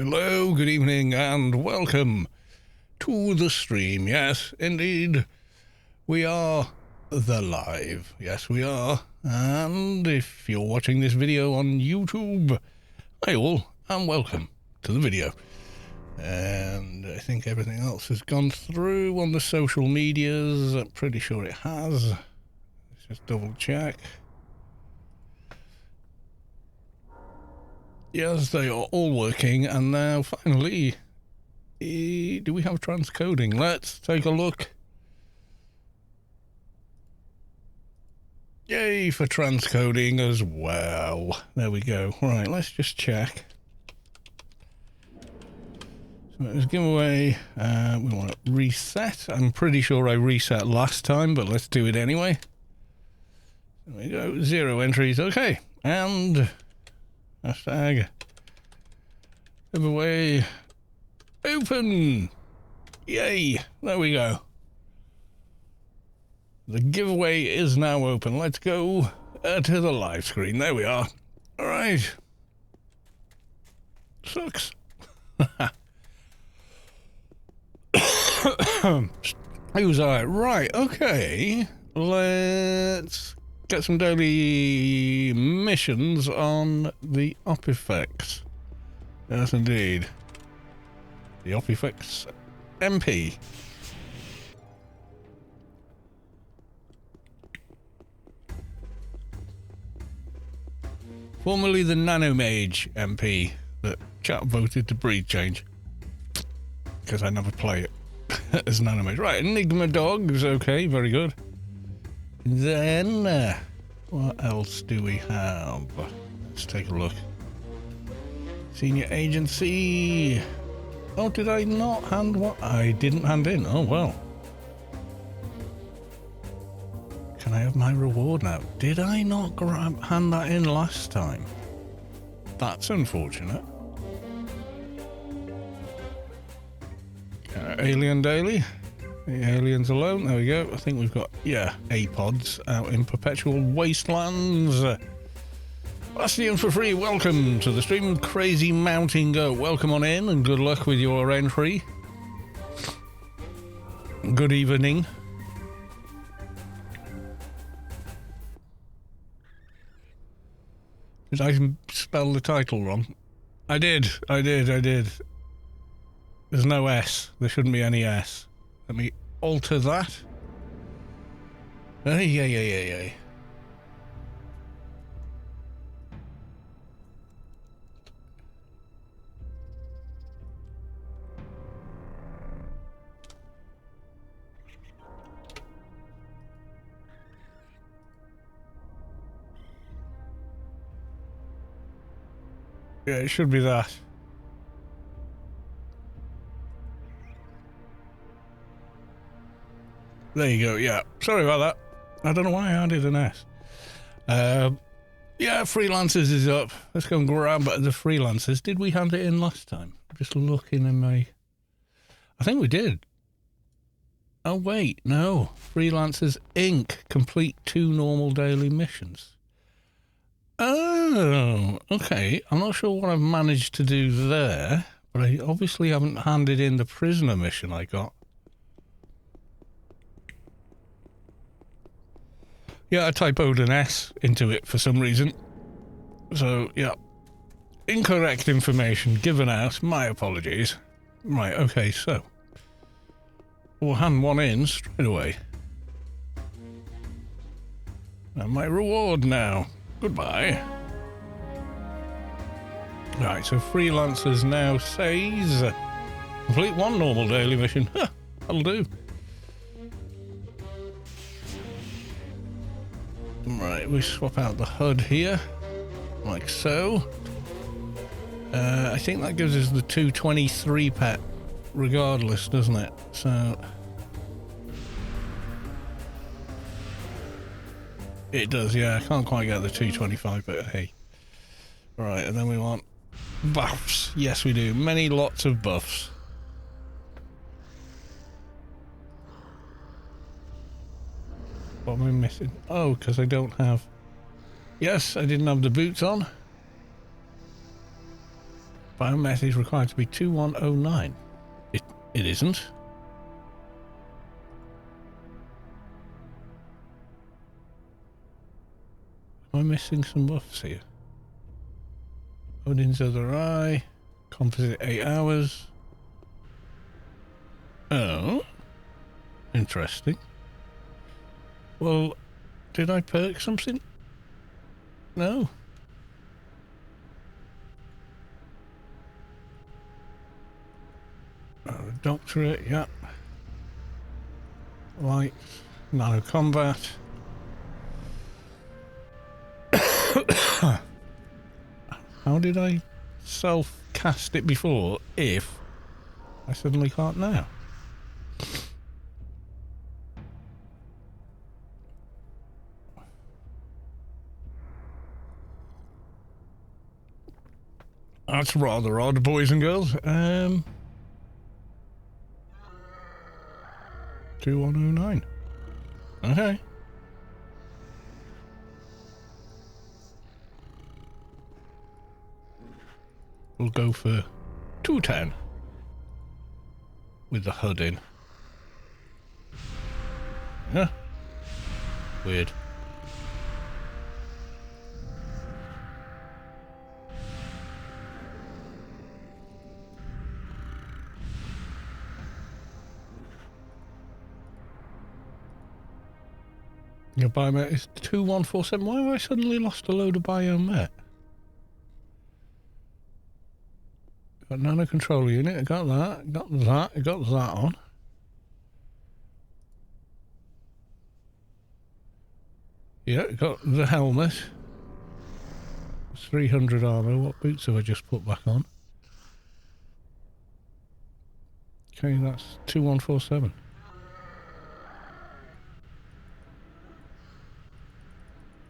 Hello, good evening, and welcome to the stream. Yes, indeed, we are the live. Yes, we are. And if you're watching this video on YouTube, hi all, and welcome to the video. And I think everything else has gone through on the social medias. I'm pretty sure it has. Let's just double check. Yes, they are all working, and now finally, do we have transcoding? Let's take a look. Yay for transcoding as well. There we go. Right, let's just check. So it was giveaway. We want to reset. I'm pretty sure I reset last time, but let's do it anyway. There we go. 0 entries. Okay, and hashtag giveaway open. Yay, there we go. The giveaway is now open. Let's go to the live screen. There we are. All right. Sucks. Who's I? Right, okay. Let's get some daily missions on the Opifex. Yes, indeed. The Opifex MP. Formerly the Nanomage MP that chat voted to breed change. Because I never play it as Nanomage. Right, Enigma Dogs. Okay, very good. Then, what else do we have? Let's take a look. Senior Agency. Oh, did I not hand what? I didn't hand in. Oh, well. Can I have my reward now? Did I not hand that in last time? That's unfortunate. Alien Daily. The aliens alone. There we go. I think we've got, yeah, A-pods out in perpetual wastelands. Bastion for free. Welcome to the stream. Crazy Mountain Go. Welcome on in and good luck with your entry. Good evening. Did I spell the title wrong? I did. There's no S. There shouldn't be any S. Let me alter that. Hey. Yeah, it should be that. There you go, yeah. Sorry about that. I don't know why I added an S. Yeah, Freelancers is up. Let's go and grab the Freelancers. Did we hand it in last time? Just looking in my... I think we did. Oh, wait, no. Freelancers Inc. Complete 2 normal daily missions. Oh, okay. I'm not sure what I've managed to do there, but I obviously haven't handed in the prisoner mission I got. Yeah, I typoed an S into it for some reason. So, yeah. Incorrect information given out. My apologies. Right, okay, so. We'll hand one in straight away. And my reward now. Goodbye. Right, so Freelancers now says complete 1 normal daily mission. Huh, that'll do. Right, we swap out the HUD here, like so. I think that gives us the 223 pet regardless, doesn't it? So... It does, yeah. I can't quite get the 225, but hey. Right, and then we want buffs. Yes, we do. Lots of buffs. What am I missing? Oh, because I don't have... Yes, I didn't have the boots on. Biomet is required to be 2109. It isn't. Am I missing some buffs here? Odin's other eye. Composite 8 hours. Oh. Interesting. Well, did I perk something? No. Doctorate, yeah. Light, nano combat. How did I self-cast it before if I suddenly can't now? That's rather odd, boys and girls. 2109. Okay. We'll go for 210 with the HUD in. Yeah. Weird. Your biomet is 2147. Why have I suddenly lost a load of biomet? Got nano control unit, I got that, I got that on. Yeah, got the helmet. 300 armor. What boots have I just put back on? Okay, that's 2147.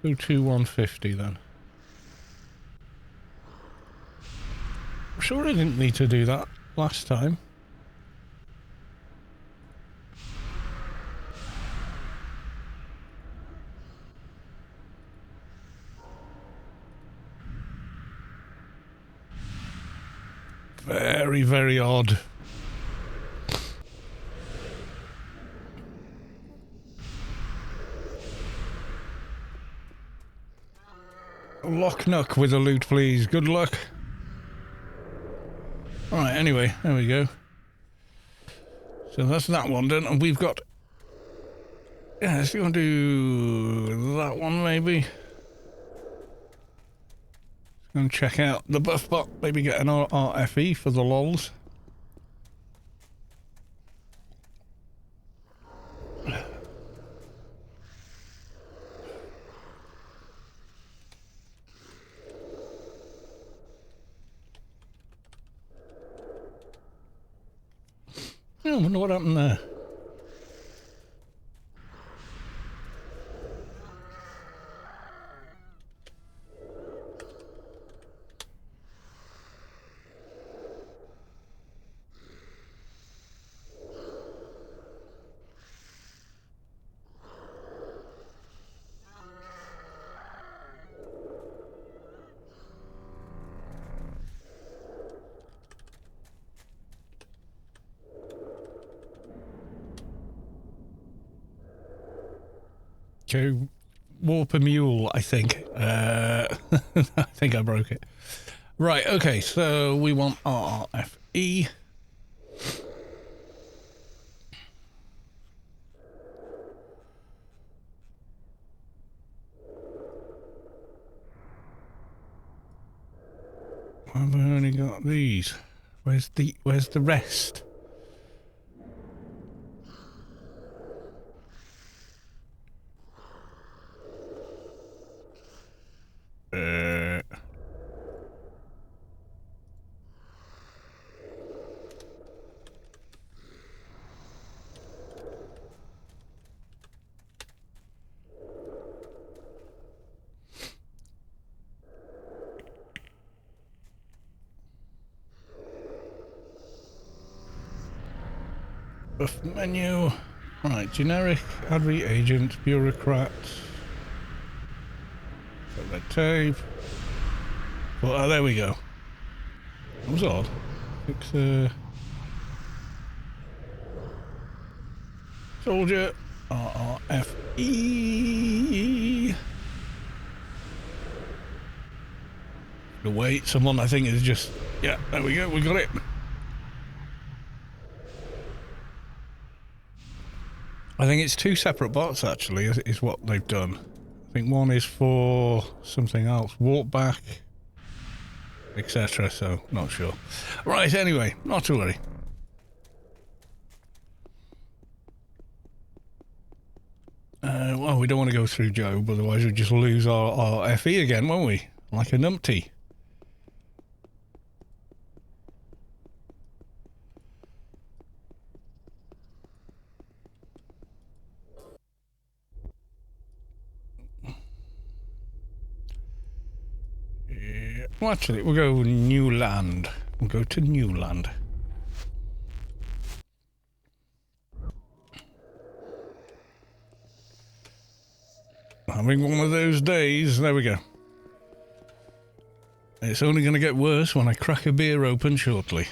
Go 2150 then. I'm sure I didn't need to do that last time. Very, very odd. Locknock with a loot, please. Good luck. Alright, anyway, there we go. So that's that one done, and we've got... Yeah, let's go and do that one, maybe. Let's go and check out the buff bot, maybe get an RFE for the lols. I wonder what happened there. Okay, warp a mule, I think. I think I broke it. Right, okay, so we want RRFE. I've only got these. Where's the rest? Buff menu. Right, generic, advi agent, bureaucrat. Red tape. Well, there we go. That was odd. Fix, soldier. RRFE. The wait, someone I think is just... Yeah, there we go, we got it. I think it's two separate bots actually, is what they've done. I think one is for something else, walk back, etc. So, not sure. Right, anyway, not to worry. Well, we don't want to go through Job, otherwise we'll just lose our FE again, won't we? Like a numpty. Yeah. Well, actually, we'll go New Land. We'll go to New Land. Having one of those days. There we go. It's only going to get worse when I crack a beer open shortly.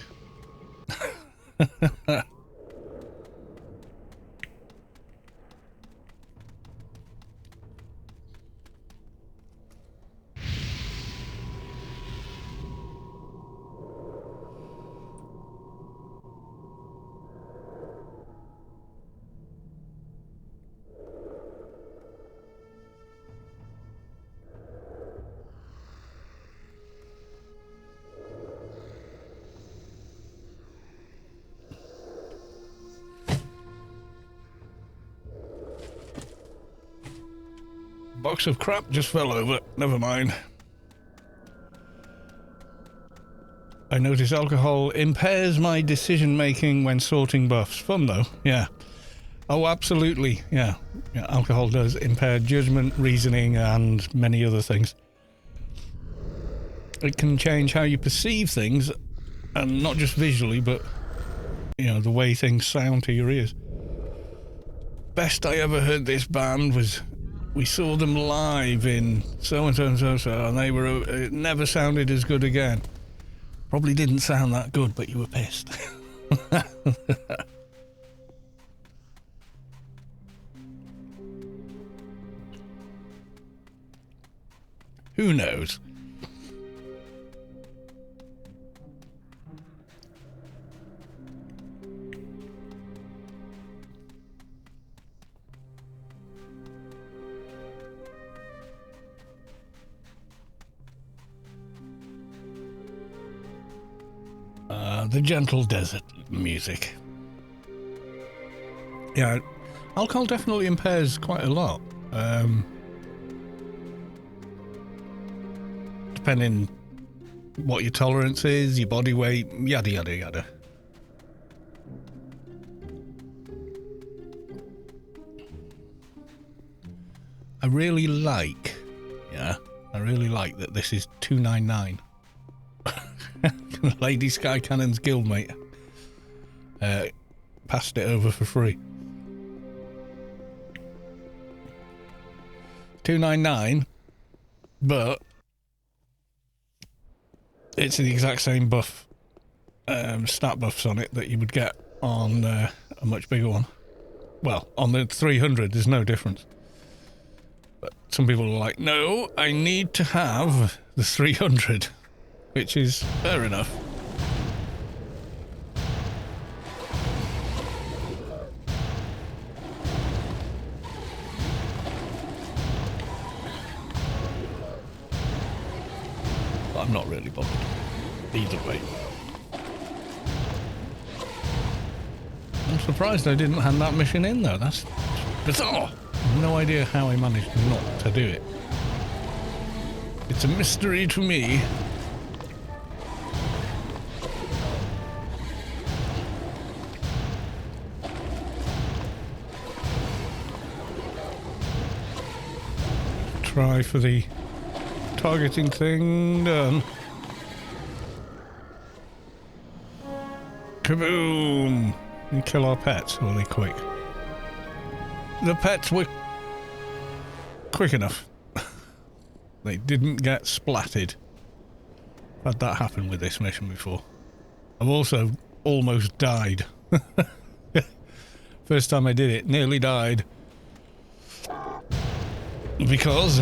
Box of crap just fell over. Never mind. I notice alcohol impairs my decision making when sorting buffs. Fun though, yeah. Oh, absolutely, yeah. Yeah, alcohol does impair judgment, reasoning, and many other things. It can change how you perceive things, and not just visually, but, you know, the way things sound to your ears. Best I ever heard this band was... We saw them live in so-and-so and so-so, and they were... It never sounded as good again. Probably didn't sound that good, but you were pissed. Who knows? The gentle desert music. Yeah, alcohol definitely impairs quite a lot. Depending what your tolerance is, your body weight, yada yada yada. I really like that this is 299. Lady Sky Cannon's guildmate passed it over for free. 299, but it's the exact same buff, stat buffs on it that you would get on a much bigger one. Well, on the 300 there's no difference. But some people are like, no, I need to have the 300. Which is fair enough. But I'm not really bothered. Either way. I'm surprised I didn't hand that mission in though. That's bizarre. No idea how I managed not to do it. It's a mystery to me. Try for the targeting thing done. Kaboom! And kill our pets, or are they quick? The pets were quick enough. They didn't get splatted. I've had that happen with this mission before. I've also almost died. First time I did it, nearly died. Because,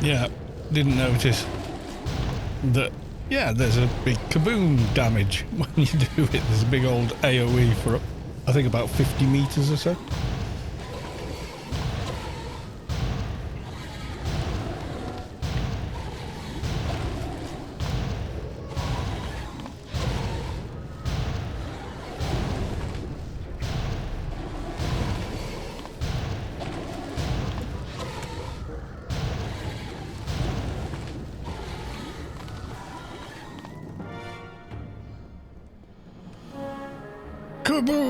yeah, didn't notice that, yeah, there's a big kaboom damage when you do it. There's a big old AoE for, I think, about 50 meters or so. Kaboom!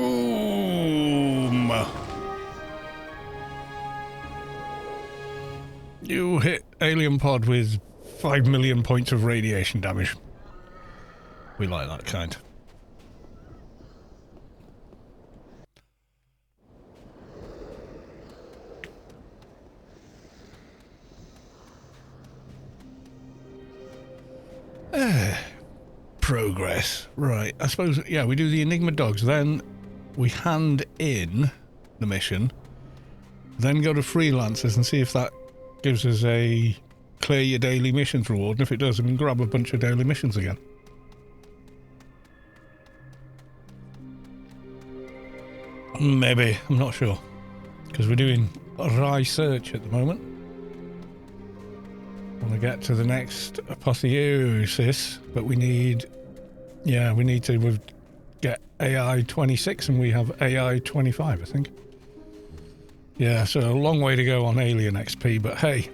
You hit alien pod with 5 million points of radiation damage. We like that kind. Progress. Right, I suppose, yeah, we do the Enigma dogs, then we hand in the mission, then go to freelancers and see if that gives us a clear your daily missions reward, and if it does, we can grab a bunch of daily missions again. Maybe, I'm not sure, because we're doing research at the moment. Want to get to the next apotheosis, but we need, yeah, we need to get AI 26 and we have AI 25, I think. Yeah, so a long way to go on alien XP, but hey.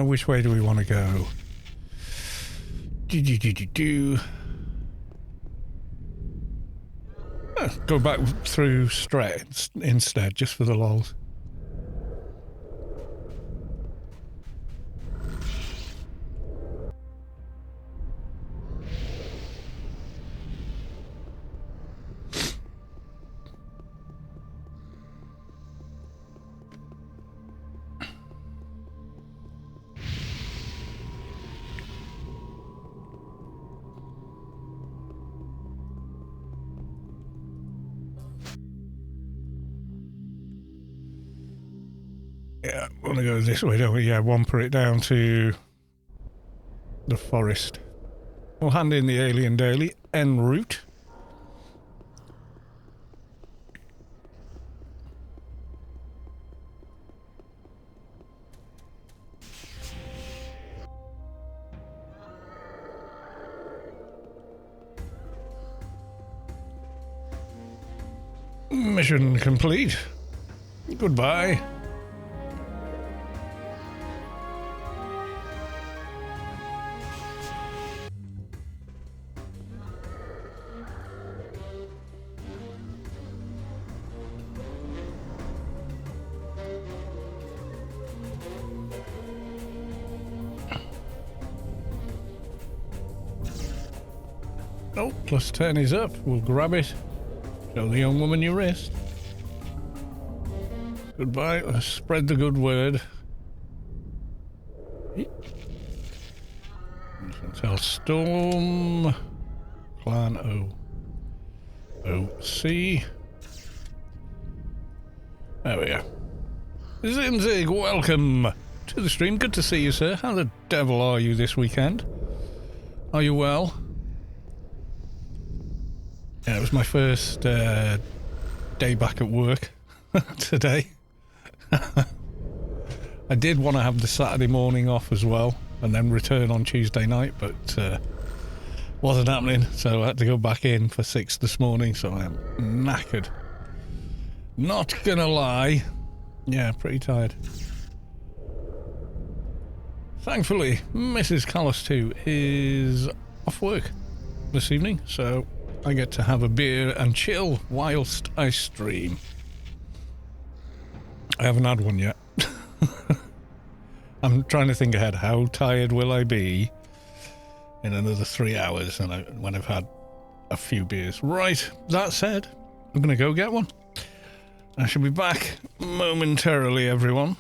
Which way do we want to go? Go back through straight instead, just for the lols. Yeah, we want to go this way, don't we? Yeah, wamper it down to the forest. We'll hand in the alien daily en route. Mission complete. Goodbye. Oh, plus 10 is up. We'll grab it. Show the young woman your wrist. Goodbye. Let's spread the good word. Tell Storm. Clan OC. There we go. Zimzig, welcome to the stream. Good to see you, sir. How the devil are you this weekend? Are you well? Yeah, it was my first day back at work today. I did want to have the Saturday morning off as well and then return on Tuesday night, but wasn't happening, so I had to go back in for 6 this morning, so I am knackered. Not gonna lie. Yeah, pretty tired. Thankfully, Mrs. Callis 2 is off work this evening, so I get to have a beer and chill whilst I stream. I haven't had one yet. I'm trying to think ahead. How tired will I be in another 3 hours when I've had a few beers? Right, that said, I'm going to go get one. I shall be back momentarily, everyone.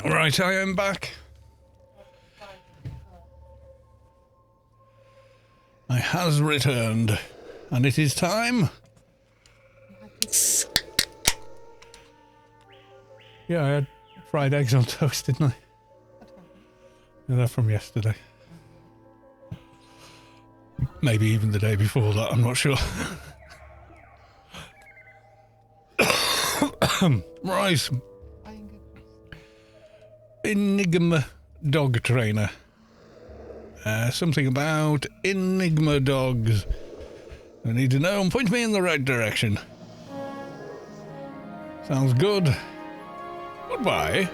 Right, I am back. I has returned, and it is time. Yeah, I had fried eggs on toast, didn't I? Yeah, they're from yesterday. Maybe even the day before that, I'm not sure. Right. Enigma dog trainer. Something about Enigma dogs. I need to know and point me in the right direction. Sounds good. Goodbye.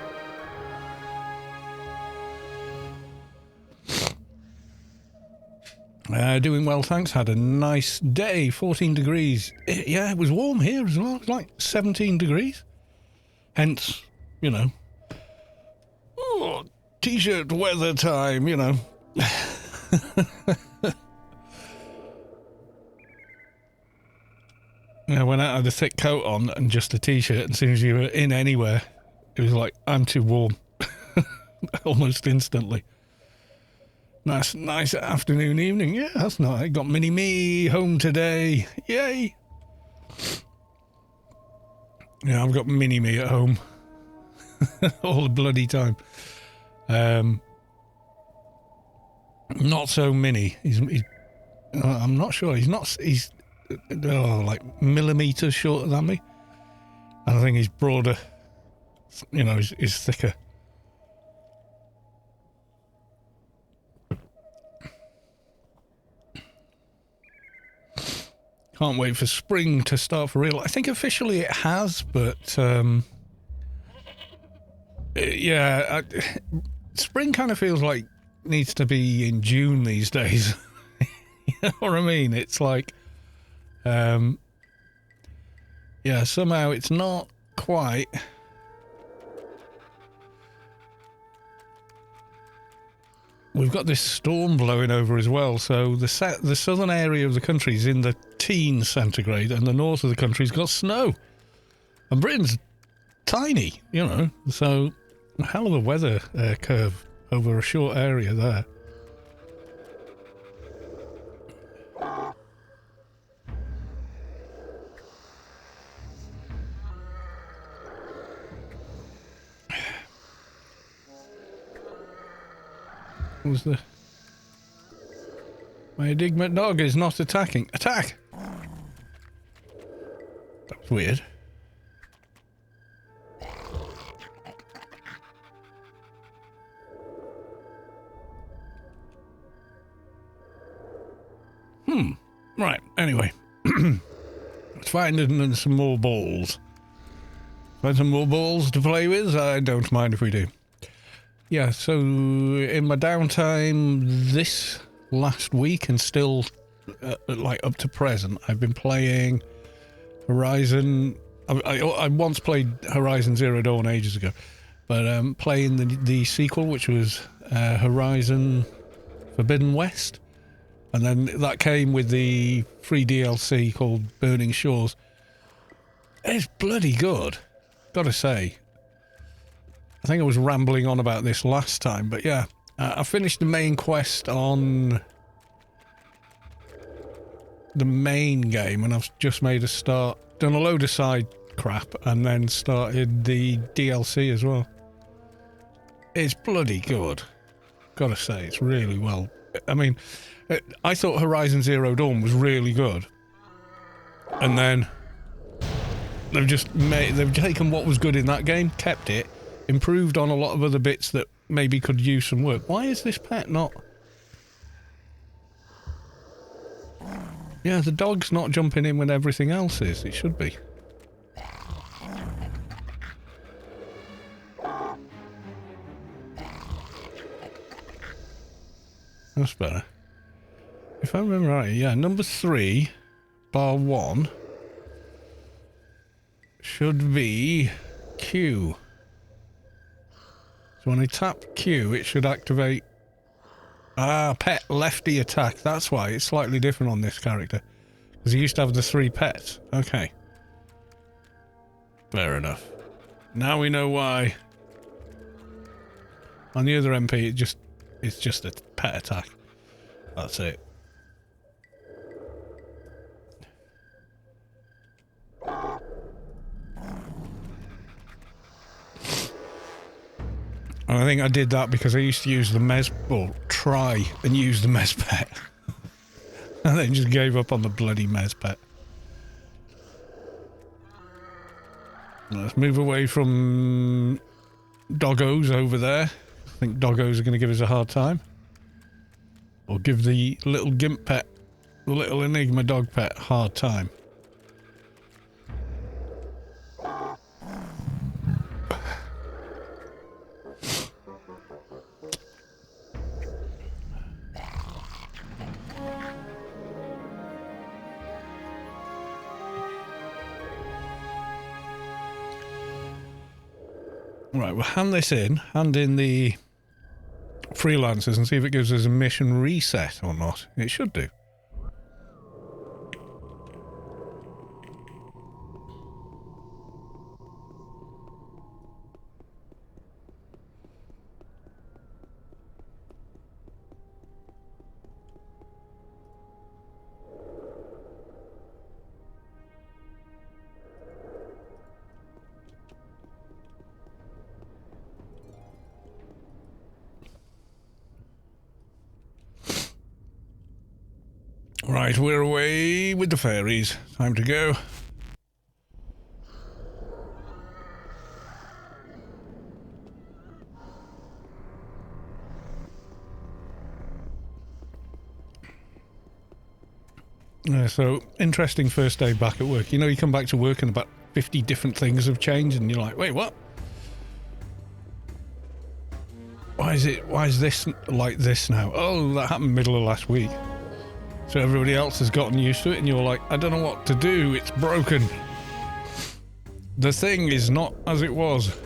Doing well, thanks. Had a nice day. 14 degrees. Yeah, it was warm here as well. It was like 17 degrees. Hence, you know. Oh, t-shirt weather time, you know. I went out with a thick coat on and just a t-shirt, and as soon as you were in anywhere, it was like, I'm too warm. Almost instantly. Nice afternoon, evening. Yeah, that's nice. Got Mini-Me home today. Yay! Yeah, I've got Mini-Me at home. All the bloody time. Not so mini. He's I'm not sure. He's like millimeters shorter than me. And I think he's broader. You know, he's thicker. Can't wait for spring to start for real. I think officially it has, but yeah, spring kind of feels like needs to be in June these days. You know what I mean? It's like, yeah, somehow it's not quite. We've got this storm blowing over as well, so the southern area of the country is in the teens centigrade, and the north of the country's got snow. And Britain's tiny, you know, so a hell of a weather curve over a short area there. What was the... My Enigma dog is not attacking. Attack! That was weird. Right, anyway. Let's find some more balls. Find some more balls to play with? I don't mind if we do. Yeah, so in my downtime this last week and still like up to present, I've been playing Horizon. I once played Horizon Zero Dawn ages ago, but playing the sequel, which was Horizon Forbidden West, and then that came with the free DLC called Burning Shores. It's bloody good, gotta say. I think I was rambling on about this last time, but yeah, I finished the main quest on the main game, and I've just made a start, done a load of side crap, and then started the DLC as well. It's bloody good, gotta say. It's really well. I mean, I thought Horizon Zero Dawn was really good, and then they've taken what was good in that game, kept it, improved on a lot of other bits that maybe could use some work. Why is this pet not... Yeah, the dog's not jumping in when everything else is. It should be. That's better. If I remember right, yeah, number 3, bar 1, should be Q. So when I tap Q, it should activate... Ah, pet lefty attack. That's why it's slightly different on this character. Because he used to have the 3 pets. Okay. Fair enough. Now we know why. On the other MP, it's just a pet attack. That's it. And I think I did that because I used to use the try and use the Mez pet. And then just gave up on the bloody Mez pet. Let's move away from doggos over there. I think doggos are going to give us a hard time. Or give the little gimp pet, the little Enigma dog pet, a hard time. Right, we'll hand this in, hand in the freelancers and see if it gives us a mission reset or not. It should do. Right, we're away with the fairies. Time to go. So, interesting first day back at work. You know, you come back to work and about 50 different things have changed and you're like, wait, what? Why is this like this now? Oh, that happened middle of last week. So everybody else has gotten used to it and you're like, I don't know what to do, it's broken. The thing is not as it was.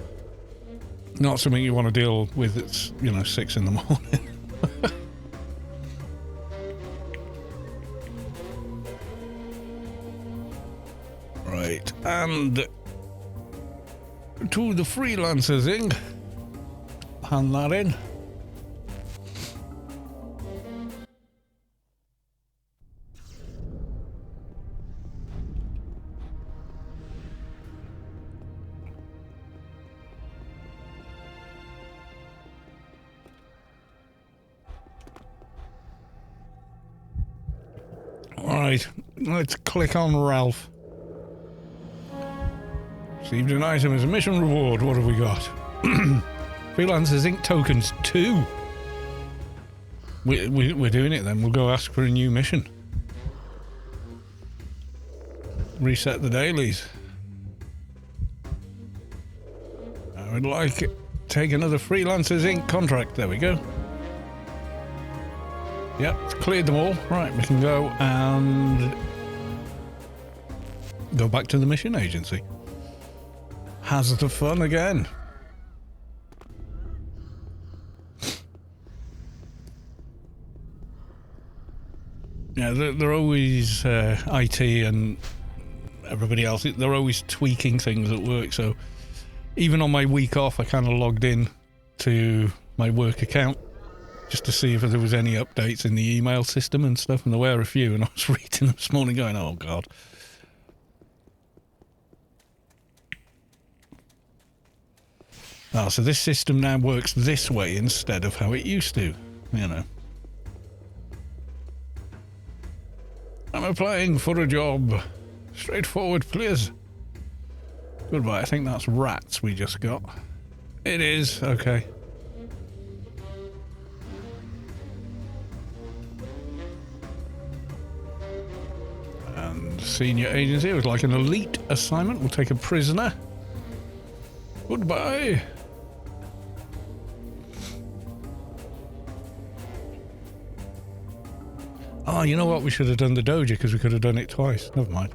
Not something you want to deal with at, 6 in the morning. Right, and to the freelancers thing. Hand that in. Alright, let's click on Ralph. Received an item as a mission reward. What have we got? Freelancers Inc. tokens 2. We're doing it then. We'll go ask for a new mission. Reset the dailies. I would like it. Take another Freelancers Inc. contract. There we go. Yep, it's cleared them all. Right, we can go and go back to the mission agency. Has the fun again. Yeah, they're always IT and everybody else. They're always tweaking things at work. So even on my week off, I kind of logged in to my work account just to see if there was any updates in the email system and stuff. And there were a few, and I was reading them this morning, going, "Oh God." Oh, so this system now works this way instead of how it used to, you know. I'm applying for a job. Straightforward, please. Goodbye. I think that's rats we just got. It is. Okay. And senior agency was like an elite assignment. We'll take a prisoner. Goodbye. Oh, you know what? We should have done the doja because we could have done it twice. Never mind.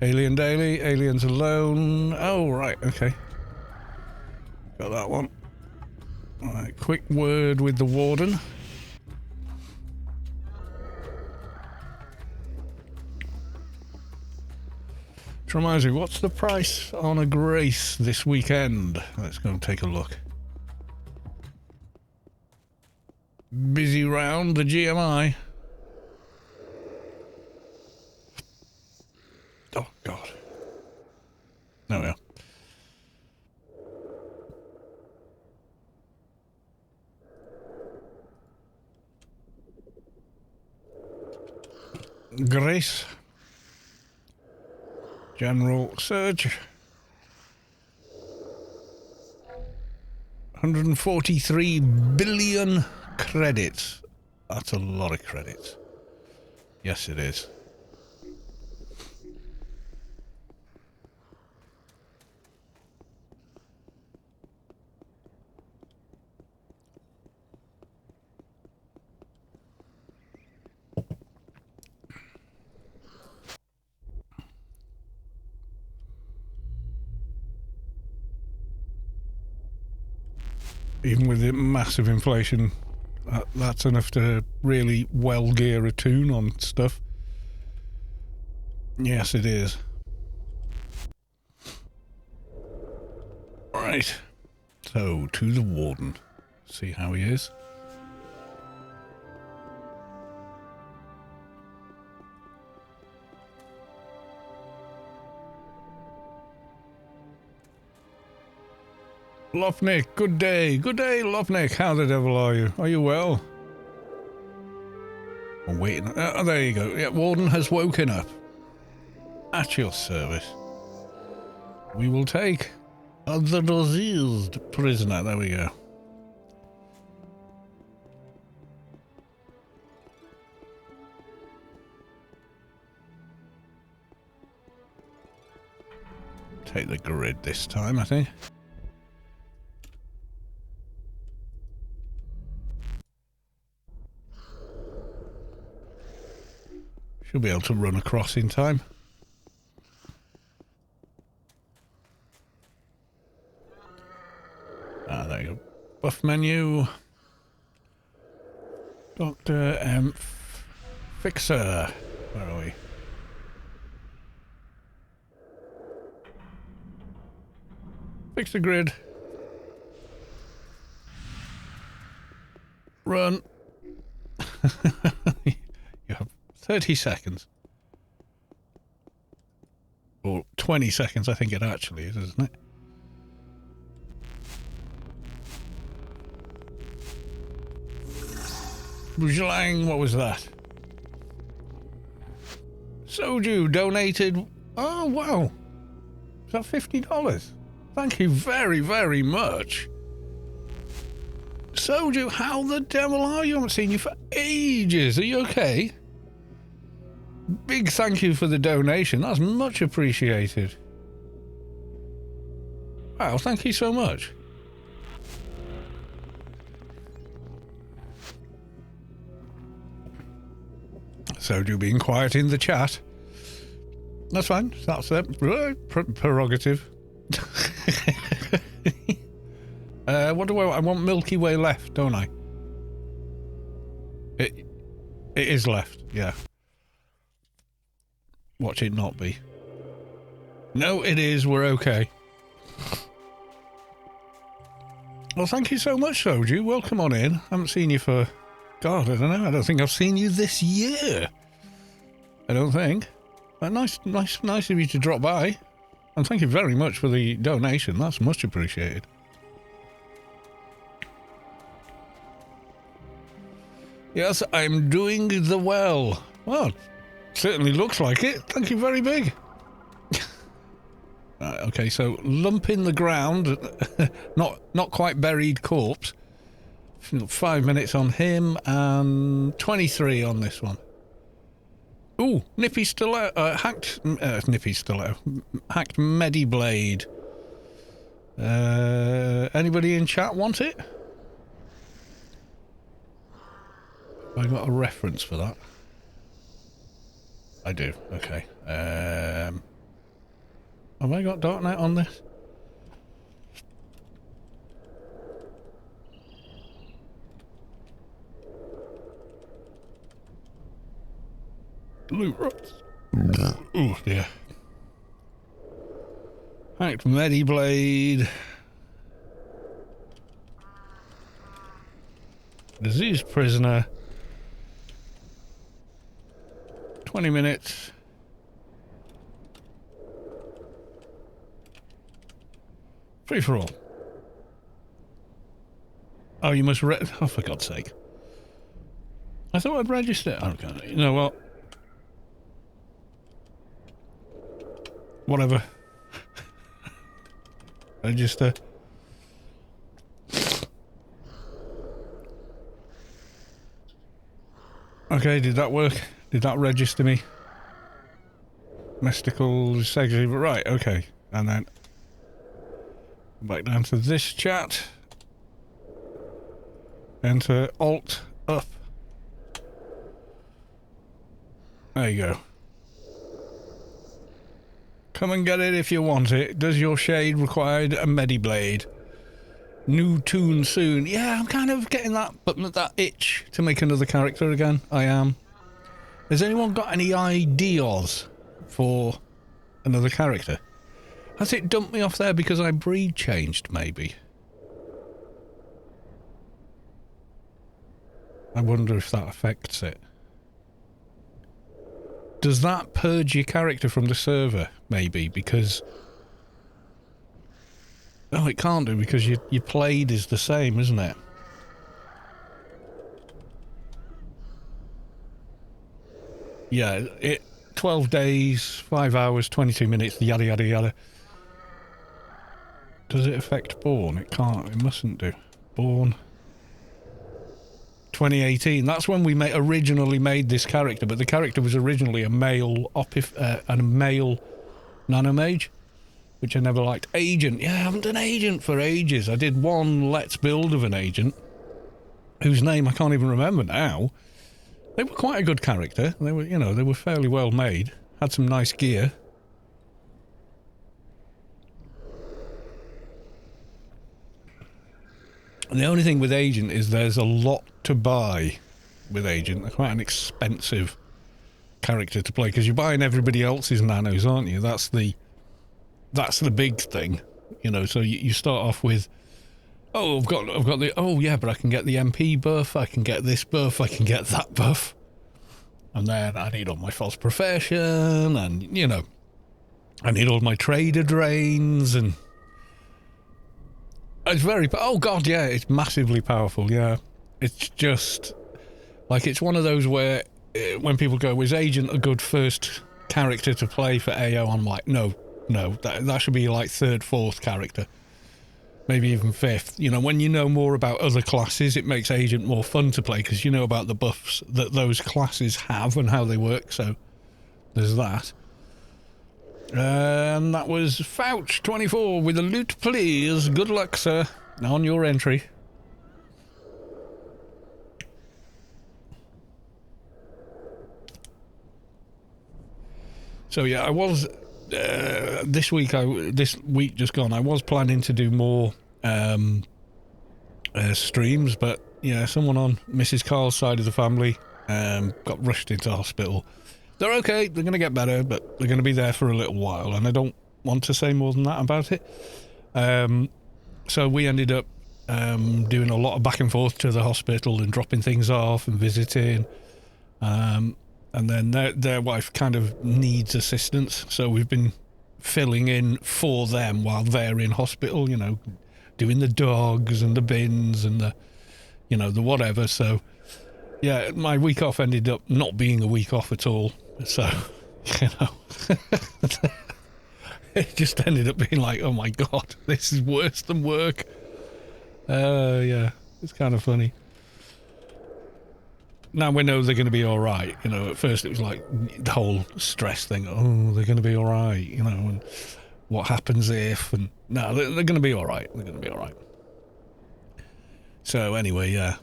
Alien Daily, Aliens Alone. Oh, right, okay. Got that one. Alright, quick word with the warden. Which reminds me, what's the price on a Grace this weekend? Let's go and take a look. Busy round the GMI. Oh, God. There we are. Grace. General search. 143 billion credits. That's a lot of credits. Yes, it is. Even with the massive inflation, that's enough to really well gear a toon on stuff. Yes, it is. Right. So, to the warden. See how he is. Lofnick, good day. Good day, Lofnick. How the devil are you? Are you well? I'm waiting. Oh, there you go. Yeah, warden has woken up. At your service. We will take the diseased prisoner. There we go. Take the grid this time, I think. She'll be able to run across in time. Ah, there you go. Buff menu. Dr. M. Fixer. Where are we? Fix the grid. Run. You have 30 seconds. Or 20 seconds, I think it actually is, isn't it? Bujlang, what was that? Soju donated... Oh, wow. Is that $50? Thank you very, very much. Soju, how the devil are you? I haven't seen you for ages. Are you okay? Big thank you for the donation. That's much appreciated. Wow, thank you so much. Soju being quiet in the chat. That's fine. That's their prerogative. What do I want? Milky Way left, don't I? It is left, yeah. Watch it not be. No, it is. We're okay. Well, thank you so much, Soju. Welcome on in. I haven't seen you for... God, I don't know. I don't think I've seen you this year. I don't think. But nice of you to drop by. And thank you very much for the donation. That's much appreciated. Yes, I'm doing the well. Well, certainly looks like it. Thank you very big. Right, okay, so lump in the ground. not quite buried corpse. 5 minutes on him and 23 on this one. Ooh, Nippy Stiletto, hacked Nippy Stiletto, hacked Mediblade. Anybody in chat want it? Have I got a reference for that? I do, okay. Have I got Darknet on this? Loot rods. Oh dear. Hacked Mediblade. Diseased prisoner. 20 minutes. Free for all. Oh, you must oh, for God's sake. I thought I'd register. Okay, you know what? Whatever. Register. Okay, did that work? Did that register me? Mystical sexy, right, okay. And then back down to this chat. Enter Alt up. There you go. Come and get it if you want it. Does your shade require a Mediblade? New toon soon. Yeah, I'm kind of getting that itch to make another character again. I am. Has anyone got any ideas for another character? Has it dumped me off there because I breed changed, maybe? I wonder if that affects it. Does that purge your character from the server, maybe? Because... Oh, it can't do because your played is the same, isn't it? Yeah, 12 days, 5 hours, 22 minutes, yada yada yada. Does it affect Born? It can't, it mustn't do. Born... 2018. That's when we originally made this character, but the character was originally a male and a male nanomage, which I never liked. Agent. Yeah, I haven't done agent for ages. I did one Let's Build of an agent, whose name I can't even remember now. They were quite a good character. They were, you know, they were fairly well made. Had some nice gear. And the only thing with Agent is there's a lot to buy with Agent. They're quite an expensive character to play because you're buying everybody else's nanos, aren't you? That's the big thing, you know. So you start off with, oh, I've got the, oh yeah, but I can get the MP buff, I can get this buff, I can get that buff, and then I need all my false profession, and you know, I need all my trader drains and. It's very... Oh, God, yeah, it's massively powerful, yeah. It's just... Like, it's one of those where when people go, is Agent a good first character to play for AO. I'm like, no, that should be like 3rd, 4th character. Maybe even 5th. You know, when you know more about other classes, it makes Agent more fun to play because you know about the buffs that those classes have and how they work, so there's that. And that was Fouch24 with a loot, please. Good luck, sir, on your entry. So yeah, I was this week just gone. I was planning to do more streams, but yeah, someone on Mrs. Carl's side of the family got rushed into hospital. They're okay. They're going to get better, but they're going to be there for a little while, and I don't want to say more than that about it. So we ended up doing a lot of back and forth to the hospital and dropping things off and visiting. And then their wife kind of needs assistance, so we've been filling in for them while they're in hospital, you know, doing the dogs and the bins and the, you know, the whatever. So, yeah, my week off ended up not being a week off at all. So, you know, it just ended up being like, oh my God, this is worse than work. Yeah, it's kind of funny. Now we know they're going to be all right. You know, at first it was like the whole stress thing. Oh, they're going to be all right. You know, and what happens if? And no, they're going to be all right. They're going to be all right. So anyway, yeah,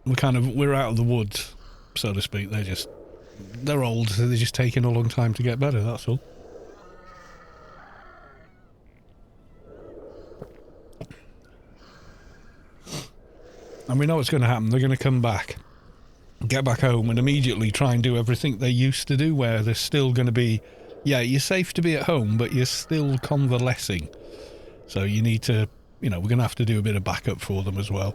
we're out of the woods, so to speak. They're old, so they're just taking a long time to get better. That's all. And we know what's going to happen. They're going to come back. Get back home and immediately try and do everything they used to do, where they're still going to be, yeah, you're safe to be at home, but you're still convalescing. So you need to, you know, we're going to have to do a bit of backup for them as well.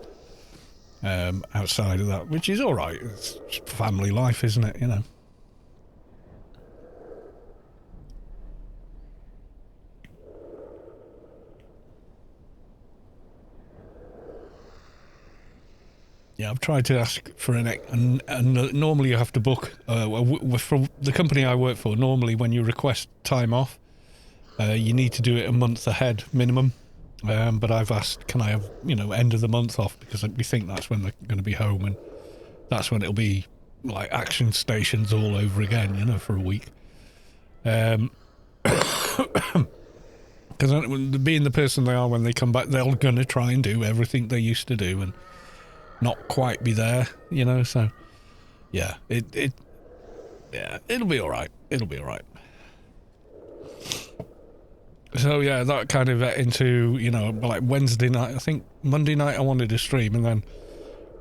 Outside of that, which is all right. It's family life, isn't it? You know. Yeah, I've tried to ask for and normally you have to book, from the company I work for, normally when you request time off, you need to do it a month ahead minimum. But I've asked, can I have, you know, end of the month off, because we think that's when they're going to be home, and that's when it'll be like action stations all over again, you know, for a week. Because being the person they are when they come back, they're going to try and do everything they used to do and not quite be there, you know. So yeah, it'll be all right. It'll be all right. So yeah, that kind of into, you know, like Wednesday night. I think Monday night I wanted to stream, and then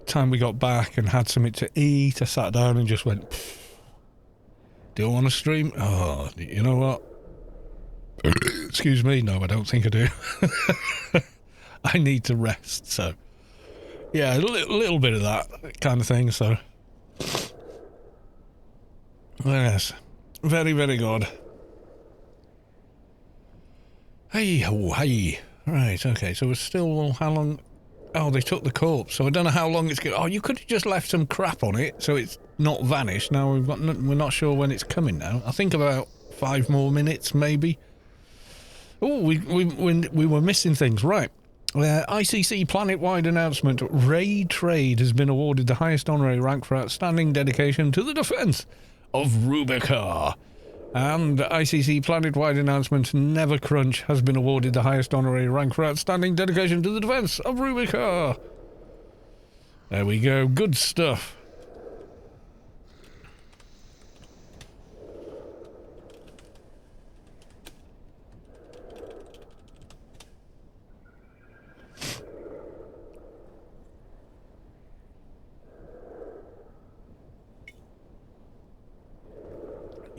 time we got back and had something to eat, I sat down and just went, do I want to stream? Oh, you know what? Excuse me. No, I don't think I do. I need to rest. So yeah, a little bit of that kind of thing. So yes, very, very good. Hey, oh, hey. Right, okay, so we're still, how long? Oh, they took the corpse, so I don't know how long it's going. Oh, you could have just left some crap on it, so it's not vanished. Now we're not sure when it's coming now. I think about 5 more minutes, maybe. Oh, we were missing things, right. ICC planet-wide announcement. Ray Trade has been awarded the highest honorary rank for outstanding dedication to the defense of Rubicon. And ICC planet-wide announcement, Never Crunch has been awarded the highest honorary rank for outstanding dedication to the defense of Rubicon. There we go, good stuff.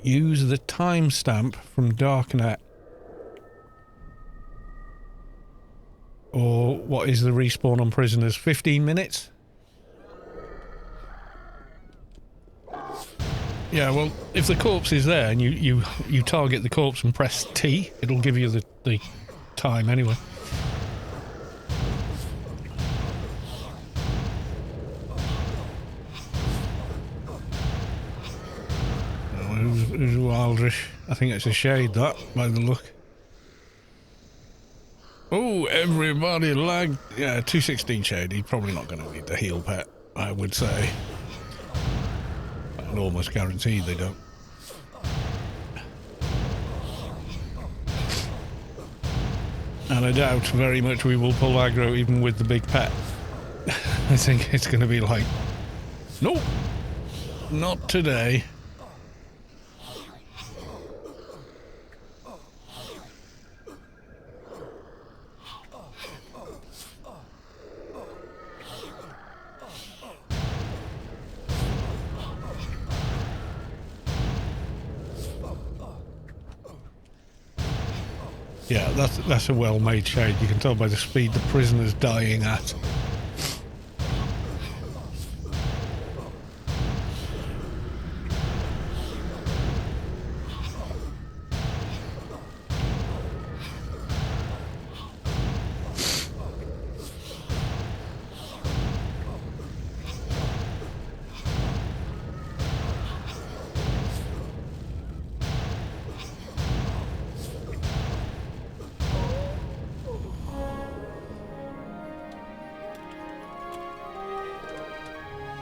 Use the timestamp from Darknet. Or what is the respawn on prisoners? 15 minutes? Yeah, well, if the corpse is there and you target the corpse and press T, it'll give you the time anyway. wildish. I think it's a shade, that, by the look. Oh, everybody lagged. Yeah, 216 shade. He's probably not going to need the heal pet, I would say. I can almost guarantee they don't. And I doubt very much we will pull aggro even with the big pet. I think it's going to be like, nope, not today. Yeah, that's a well-made shade. You can tell by the speed the prisoner's dying at.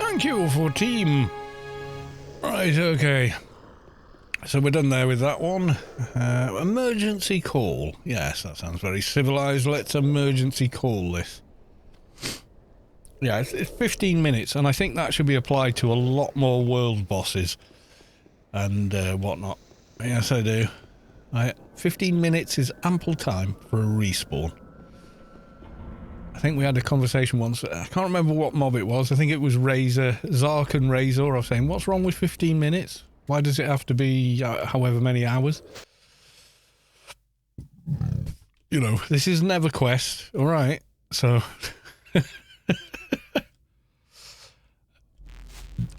Thank you for team. Right, okay. So we're done there with that one. Emergency call. Yes, that sounds very civilized. Let's emergency call this. Yeah, it's 15 minutes, and I think that should be applied to a lot more world bosses and whatnot. Yes, I do. 15 minutes is ample time for a respawn. I think we had a conversation once. I can't remember what mob it was. I think it was Razor, Zark and Razor. I was saying, what's wrong with 15 minutes? Why does it have to be however many hours? You know, this is NeverQuest, all right? So,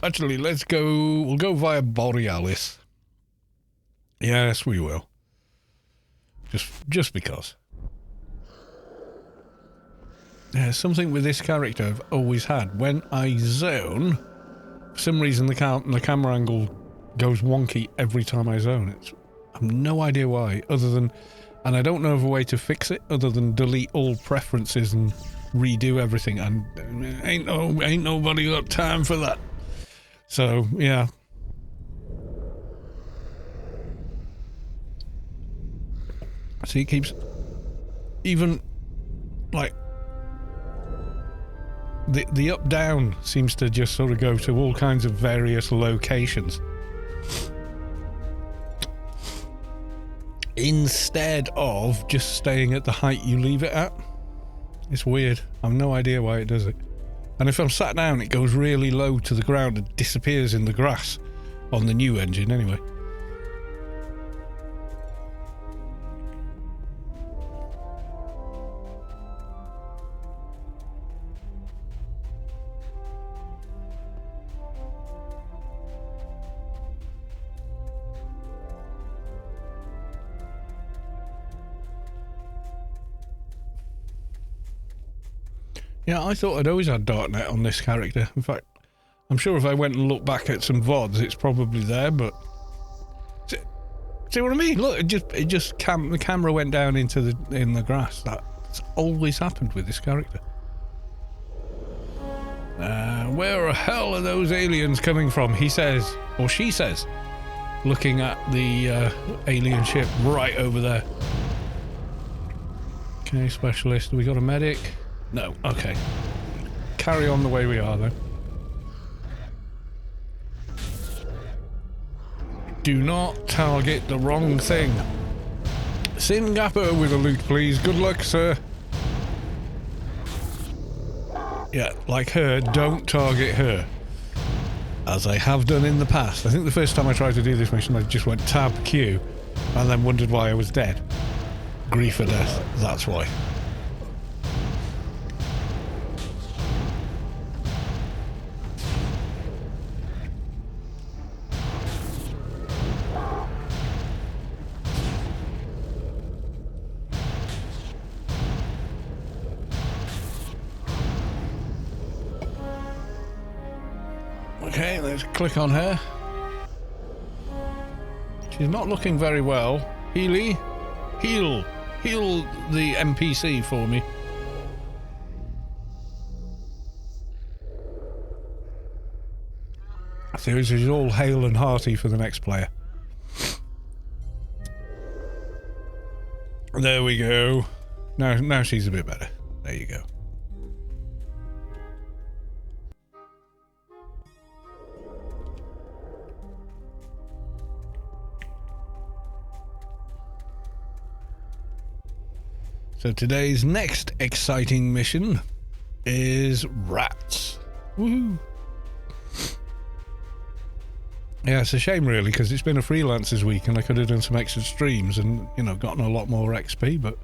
actually, let's go. We'll go via Borealis. Yes, we will. Just because. Something with this character I've always had. When I zone, for some reason the camera angle goes wonky every time I zone. I have no idea why, other than, and I don't know of a way to fix it other than delete all preferences and redo everything. And ain't nobody got time for that. So yeah. See, it keeps even like. The up-down seems to just sort of go to all kinds of various locations. Instead of just staying at the height you leave it at. It's weird. I have no idea why it does it. And if I'm sat down, it goes really low to the ground and disappears in the grass on the new engine anyway. Yeah, I thought I'd always had Darknet on this character. In fact, I'm sure if I went and looked back at some VODs, it's probably there, but... See what I mean? Look, the camera went down in the grass. That's always happened with this character. Where the hell are those aliens coming from? He says, or she says, looking at the alien ship right over there. Okay, specialist. We got a medic? No, okay. Carry on the way we are, then. Do not target the wrong thing. Sin Gapper with a loot, please. Good luck, sir. Yeah, like her, don't target her. As I have done in the past. I think the first time I tried to do this mission, I just went tab Q and then wondered why I was dead. Grief or death, that's why. Okay, let's click on her. She's not looking very well. Healy, heal the NPC for me. So this is all hale and hearty for the next player. There we go. Now she's a bit better. There you go. So today's next exciting mission is rats. Woohoo! Yeah, it's a shame really, because it's been a freelancers week and I could have done some extra streams and, you know, gotten a lot more XP, but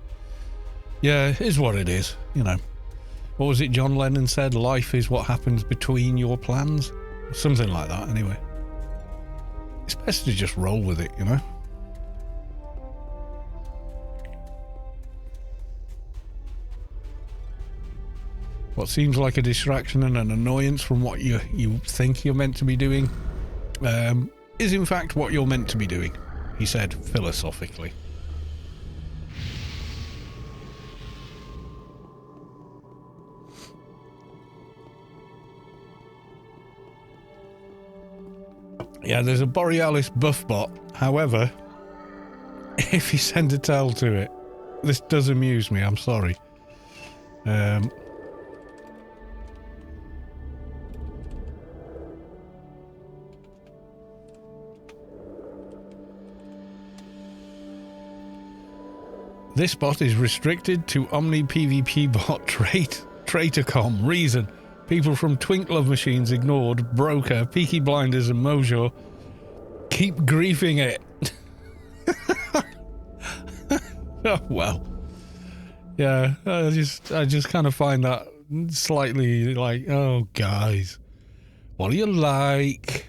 yeah, it is what it is, you know. What was it John Lennon said? Life is what happens between your plans? Something like that, anyway. It's best to just roll with it, you know. What seems like a distraction and an annoyance from what you think you're meant to be doing is in fact what you're meant to be doing, he said philosophically. Yeah, there's a Borealis buff bot. However, if you send a tell to it, this does amuse me, I'm sorry. This bot is restricted to Omni PvP bot Traitorcom. Reason: people from Twink Love Machines ignored, Broker, Peaky Blinders and Mojo keep griefing it. Oh well. Yeah, I just kind of find that slightly like, oh guys, what do you like?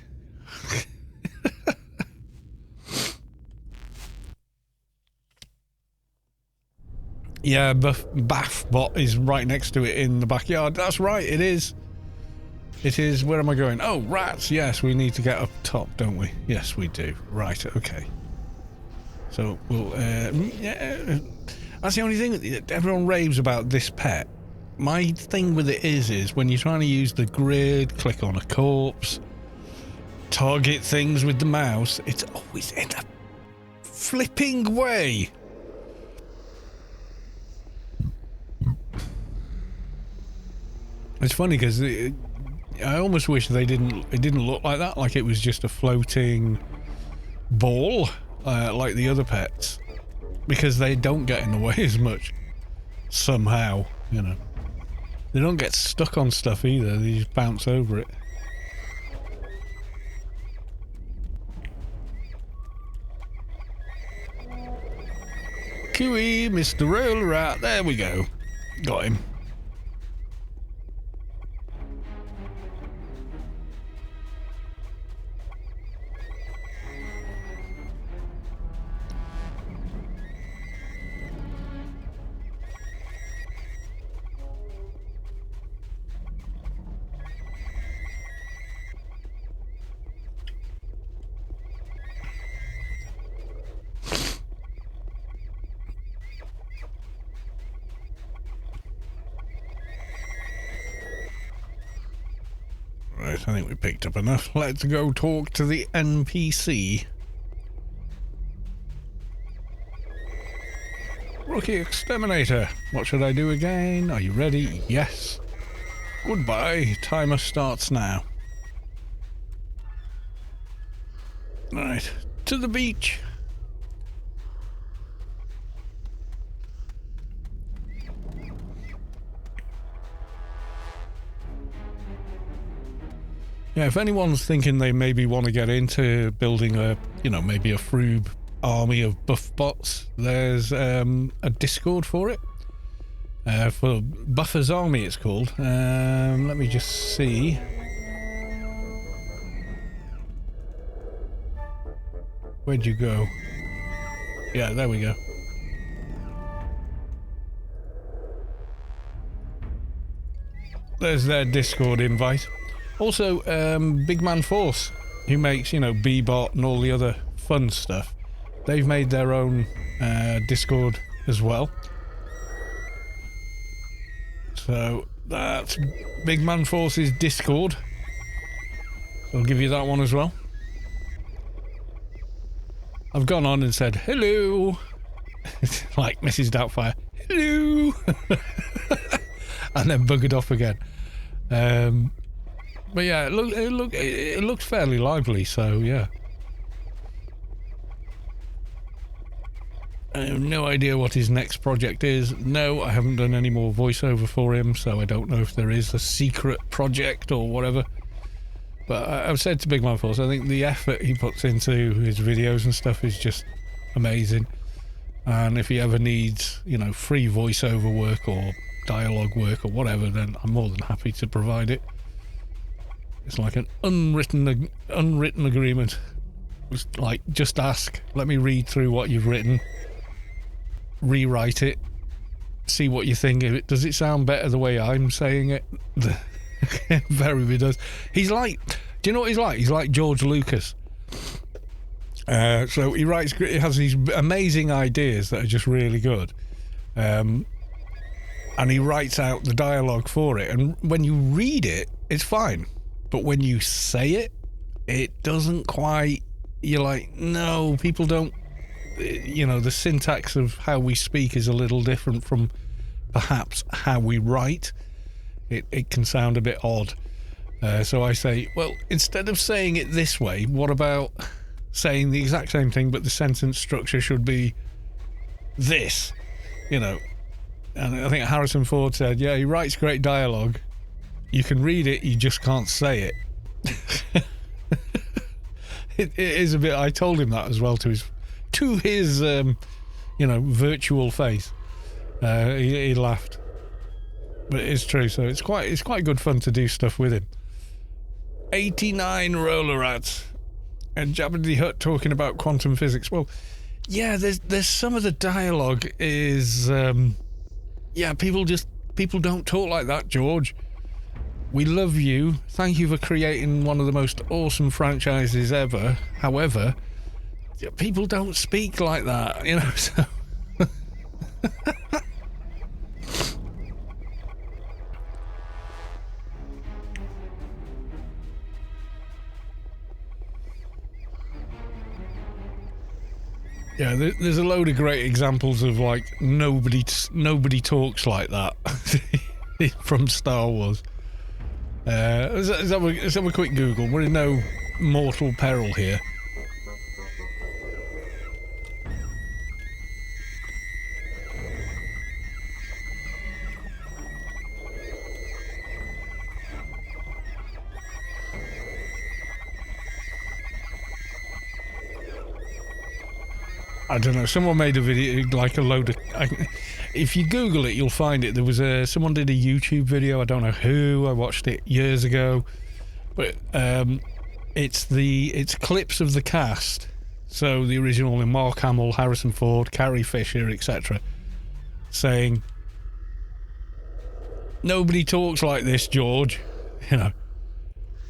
Yeah, Bath bot is right next to it in the backyard. That's right, it is. It is. Where am I going? Oh, rats. Yes, we need to get up top, don't we? Yes, we do. Right, okay. So, we'll... yeah, that's the only thing. Everyone raves about this pet. My thing with it is when you're trying to use the grid, click on a corpse, target things with the mouse, it's always in a flipping way. It's funny because I almost wish it didn't look like that, like it was just a floating ball, like the other pets, because they don't get in the way as much, somehow, you know. They don't get stuck on stuff either, they just bounce over it. QE, Mr. Roller Rat, there we go. Got him. Right, I think we picked up enough. Let's go talk to the NPC. Rookie Exterminator, what should I do again? Are you ready? Yes. Goodbye, timer starts now. Right, to the beach. Yeah, if anyone's thinking they maybe want to get into building a, you know, maybe a Froob army of buff bots, there's a Discord for it. For Buffer's Army it's called. Let me just see. Where'd you go? Yeah, there we go. There's their Discord invite. Also, Big Man Force, who makes, you know, B-Bot and all the other fun stuff. They've made their own Discord as well. So that's Big Man Force's Discord. I'll give you that one as well. I've gone on and said hello, like Mrs. Doubtfire, hello, and then buggered off again. But yeah, it looks fairly lively. So yeah, I have no idea what his next project is. No, I haven't done any more voiceover for him, so I don't know if there is a secret project or whatever. But I've said to Big Man Force, I think the effort he puts into his videos and stuff is just amazing. And if he ever needs, you know, free voiceover work or dialogue work or whatever, then I'm more than happy to provide it. It's like an unwritten agreement. It's like, just ask, let me read through what you've written, rewrite it, see what you think of it. Does it sound better the way I'm saying it? Very does. He's like, do you know what he's like? He's like George Lucas. So he has these amazing ideas that are just really good, and he writes out the dialogue for it. And when you read it, it's fine, but when you say it, it doesn't quite. You're like, no, people don't. You know, the syntax of how we speak is a little different from perhaps how we write. It can sound a bit odd. So I say, well, instead of saying it this way, what about saying the exact same thing, but the sentence structure should be this, you know? And I think Harrison Ford said, yeah, he writes great dialogue. You can read it, you just can't say it. It is a bit, I told him that as well to his you know, virtual face. He laughed. But it is true, so it's quite good fun to do stuff with him. 89 roller rats and Jabba the Hutt talking about quantum physics. Well, yeah, there's some of the dialogue is yeah, people don't talk like that, George. We love you. Thank you for creating one of the most awesome franchises ever. However, people don't speak like that, you know, so yeah, there's a load of great examples of like nobody talks like that from Star Wars. Let's have a quick Google. We're in no mortal peril here. I don't know, someone made a video, like a load of... if you Google it, you'll find it. There was someone did a YouTube video, I don't know who, I watched it years ago. But it's clips of the cast. So the original, Mark Hamill, Harrison Ford, Carrie Fisher, etc. saying, nobody talks like this, George. You know.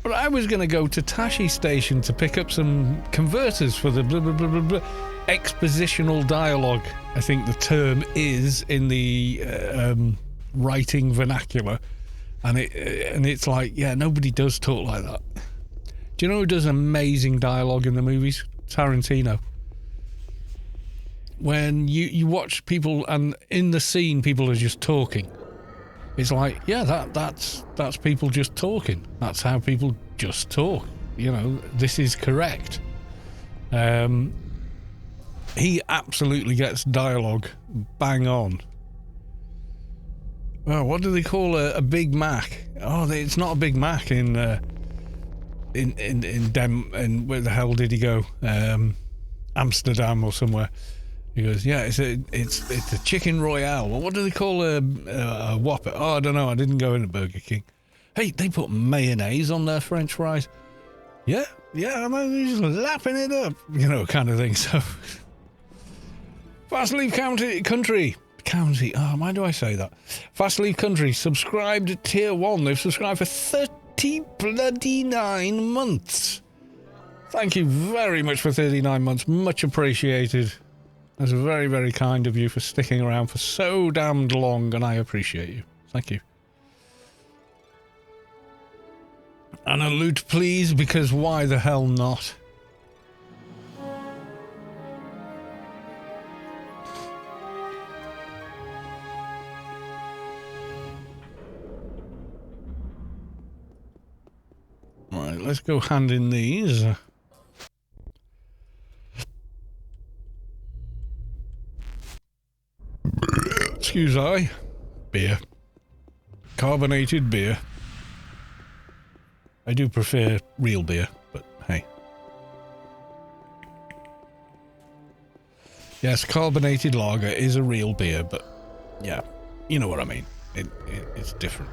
But I was going to go to Tashi Station to pick up some converters for the blah, blah, blah, blah, blah. Expositional dialogue, I think the term is in the writing vernacular. And it's like, yeah, nobody does talk like that. Do you know who does amazing dialogue in the movies? Tarantino. When you watch people and in the scene people are just talking. It's like, yeah, that's people just talking. That's how people just talk. You know, this is correct. He absolutely gets dialogue bang on. Well, what do they call a Big Mac? Oh, it's not a Big Mac in where the hell did he go? Amsterdam or somewhere. He goes, yeah, it's a chicken royale. Well, what do they call a Whopper? Oh, I don't know. I didn't go in a Burger King. Hey, they put mayonnaise on their French fries. Yeah, I'm just lapping it up, you know, kind of thing. So, Fast Leave Country. Oh, why do I say that? Fast Leave Country subscribed to Tier 1. They've subscribed for 30 bloody 9 months. Thank you very much for 39 months. Much appreciated. That's very, very kind of you for sticking around for so damned long, and I appreciate you. Thank you. And a loot, please, because why the hell not? Right, let's go hand in these. Excuse I. Beer. Carbonated beer. I do prefer real beer, but hey. Yes, carbonated lager is a real beer, but yeah, you know what I mean. It's different.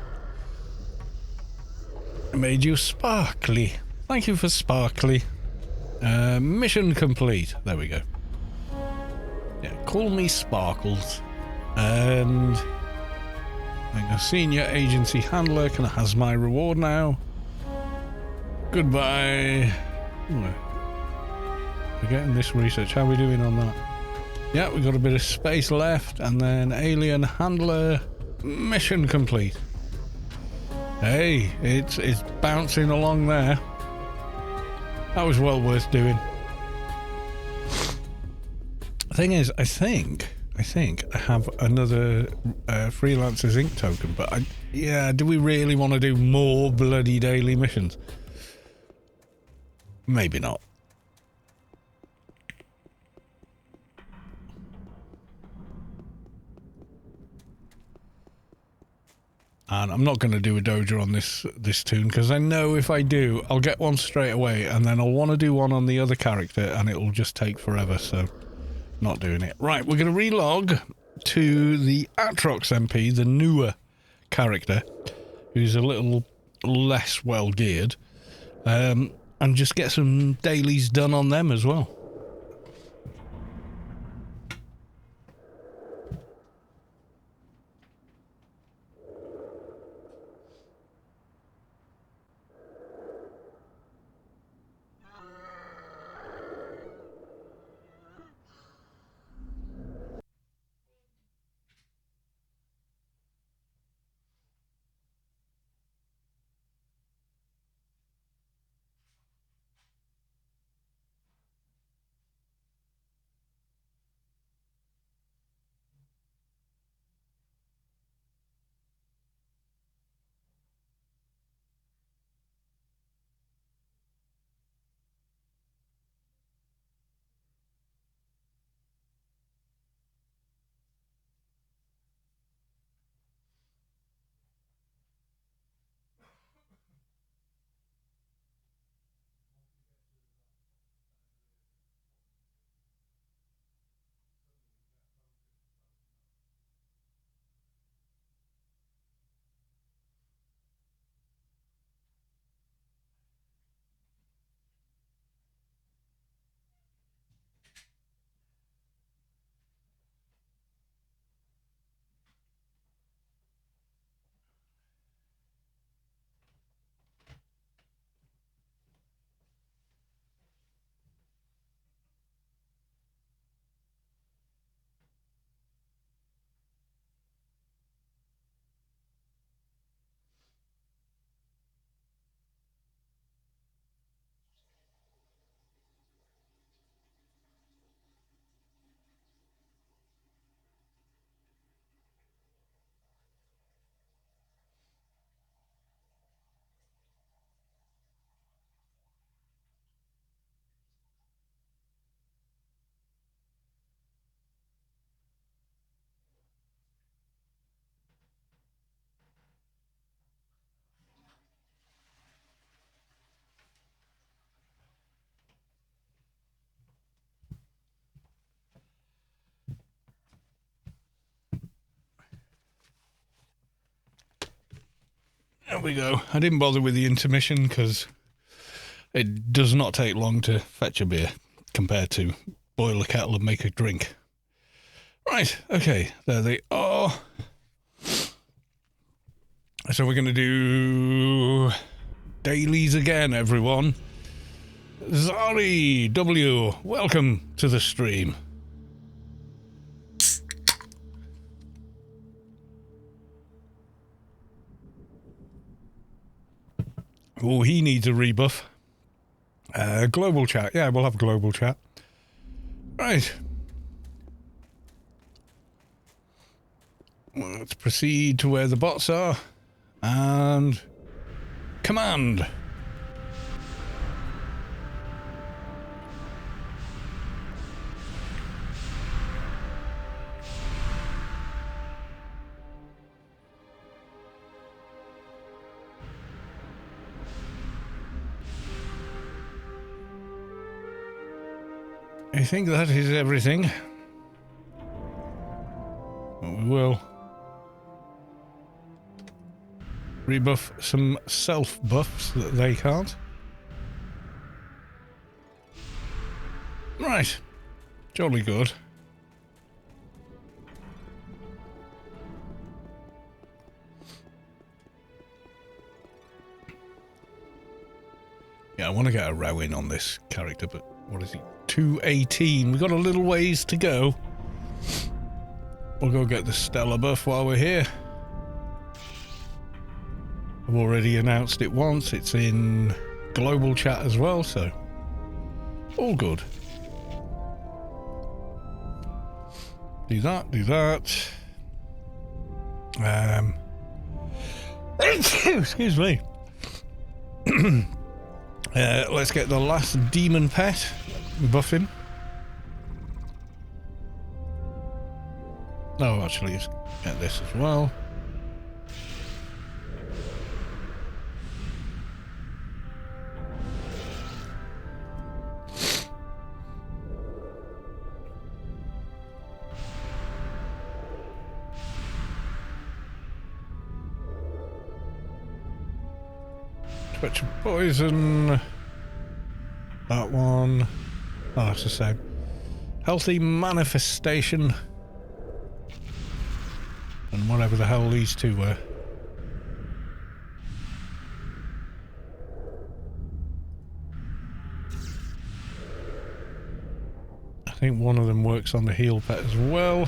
I made you sparkly. Thank you for sparkly. Mission complete. There we go. Yeah, call me Sparkles. And I'm a senior agency handler. Can I has my reward now? Goodbye. We're getting this research. How are we doing on that? Yeah, we've got a bit of space left. And then alien handler. Mission complete. Hey, it's bouncing along there. That was well worth doing. The thing is, I think I have another Freelancers Inc. token, but do we really want to do more bloody daily missions? Maybe not. And I'm not going to do a dojo on this toon, because I know if I do, I'll get one straight away, and then I'll want to do one on the other character, and it'll just take forever, so not doing it. Right, we're going to relog to the Atrox MP, the newer character, who's a little less well geared, and just get some dailies done on them as well. There we go. I didn't bother with the intermission because it does not take long to fetch a beer compared to boil a kettle and make a drink. Right, okay, there they are. So we're going to do dailies again, everyone. Zari W, welcome to the stream. Oh, he needs a rebuff. Global chat. Yeah, we'll have global chat. Right. Let's proceed to where the bots are. And... command! I think that is everything. We will rebuff some self-buffs that they can't. Right. Jolly good. Yeah, I want to get a row in on this character, but what is he? 218. We've got a little ways to go. We'll go get the Stellar buff while we're here. I've already announced it once. It's in global chat as well, so all good. Do that, do that. Excuse me. Let's get the last demon pet. Buff him. No, actually, let's get this as well. Twitch of poison. That one. Oh, it's the same. Healthy manifestation. And whatever the hell these two were. I think one of them works on the heal pet as well.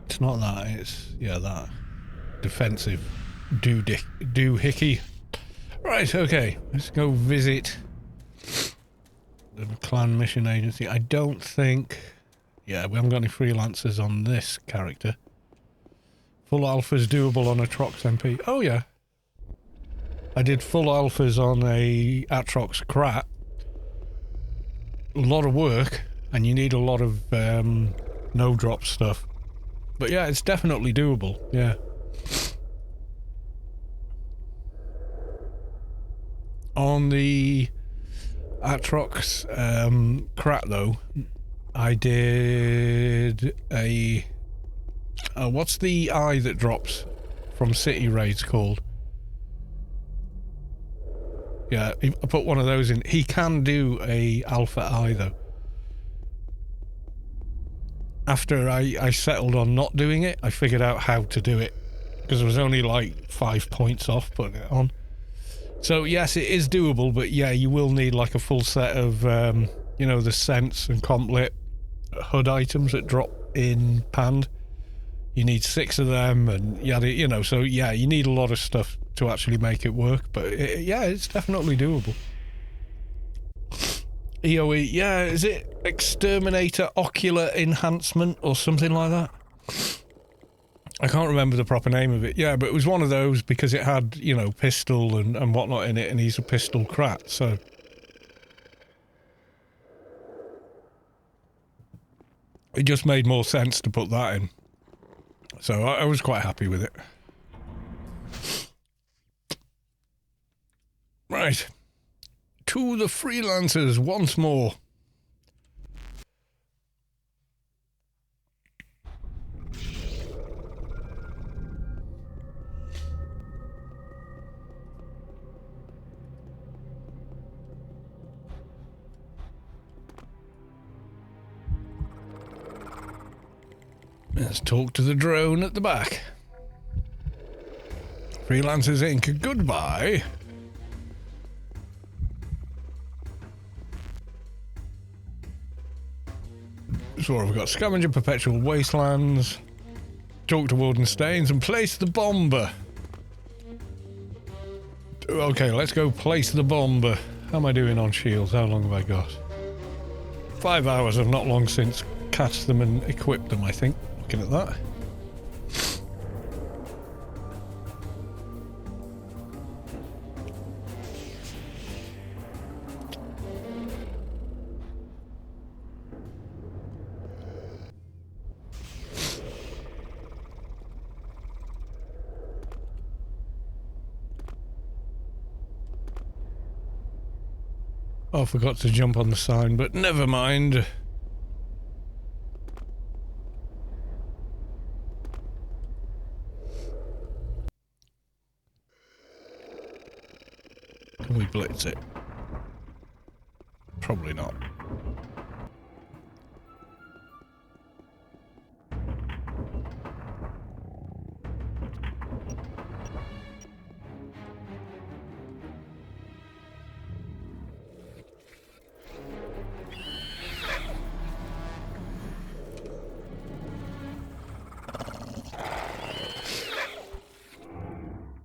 It's not that, it's, yeah, that. Defensive doohickey. Right, okay. Let's go visit the clan mission agency. I don't think... yeah, we haven't got any freelancers on this character. Full alpha's doable on a Trox MP. Oh, yeah. I did full alphas on a Atrox Krat. A lot of work, and you need a lot of no-drop stuff. But yeah, it's definitely doable, yeah. On the Atrox Krat, though, I did a... what's the eye that drops from City Raids called? Yeah, I put one of those in. He can do a alpha eye, though. After I settled on not doing it, I figured out how to do it. Because it was only like 5 points off putting it on. So yes, it is doable, but yeah, you will need like a full set of, you know, the sense and complit HUD items that drop in Pand. You need 6 of them, and yeah, you know, so yeah, you need a lot of stuff to actually make it work, but yeah, it's definitely doable. EOE, yeah, is it Exterminator Ocular Enhancement or something like that? I can't remember the proper name of it. Yeah, but it was one of those because it had, you know, pistol and whatnot in it, and he's a pistol Krat, so... it just made more sense to put that in. So I was quite happy with it. Right. To the freelancers once more. Let's talk to the drone at the back. Freelancers Inc. Goodbye. So what have we got? Scavenger perpetual wastelands. Talk to Warden Stains and place the bomber. Okay, let's go place the bomber. How am I doing on shields? How long have I got? 5 hours. I've not long since cast them and equipped them, I think. Looking at that. Oh, I forgot to jump on the sign, but never mind. Can we blitz it? Probably not.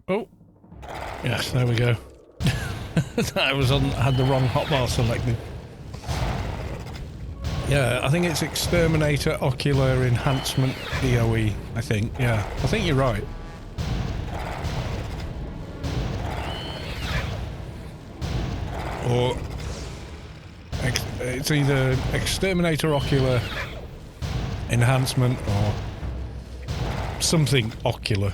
Oh, yes, there we go. I had the wrong hotbar selected. Yeah, I think it's Exterminator Ocular Enhancement DOE, I think. Yeah, I think you're right. Or it's either Exterminator Ocular Enhancement or something ocular.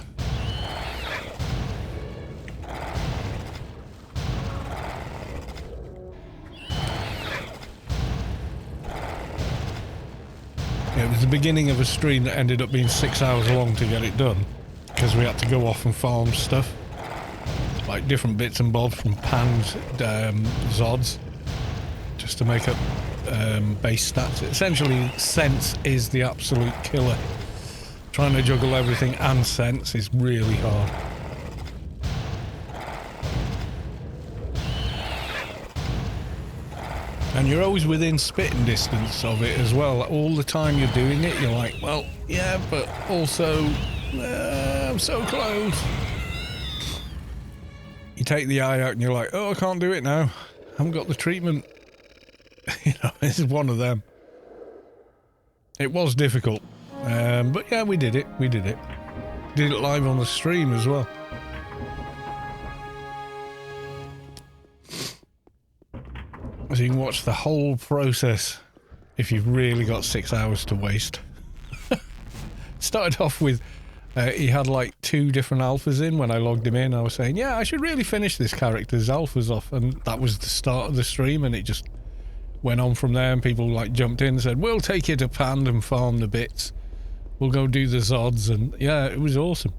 It was the beginning of a stream that ended up being 6 hours long to get it done, because we had to go off and farm stuff, like different bits and bobs from panned Zods, just to make up base stats. Essentially, sense is the absolute killer. Trying to juggle everything and sense is really hard. And you're always within spitting distance of it as well. All the time you're doing it, you're like, well, yeah, but also, I'm so close. You take the eye out and you're like, oh, I can't do it now. I haven't got the treatment. You know, this is one of them. It was difficult. But yeah, we did it. We did it. Did it live on the stream as well. So you can watch the whole process if you've really got 6 hours to waste. Started off with, he had like 2 different alphas in. When I logged him in, I was saying, yeah, I should really finish this character's alphas off. And that was the start of the stream, and it just went on from there, and people like jumped in and said, we'll take you to Pand and farm the bits. We'll go do the Zods, and yeah, it was awesome.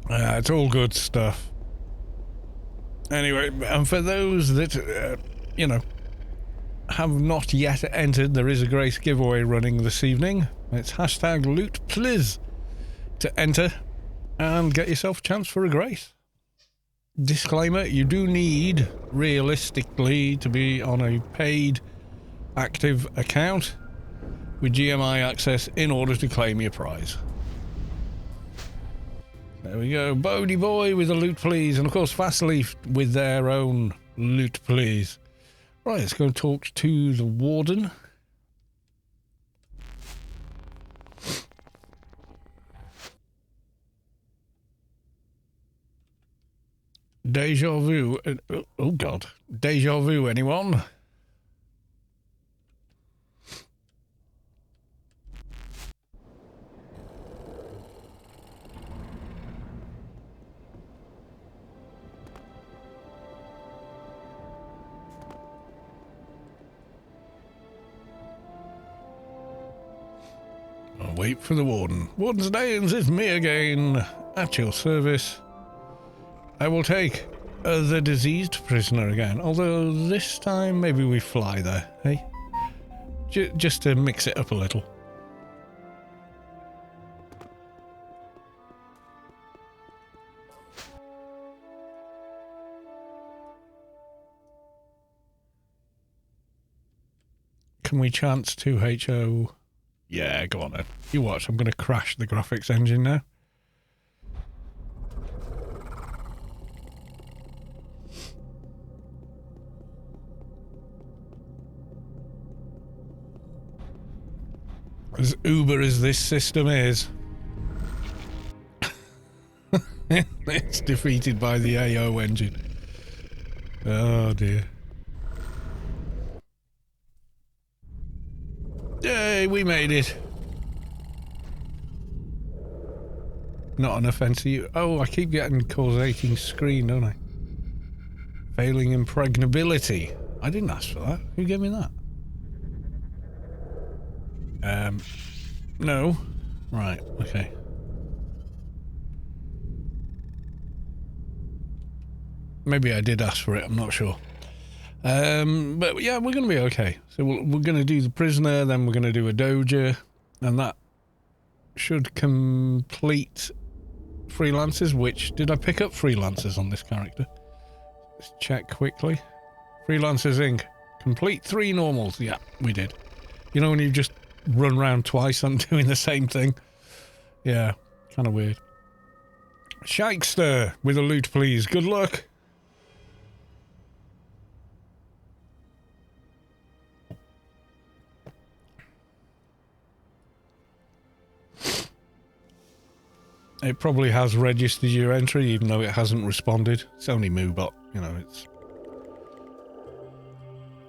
It's all good stuff. Anyway, and for those that, you know, have not yet entered, there is a Grace giveaway running this evening. It's hashtag loot please to enter and get yourself a chance for a Grace. Disclaimer, you do need, realistically, to be on a paid active account with GMI access in order to claim your prize. There we go, Bodie Boy with a loot please, and of course Fastleaf with their own loot please. Right, let's go talk to the Warden. Deja vu. Oh god. Deja vu, anyone? I'll wait for the Warden. Warden's Danes, it's me again. At your service. I will take the diseased prisoner again. Although this time maybe we fly there, hey? Just to mix it up a little. Can we chance 2HO? Yeah, go on then. You watch, I'm going to crash the graphics engine now. As uber as this system is, it's defeated by the AO engine. Oh dear. Yay, we made it. Not an offensive. Oh, I keep getting causating screen, don't I? Failing impregnability. I didn't ask for that. Who gave me that? No. Right, okay. Maybe I did ask for it, I'm not sure. But yeah, we're going to be okay. So we're going to do the prisoner, then we're going to do a doja, and that should complete freelancers. Which, did I pick up freelancers on this character? Let's check quickly. Freelancers Inc. Complete 3 normals. Yeah, we did. You know when you just run around twice on doing the same thing? Yeah, kind of weird. Shakester with a loot, please. Good luck. It probably has registered your entry, even though it hasn't responded. It's only Moobot, you know, it's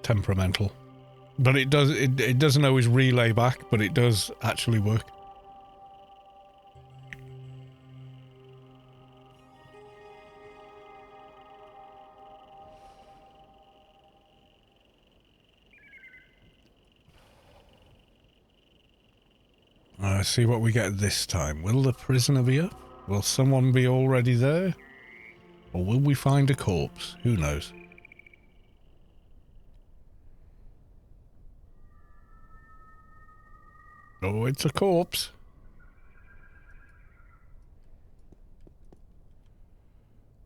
temperamental. But it does, it doesn't always relay back, but it does actually work. Let's see what we get this time. Will the prisoner be up? Will someone be already there? Or will we find a corpse? Who knows? Oh, it's a corpse.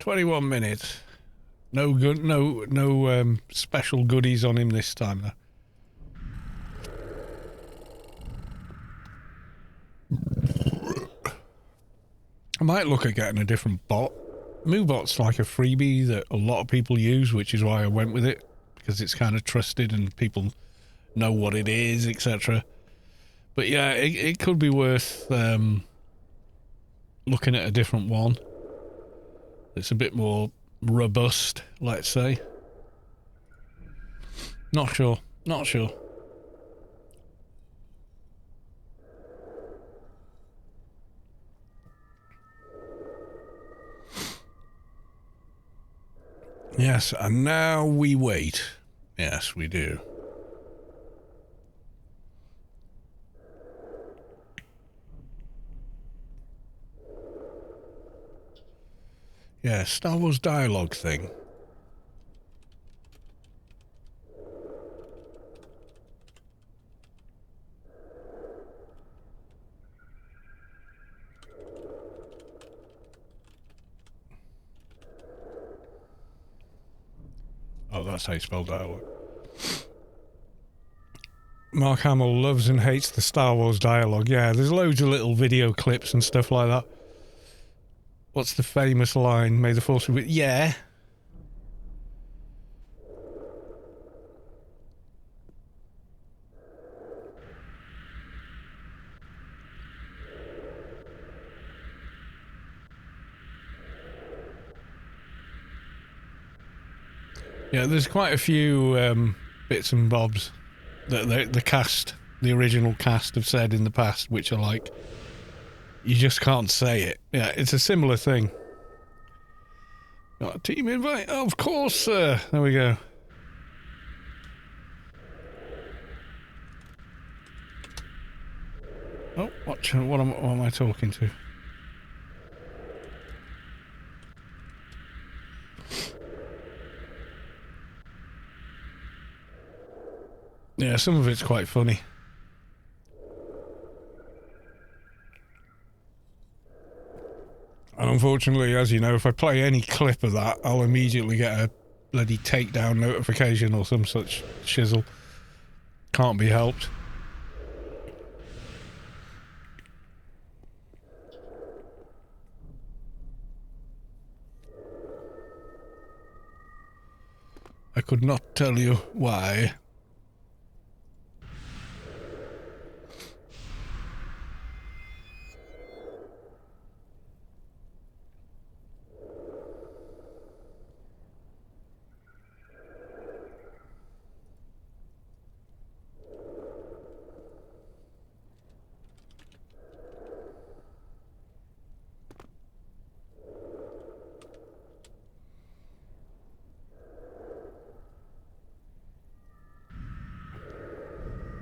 "21 minutes. No good, no special goodies on him this time though. I might look at getting a different bot. Moobot's like a freebie that a lot of people use, which is why I went with it, because it's kind of trusted and people know what it is, etc. But yeah, it could be worth looking at a different one. It's a bit more robust, let's say. Not sure. Not sure. Yes, and now we wait. Yes, we do. Yeah, Star Wars dialogue thing. Oh, that's how you spell dialogue. Mark Hamill loves and hates the Star Wars dialogue. Yeah, there's loads of little video clips and stuff like that. What's the famous line? May the Force be with... Yeah. Yeah, there's quite a few bits and bobs that the cast, the original cast, have said in the past, which are like, you just can't say it. Yeah, it's a similar thing. Got a team invite? Oh, of course, sir. There we go. Oh, what am I talking to? Yeah, some of it's quite funny. And unfortunately, as you know, if I play any clip of that, I'll immediately get a bloody takedown notification or some such shizzle. can't be helped. I could not tell you why.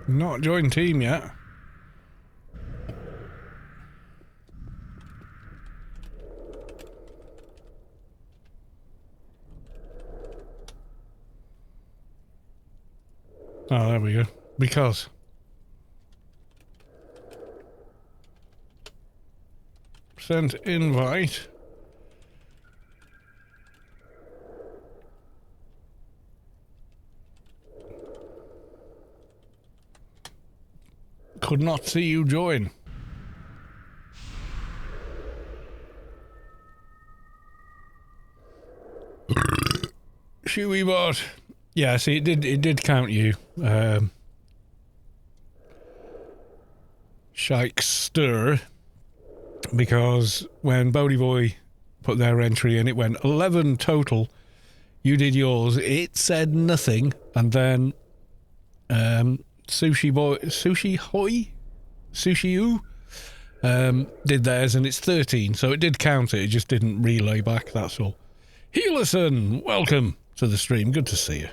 Not joined team yet. Oh, there we go. Because sent invite. Could not see you join. Shoey bot. Yeah, see, it did count you. Shikester, because when Bodie Boy put their entry in, it went 11 total. You did yours. It said nothing, and then Sushi U did theirs, and it's 13. So it did count it. It just didn't relay back. That's all. Healerson, welcome to the stream. Good to see you.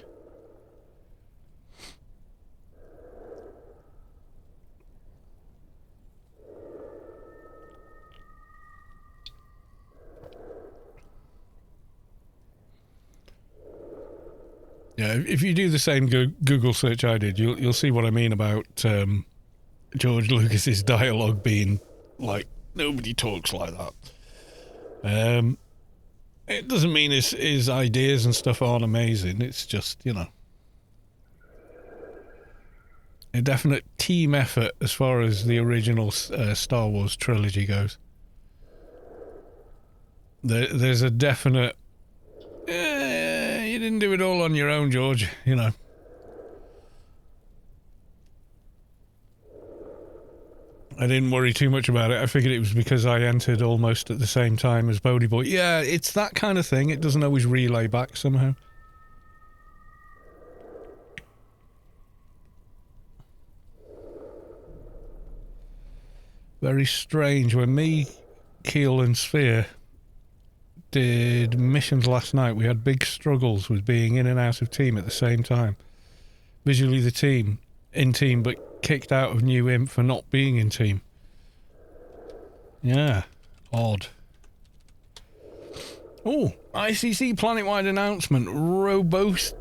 Yeah, if you do the same Google search I did, you'll see what I mean about George Lucas's dialogue being like, nobody talks like that. It doesn't mean his ideas and stuff aren't amazing. It's just, you know, a definite team effort as far as the original Star Wars trilogy goes. There's a definite... you didn't do it all on your own, George, you know. I didn't worry too much about it. I figured it was because I entered almost at the same time as Bodie Boy. Yeah, it's that kind of thing. It doesn't always relay back somehow. Very strange. When me, Keel and Sphere did missions last night, we had big struggles with being in and out of team at the same time. Visually the team, in team, but kicked out of new imp for not being in team. Yeah, odd. Oh, ICC planet-wide announcement. Robotis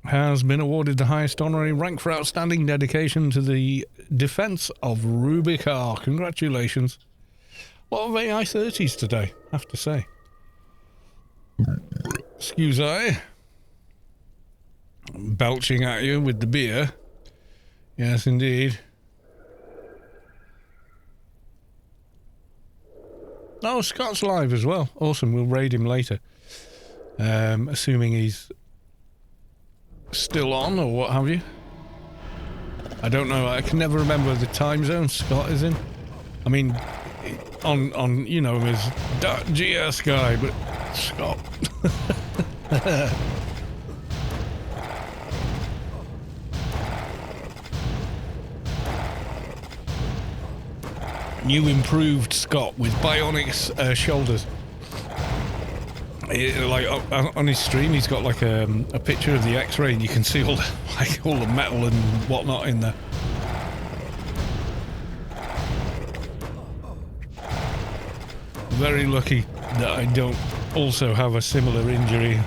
has been awarded the highest honorary rank for outstanding dedication to the defense of Rubicon. Congratulations. A lot of AI-30s today, I have to say. Excuse I. Belching at you with the beer. Yes, indeed. Oh, Scott's live as well. Awesome, we'll raid him later. Assuming he's still on or what have you. I don't know, I can never remember the time zone Scott is in. I mean... on you know, his .gs guy, but Scott. New improved Scott with bionic shoulders. Like on his stream, he's got like a picture of the X-ray, and you can see all the metal and whatnot in there. Very lucky that I don't also have a similar injury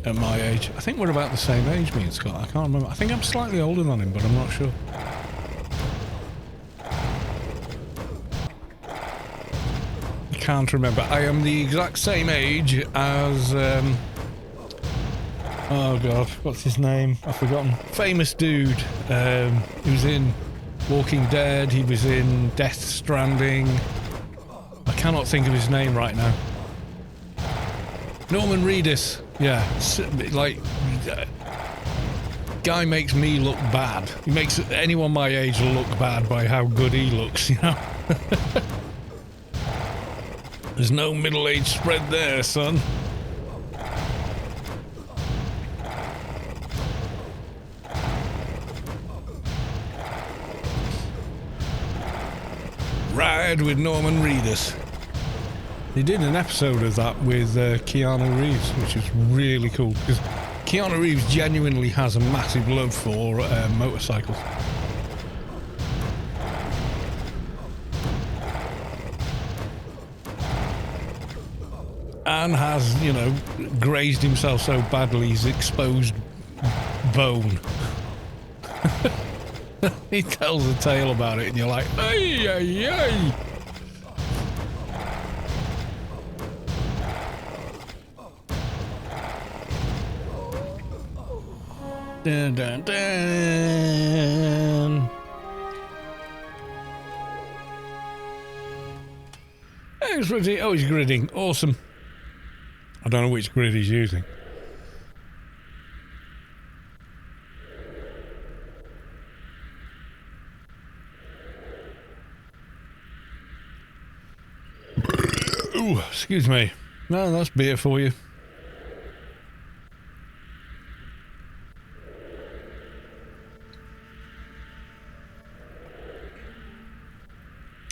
at my age. I think we're about the same age, me and Scott. I can't remember. I think I'm slightly older than him, but I'm not sure. I can't remember. I am the exact same age as Oh god, what's his name? I've forgotten. Famous dude. He was in Walking Dead. He was in Death Stranding. I cannot think of his name right now. Norman Reedus. Yeah, like guy makes me look bad. He makes anyone my age look bad by how good he looks, you know. There's no middle age spread there, son. Ride with Norman Reedus. They did an episode of that with Keanu Reeves, which is really cool because Keanu Reeves genuinely has a massive love for motorcycles. And has, you know, grazed himself so badly he's exposed bone. He tells a tale about it and you're like, ay, ay, ay. Dun, dun, dun. Thanks, Richie. Oh, he's gridding. Awesome. I don't know which grid he's using. Ooh, excuse me. No, that's beer for you.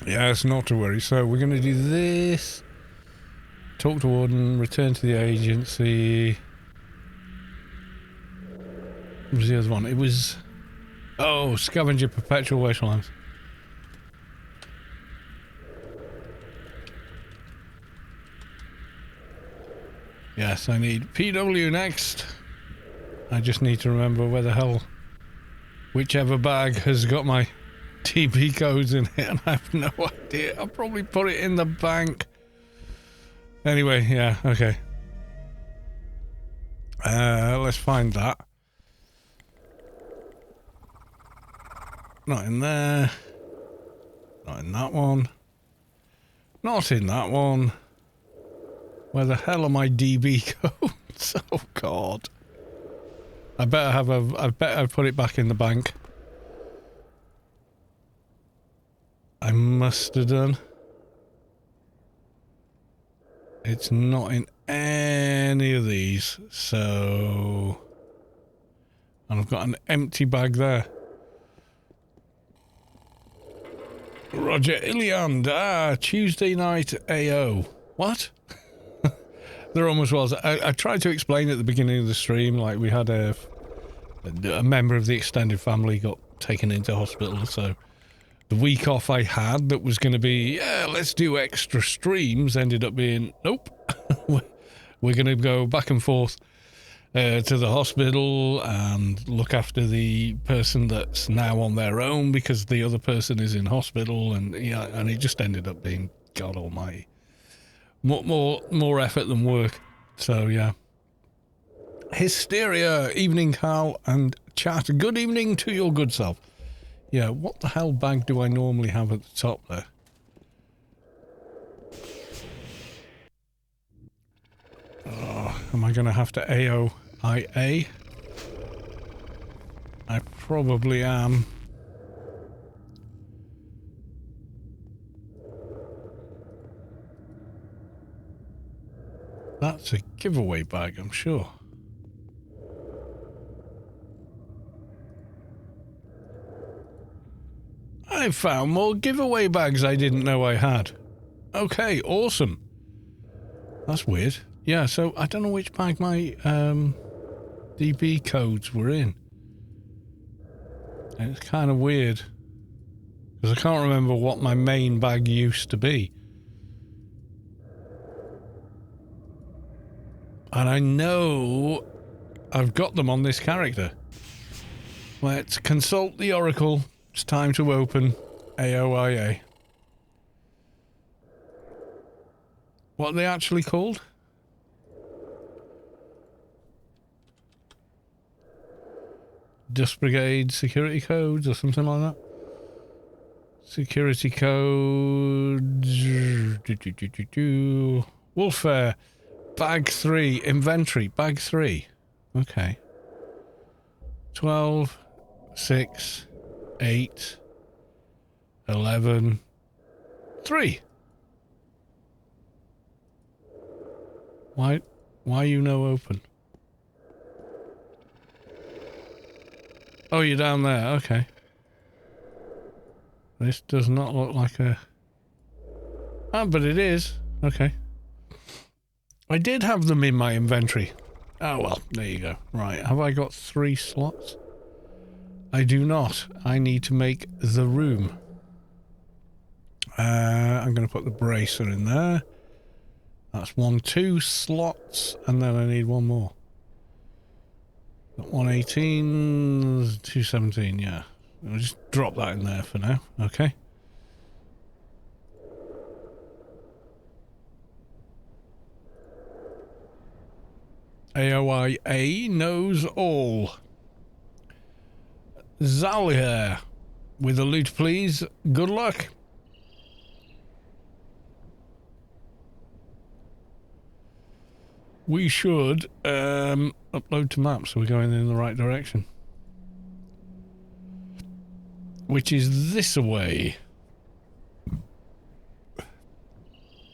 Yes, not to worry. So we're going to do this. Talk to Warden, return to the agency. What was the other one? It was... Oh, scavenger perpetual wastelands. Yes, I need PW next. I just need to remember where the hell whichever bag has got my TP codes in it, and I have no idea. I'll probably put it in the bank. Anyway, yeah, okay. Let's find that. Not in there. Not in that one. Not in that one. Where the hell are my DB codes? Oh god. I better put it back in the bank. I must have done. It's not in any of these, so... And I've got an empty bag there. Roger Iliand. Ah, Tuesday night AO. What? There almost was. I tried to explain at the beginning of the stream, like we had a member of the extended family got taken into hospital, so the week off I had that was going to be, yeah, let's do extra streams, ended up being, nope. We're going to go back and forth to the hospital and look after the person that's now on their own because the other person is in hospital, and yeah, and it just ended up being, God almighty, more effort than work. So yeah. Hysteria, evening Carl and chat. Good evening to your good self. Yeah, what the hell bag do I normally have at the top there? Oh, am I going to have to AOIA? I probably am. That's a giveaway bag, I'm sure. I found more giveaway bags I didn't know I had. Okay, awesome. That's weird. Yeah, so I don't know which bag my DB codes were in. And it's kind of weird. Because I can't remember what my main bag used to be. And I know I've got them on this character. Let's consult the Oracle. It's time to open AOIA. What are they actually called? Dust Brigade security codes or something like that. Security codes. Wolfare. Bag 3. Inventory. Bag 3. Okay. 12, 6, 8, 11, 3. Why are you no open? Oh, you're down there. Okay. This does not look like a... Ah, but it is. Okay. I did have them in my inventory. Oh, well, there you go. Right, have I got 3 slots? I do not. I need to make the room. I'm going to put the bracer in there. That's 2 slots, and then I need 1 more. 118, 217, yeah. I'll just drop that in there for now, okay? AOIA knows all. Zalia, with a loot please. Good luck. We should upload to map so we're going in the right direction. Which is this way.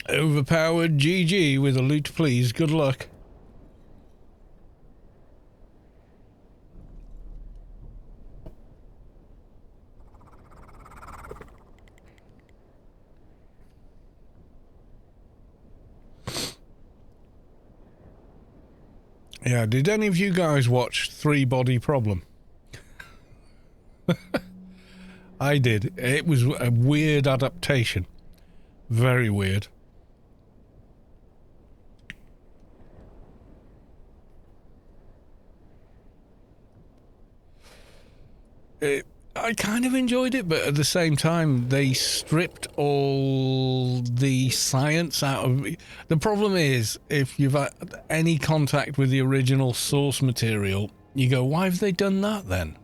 Overpowered GG with a loot please. Good luck. Yeah, did any of you guys watch 3 Body Problem? I did. It was a weird adaptation. Very weird. I kind of enjoyed it, but at the same time, they stripped all the science out of it. The problem is, if you've had any contact with the original source material, you go, why have they done that then?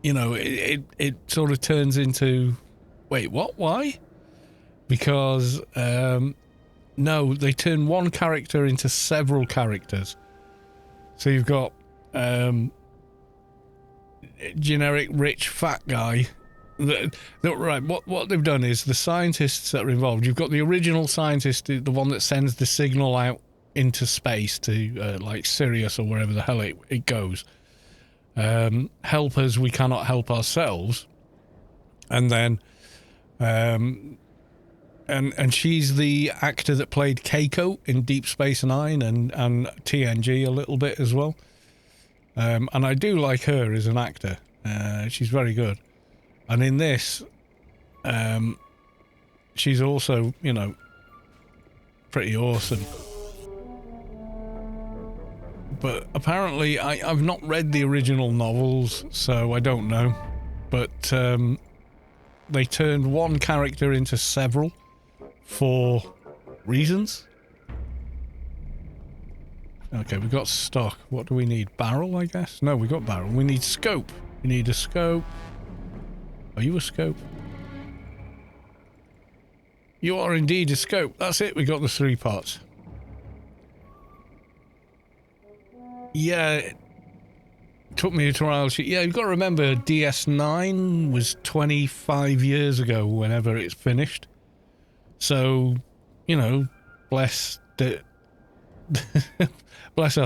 You know, it sort of turns into, wait, what? Why? Because, no, they turn one character into several characters. So you've got, generic rich fat guy. Right, what they've done is the scientists that are involved, you've got the original scientist, the one that sends the signal out into space to like Sirius or wherever the hell it goes. Help us, we cannot help ourselves. And then and she's the actor that played Keiko in Deep Space Nine and TNG a little bit as well. And I do like her as an actor. She's very good. And in this, she's also, you know, pretty awesome. But apparently, I've not read the original novels, so I don't know. But they turned one character into several for reasons. Okay, we got stock. What do we need? Barrel, I guess? No, we got barrel. We need scope. We need a scope. Are you a scope? You are indeed a scope. That's it. We got the 3 parts. Yeah, it took me a trial. Yeah, you've got to remember DS9 was 25 years ago whenever it's finished. So, you know, bless her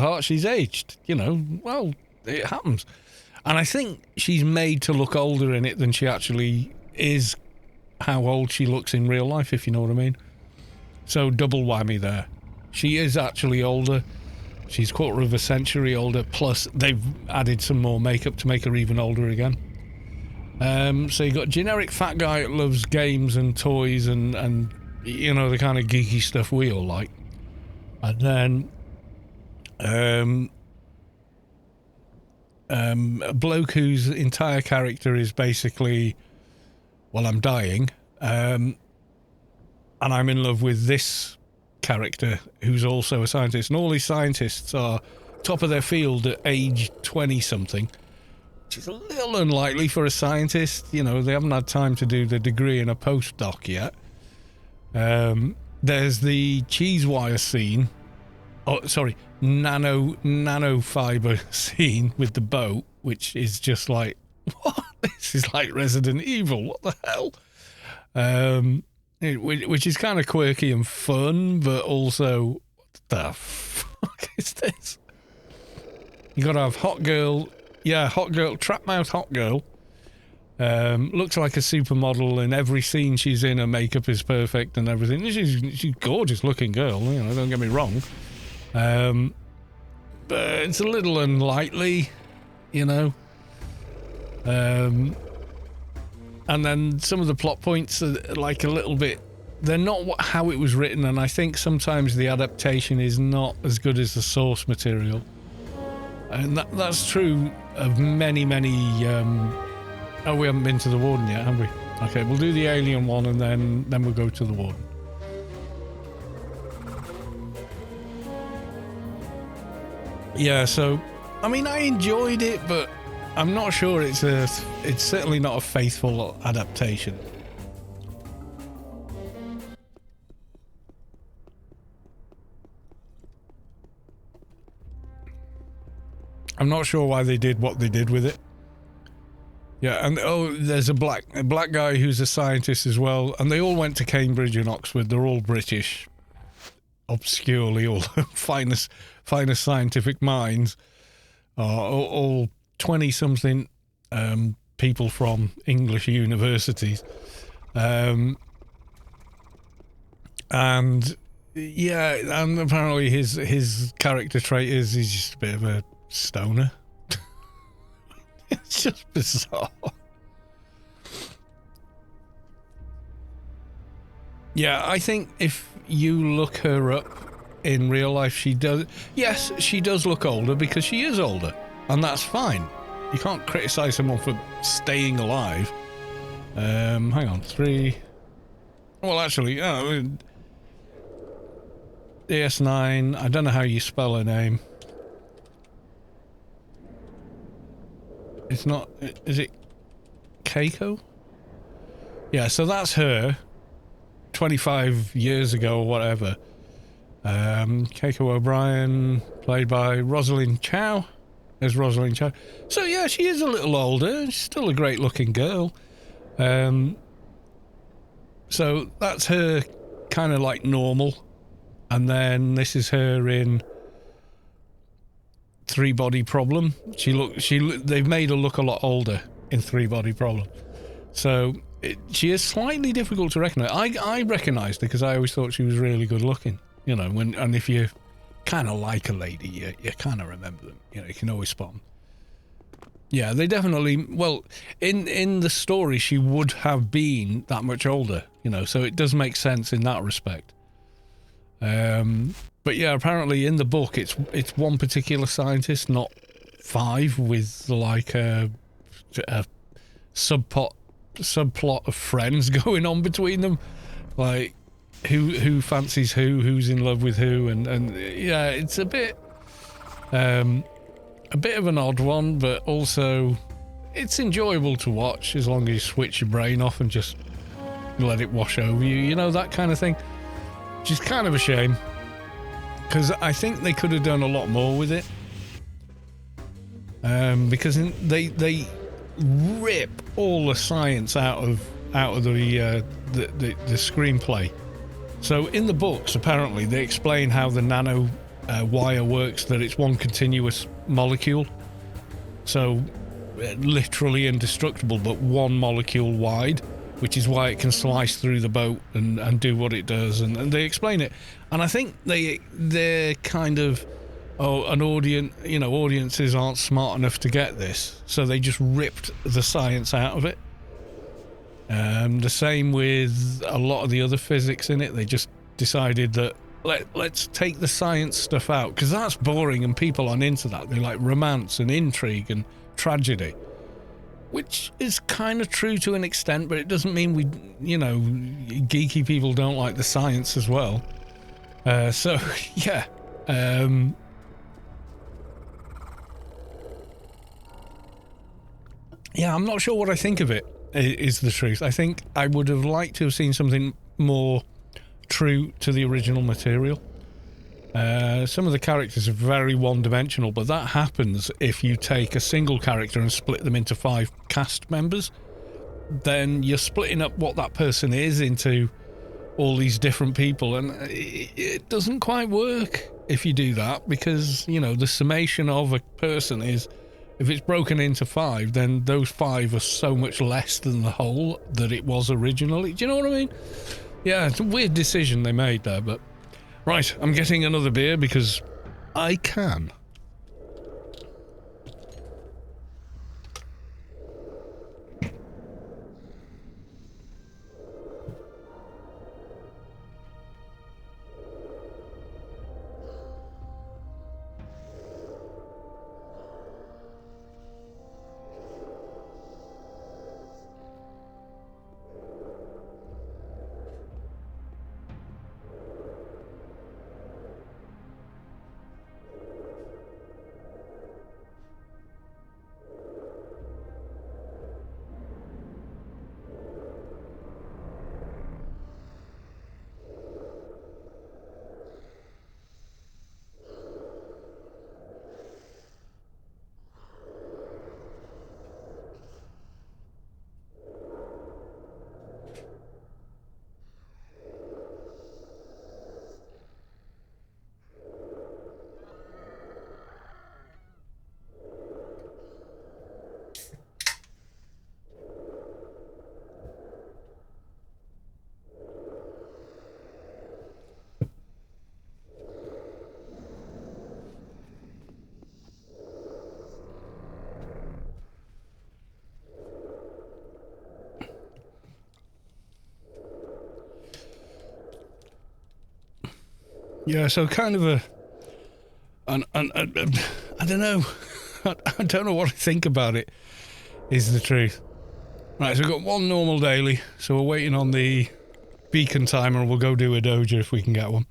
heart, she's aged, you know. Well, it happens. And I think she's made to look older in it than she actually is, how old she looks in real life, if you know what I mean. So double whammy there. She is actually older. She's 1/4 of a century older, plus they've added some more makeup to make her even older again. So you got generic fat guy that loves games and toys and you know, the kind of geeky stuff we all like. And then a bloke whose entire character is basically, well, I'm dying, and I'm in love with this character who's also a scientist, and all these scientists are top of their field at age 20 something, which is a little unlikely for a scientist. You know, they haven't had time to do the degree in a postdoc yet. There's the cheese wire scene. Oh, sorry, nanofiber scene with the boat, which is just like, what? This is like Resident Evil. What the hell? Which is kind of quirky and fun, but also, what the fuck is this? You got to have hot girl. Yeah, hot girl, trap mouth hot girl. Looks like a supermodel in every scene she's in. Her makeup is perfect and everything. She's a gorgeous looking girl, you know, don't get me wrong. But it's a little unlikely, you know. And then some of the plot points are like a little bit, they're not how it was written, and I think sometimes the adaptation is not as good as the source material. And that's true of many, oh, we haven't been to the Warden yet, have we? Okay, we'll do the Alien one and then we'll go to the Warden. Yeah, so, I mean, I enjoyed it, but I'm not sure it's certainly not a faithful adaptation. I'm not sure why they did what they did with it. Yeah, and oh, there's a black guy who's a scientist as well, and they all went to Cambridge and Oxford. They're all British, obscurely, all finest scientific minds. All 20-something people from English universities, and yeah, and apparently his character trait is he's just a bit of a stoner. It's just bizarre. Yeah, I think if you look her up in real life, she does look older because she is older, and that's fine. You can't criticize someone for staying alive. Hang on, 3. Well, actually, DS9. I don't know how you spell her name. It's not. Is it Keiko? Yeah, so that's her. 25 years ago or whatever. Keiko O'Brien, played by Rosalind Chow. There's Rosalind Chow. So yeah, she is a little older. She's still a great looking girl. So that's her kind of like normal. And then this is her in Three Body Problem. They've made her look a lot older in Three Body Problem. So she is slightly difficult to recognize. I recognized her because I always thought she was really good looking. You know, and if you kind of like a lady, you kind of remember them. You know, you can always spot them. Yeah, they definitely. Well, in the story, she would have been that much older. You know, so it does make sense in that respect. But yeah, apparently in the book, it's one particular scientist, not 5, with like a subplot of friends going on between them, like who fancies who's in love with who, and yeah, it's a bit of an odd one, but also it's enjoyable to watch as long as you switch your brain off and just let it wash over you, you know, that kind of thing. Which is kind of a shame, because I think they could have done a lot more with it, because they rip all the science out of the screenplay. So in the books, apparently they explain how the nano wire works, that it's one continuous molecule, so literally indestructible, but one molecule wide, which is why it can slice through the boat and do what it does, and they explain it. And I think they're kind of, an audience, you know, audiences aren't smart enough to get this, so they just ripped the science out of it. The same with a lot of the other physics in it. They just decided that let's take the science stuff out, because that's boring and people aren't into that. They like romance and intrigue and tragedy, which is kind of true to an extent, but it doesn't mean we, you know, geeky people don't like the science as well. So yeah, yeah, I'm not sure what I think of it, is the truth. I think I would have liked to have seen something more true to the original material. Some of the characters are very one-dimensional, but that happens if you take a single character and split them into 5 cast members. Then you're splitting up what that person is into all these different people, and it doesn't quite work if you do that, because, you know, the summation of a person is, if it's broken into 5, then those 5 are so much less than the whole that it was originally. Do you know what I mean? Yeah, it's a weird decision they made there, but... Right, I'm getting another beer because I can. Yeah, so kind of I don't know. I don't know what I think about it, is the truth. Right, so we've got one normal daily, so we're waiting on the beacon timer, and we'll go do a doja if we can get one.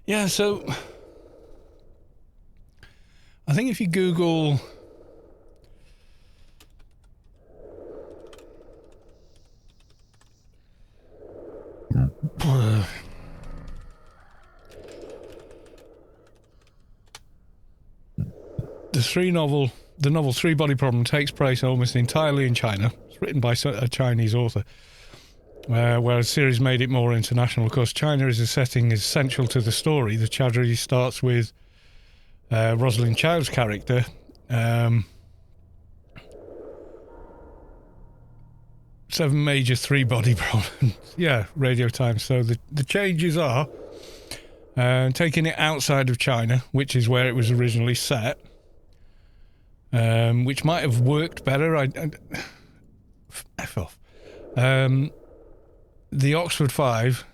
Yeah, so I think if you Google... The novel Three Body Problem takes place almost entirely in China. It's written by a Chinese author, where the series made it more international. Of course, China as a setting is essential to the story. The tragedy starts with Rosalind Chow's character. Seven major three-body problems. Yeah, radio time. So the changes are taking it outside of China, which is where it was originally set. Which might have worked better. F off. The Oxford Five,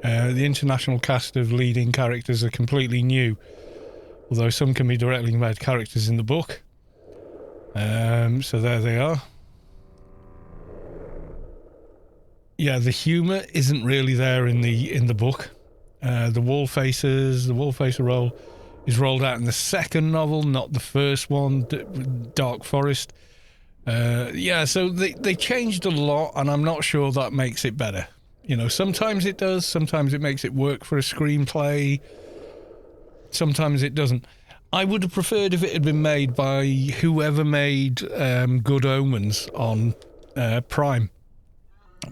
the international cast of leading characters are completely new, although some can be directly made characters in the book. So there they are. Yeah, the humour isn't really there in the book. The wall-facer role is rolled out in the second novel, not the first one, Dark Forest. So they changed a lot, and I'm not sure that makes it better. You know, sometimes it does, sometimes it makes it work for a screenplay, sometimes it doesn't. I would have preferred if it had been made by whoever made Good Omens on Prime,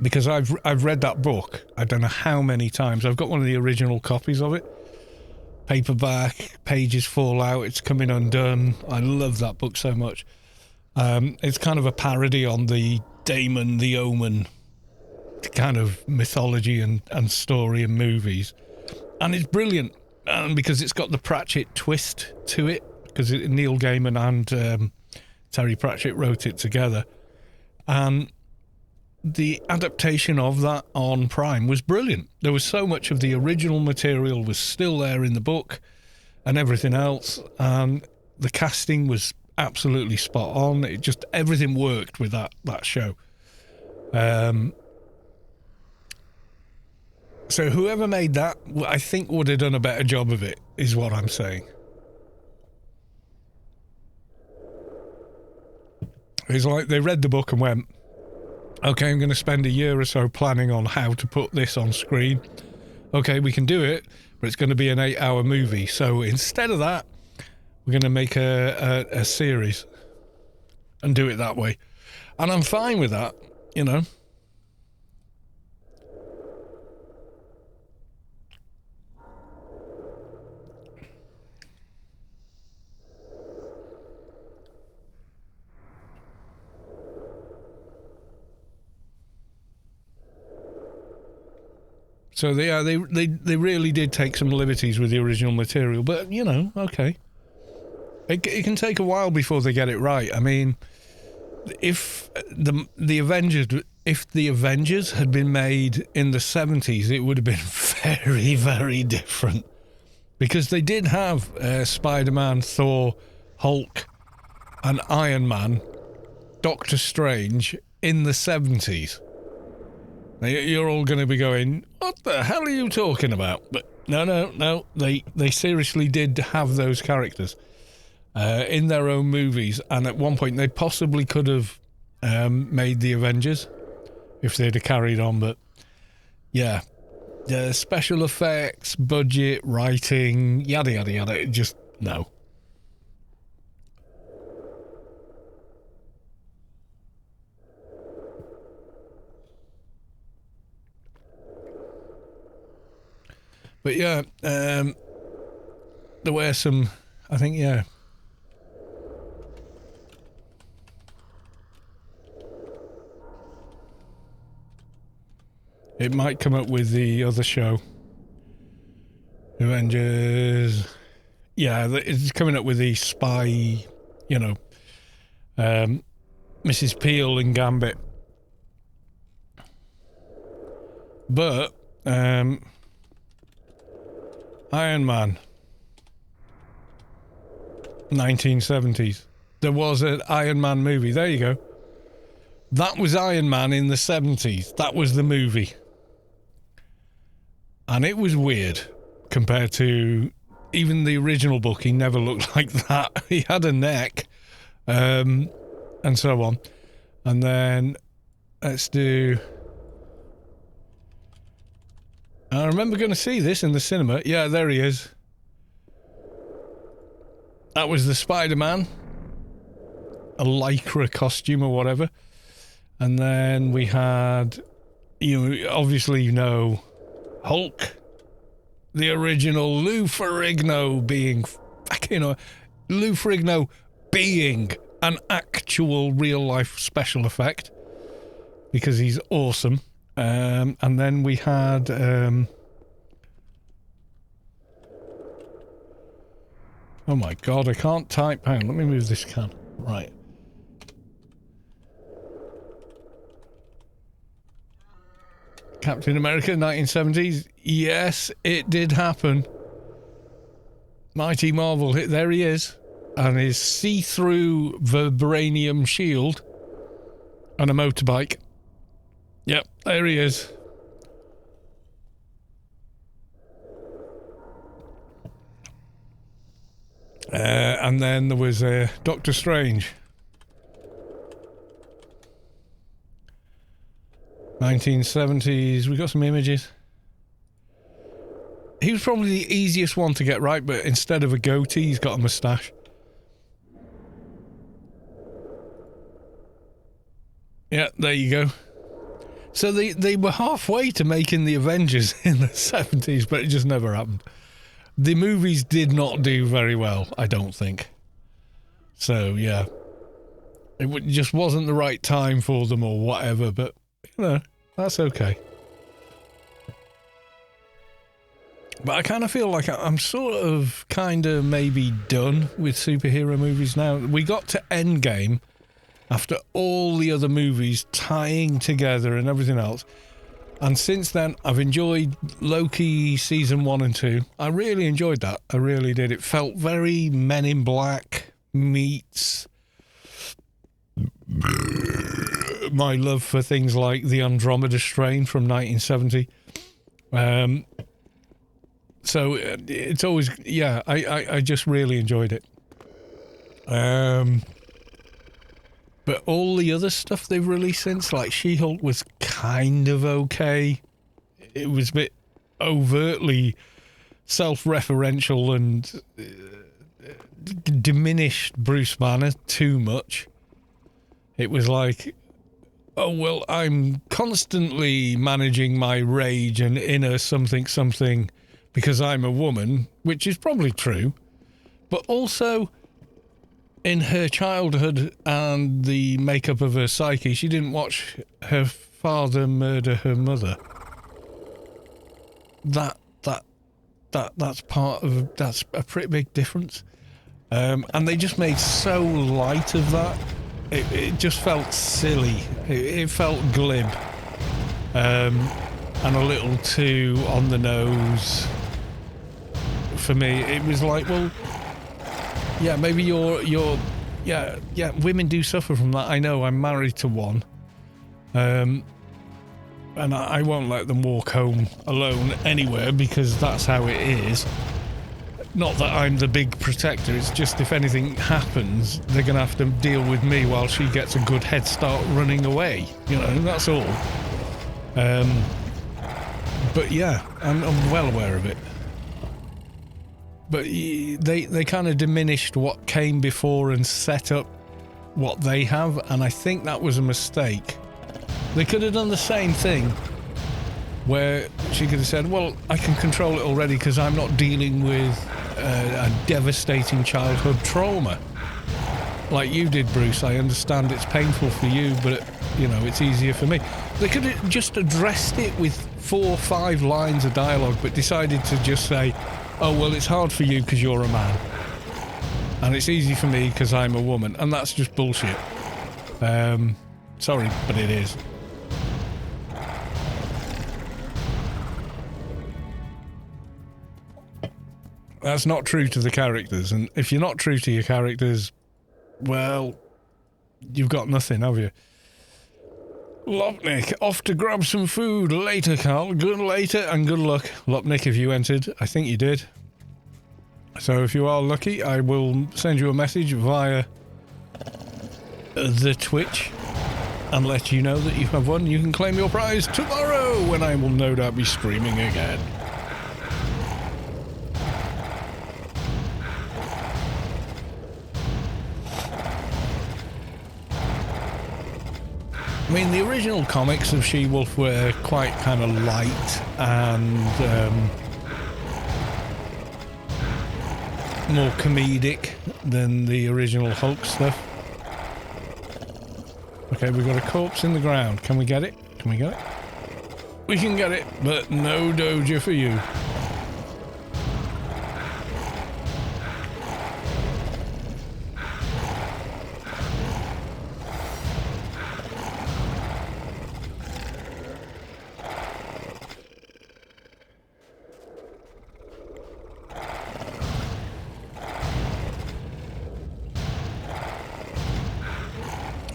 because I've read that book, I don't know how many times. I've got one of the original copies of it. Paperback, pages fall out, it's coming undone. I love that book so much. It's kind of a parody on the Damon the Omen kind of mythology and story and movies. And it's brilliant because it's got the Pratchett twist to it, because Neil Gaiman and Terry Pratchett wrote it together. And the adaptation of that on Prime was brilliant. There was so much of the original material was still there in the book and everything else, and the casting was absolutely spot on. It just, everything worked with that show. So whoever made that, I think, would have done a better job of it, is what I'm saying. It's like they read the book and went, okay, I'm going to spend a year or so planning on how to put this on screen. Okay, we can do it, but it's going to be an 8-hour movie. So instead of that, we're going to make a series and do it that way. And I'm fine with that, you know. So they really did take some liberties with the original material, but you know, okay. It can take a while before they get it right. I mean, if the Avengers had been made in the 70s, it would have been very, very different, because they did have Spider-Man, Thor, Hulk, and Iron Man, Doctor Strange in the 70s. You're all going to be going, what the hell are you talking about? But no, they seriously did have those characters in their own movies, and at one point they possibly could have made the Avengers if they'd have carried on, but yeah, the special effects, budget, writing, yada yada yada, just no. But yeah, there were some, I think, yeah. It might come up with the other show. Avengers. Yeah, it's coming up with the spy, you know, Mrs. Peel and Gambit. But, Iron Man, 1970s. There was an Iron Man movie. There you go. That was Iron Man in the 70s. That was the movie. And it was weird compared to even the original book. He never looked like that. He had a neck, and so on. And then let's do... I remember going to see this in the cinema. Yeah, there he is. That was the Spider-Man. A lycra costume or whatever. And then we had, obviously you know, Hulk. The original Lou Ferrigno being, Lou Ferrigno being an actual real-life special effect. Because he's awesome. And then we had oh my god, I can't type. Hang on, let me move this can. Right. Captain America 1970s. Yes, it did happen. Mighty Marvel, there he is. And his see-through vibranium shield and a motorbike. Yep, there he is. And then there was Doctor Strange. 1970s. We got some images. He was probably the easiest one to get right, but instead of a goatee, he's got a moustache. Yeah, there you go. So they were halfway to making the Avengers in the 70s, but it just never happened. The movies did not do very well, I don't think. So, yeah. It just wasn't the right time for them or whatever, but, that's okay. But I kind of feel like I'm sort of maybe done with superhero movies now. We got to Endgame after all the other movies tying together and everything else. And since then, I've enjoyed Loki season 1 and 2. I really enjoyed that. I really did. It felt very Men in Black meets my love for things like the Andromeda Strain from 1970. So it's always, I just really enjoyed it. But all the other stuff they've released since, like She-Hulk was kind of okay. It was a bit overtly self-referential and diminished Bruce Banner too much. It was like, oh, well, I'm constantly managing my rage and inner something because I'm a woman, which is probably true. But also, in her childhood and the makeup of her psyche, she didn't watch her father murder her mother. That's a pretty big difference. And they just made so light of that. It just felt silly. It felt glib. And a little too on the nose. For me, it was like, well, yeah, maybe yeah, women do suffer from that. I know, I'm married to one. And I won't let them walk home alone anywhere because that's how it is. Not that I'm the big protector, it's just if anything happens, they're going to have to deal with me while she gets a good head start running away. You know, that's all. But yeah, I'm well aware of it. But they kind of diminished what came before and set up what they have, and I think that was a mistake. They could have done the same thing, where she could have said, well, I can control it already because I'm not dealing with a devastating childhood trauma. Like you did, Bruce. I understand it's painful for you, but, you know, it's easier for me. They could have just addressed it with 4 or 5 lines of dialogue, but decided to just say, oh, well, it's hard for you because you're a man. And it's easy for me because I'm a woman. And that's just bullshit. Sorry, but it is. That's not true to the characters. And if you're not true to your characters, well, you've got nothing, have you? Lopnik, off to grab some food. Later, Carl. Good later and good luck. Lopnik, if you entered. I think you did. So if you are lucky, I will send you a message via the Twitch and let you know that you have won. You can claim your prize tomorrow when I will no doubt be streaming again. I mean, the original comics of She-Wolf were quite kind of light and more comedic than the original Hulk stuff. Okay, we've got a corpse in the ground. Can we get it? Can we get it? We can get it, but no doja for you.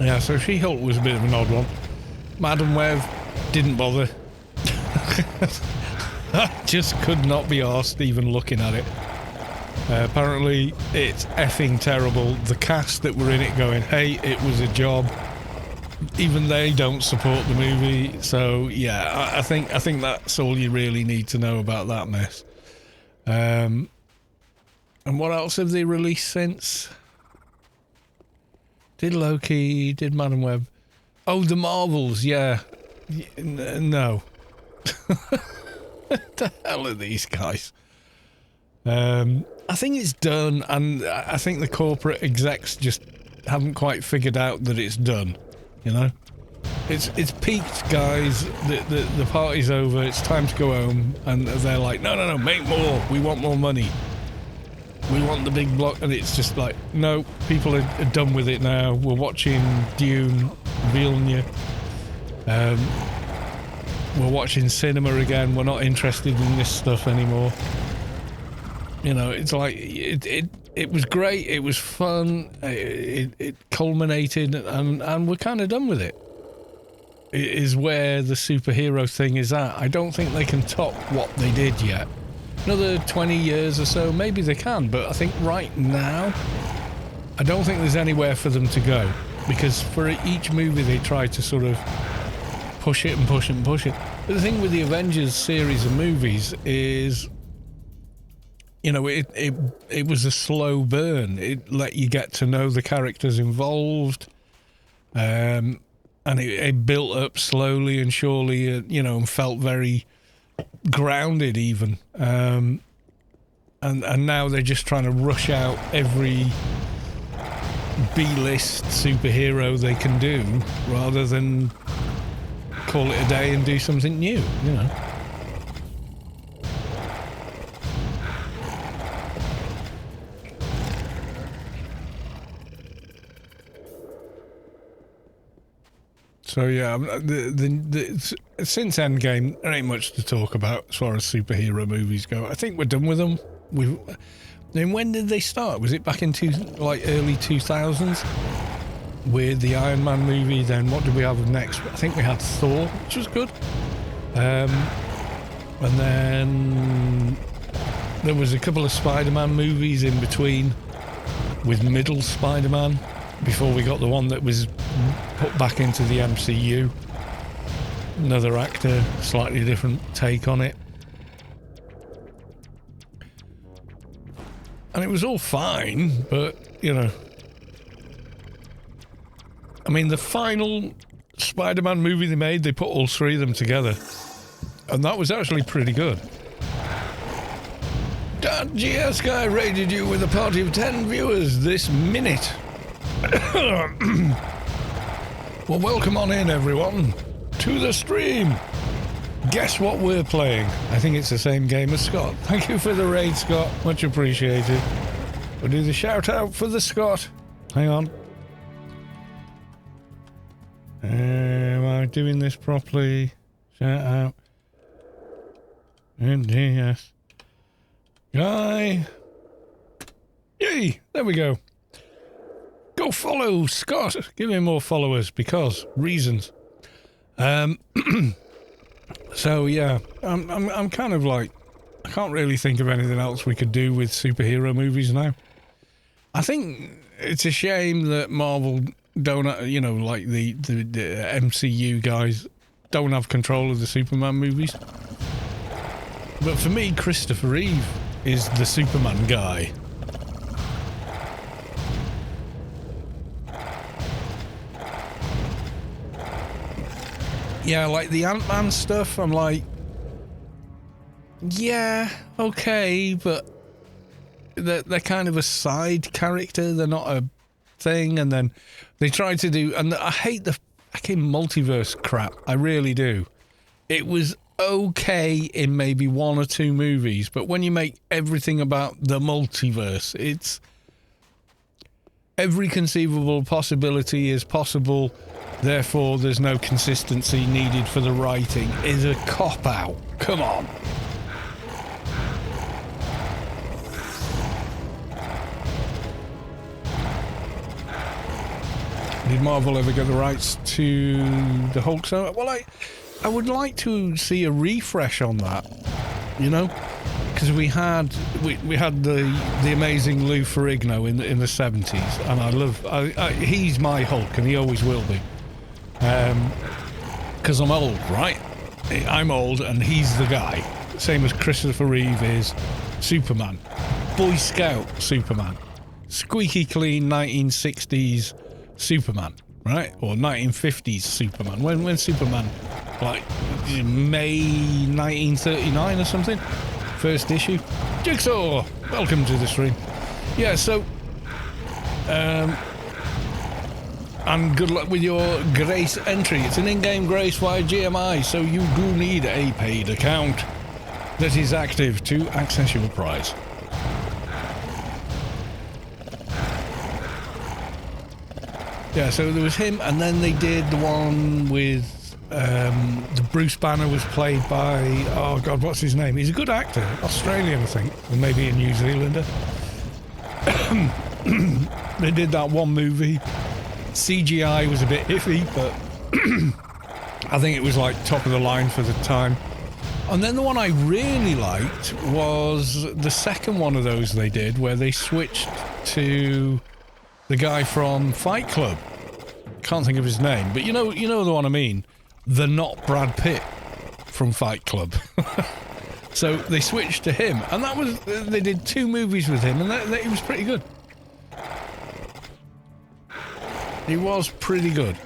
Yeah, so She-Hulk was a bit of an odd one. Madam Web didn't bother. I just could not be arsed even looking at it. Apparently, it's effing terrible. The cast that were in it going, hey, it was a job. Even they don't support the movie. So, yeah, I think that's all you really need to know about that mess. And what else have they released since? Did Loki, did Madam Web. Oh, the Marvels, yeah. No. What the hell are these guys? I think it's done, and I think the corporate execs just haven't quite figured out that it's done, you know? It's peaked, guys. The party's over, it's time to go home, and they're like, no, make more. We want more money. We want the big block, and it's just like, no, people are done with it now. We're watching Dune, Villeneuve. We're watching cinema again. We're not interested in this stuff anymore. You know, it's like, it was great. It was fun. It culminated, and we're kind of done with it. It is where the superhero thing is at. I don't think they can top what they did yet. Another 20 years or so, maybe they can, but I think right now, I don't think there's anywhere for them to go. because for each movie they try to sort of push it and push it and push it. But the thing with the Avengers series of movies is, you know, it was a slow burn. It let you get to know the characters involved, and it built up slowly and surely, you know, and felt very grounded even. And now they're just trying to rush out every B-list superhero they can do rather than call it a day and do something new, you know. So yeah, since Endgame, there ain't much to talk about as far as superhero movies go. I think we're done with them. Then when did they start? Was it back in early 2000s with the Iron Man movie? Then what did we have next? I think we had Thor, which was good. And then there was a couple of Spider-Man movies in between with middle Spider-Man before we got the one that was put back into the MCU. Another actor, slightly different take on it. And it was all fine, but, you know, I mean, the final Spider-Man movie they made, they put all three of them together. And that was actually pretty good. GS Guy rated you with a party of 10 viewers this minute. Well, welcome on in, everyone, to the stream. Guess what we're playing? I think it's the same game as Scott. Thank you for the raid, Scott. Much appreciated. We'll do the shout out for the Scott. Hang on. Am I doing this properly? Shout out. Yes. Guy. Yay! There we go. Go follow Scott. Give him more followers because reasons. So yeah, I'm kind of like, I can't really think of anything else we could do with superhero movies now. I think it's a shame that Marvel don't, you know, like the MCU guys don't have control of the Superman movies. But for me, Christopher Reeve is the Superman guy. Yeah, like the Ant-Man stuff, I'm like, yeah, okay, but they're kind of a side character. They're not a thing. And then they try to do, and I hate the fucking multiverse crap. I really do. It was okay in maybe one or two movies, but when you make everything about the multiverse, it's every conceivable possibility is possible. Therefore, there's no consistency needed for the writing is a cop-out. Come on. Did Marvel ever get the rights to the Hulk? So, well, I would like to see a refresh on that, you know? Because we had the amazing Lou Ferrigno in the 70s, and I love... he's my Hulk, and he always will be. Because I'm old, right? I'm old and he's the guy. Same as Christopher Reeve is Superman. Boy Scout Superman. Squeaky clean 1960s Superman, right? Or 1950s Superman. When Superman, like May 1939 or something? First issue. Jigsaw! Welcome to the stream. Yeah, so... and good luck with your Grace entry. It's an in-game Grace via GMI, so you do need a paid account that is active to access your prize. Yeah, so there was him, and then they did the one with the Bruce Banner was played by, oh god, what's his name? He's a good actor, Australian I think, or maybe a New Zealander. They did that one movie. CGI was a bit iffy, but I think it was like top of the line for the time. And then the one I really liked was the second one of those they did, where they switched to the guy from Fight Club. can't think of his name, but you know the one I mean. The not Brad Pitt from Fight Club. So they switched to him, and that was, they did 2 movies with him, and he was pretty good. He was pretty good.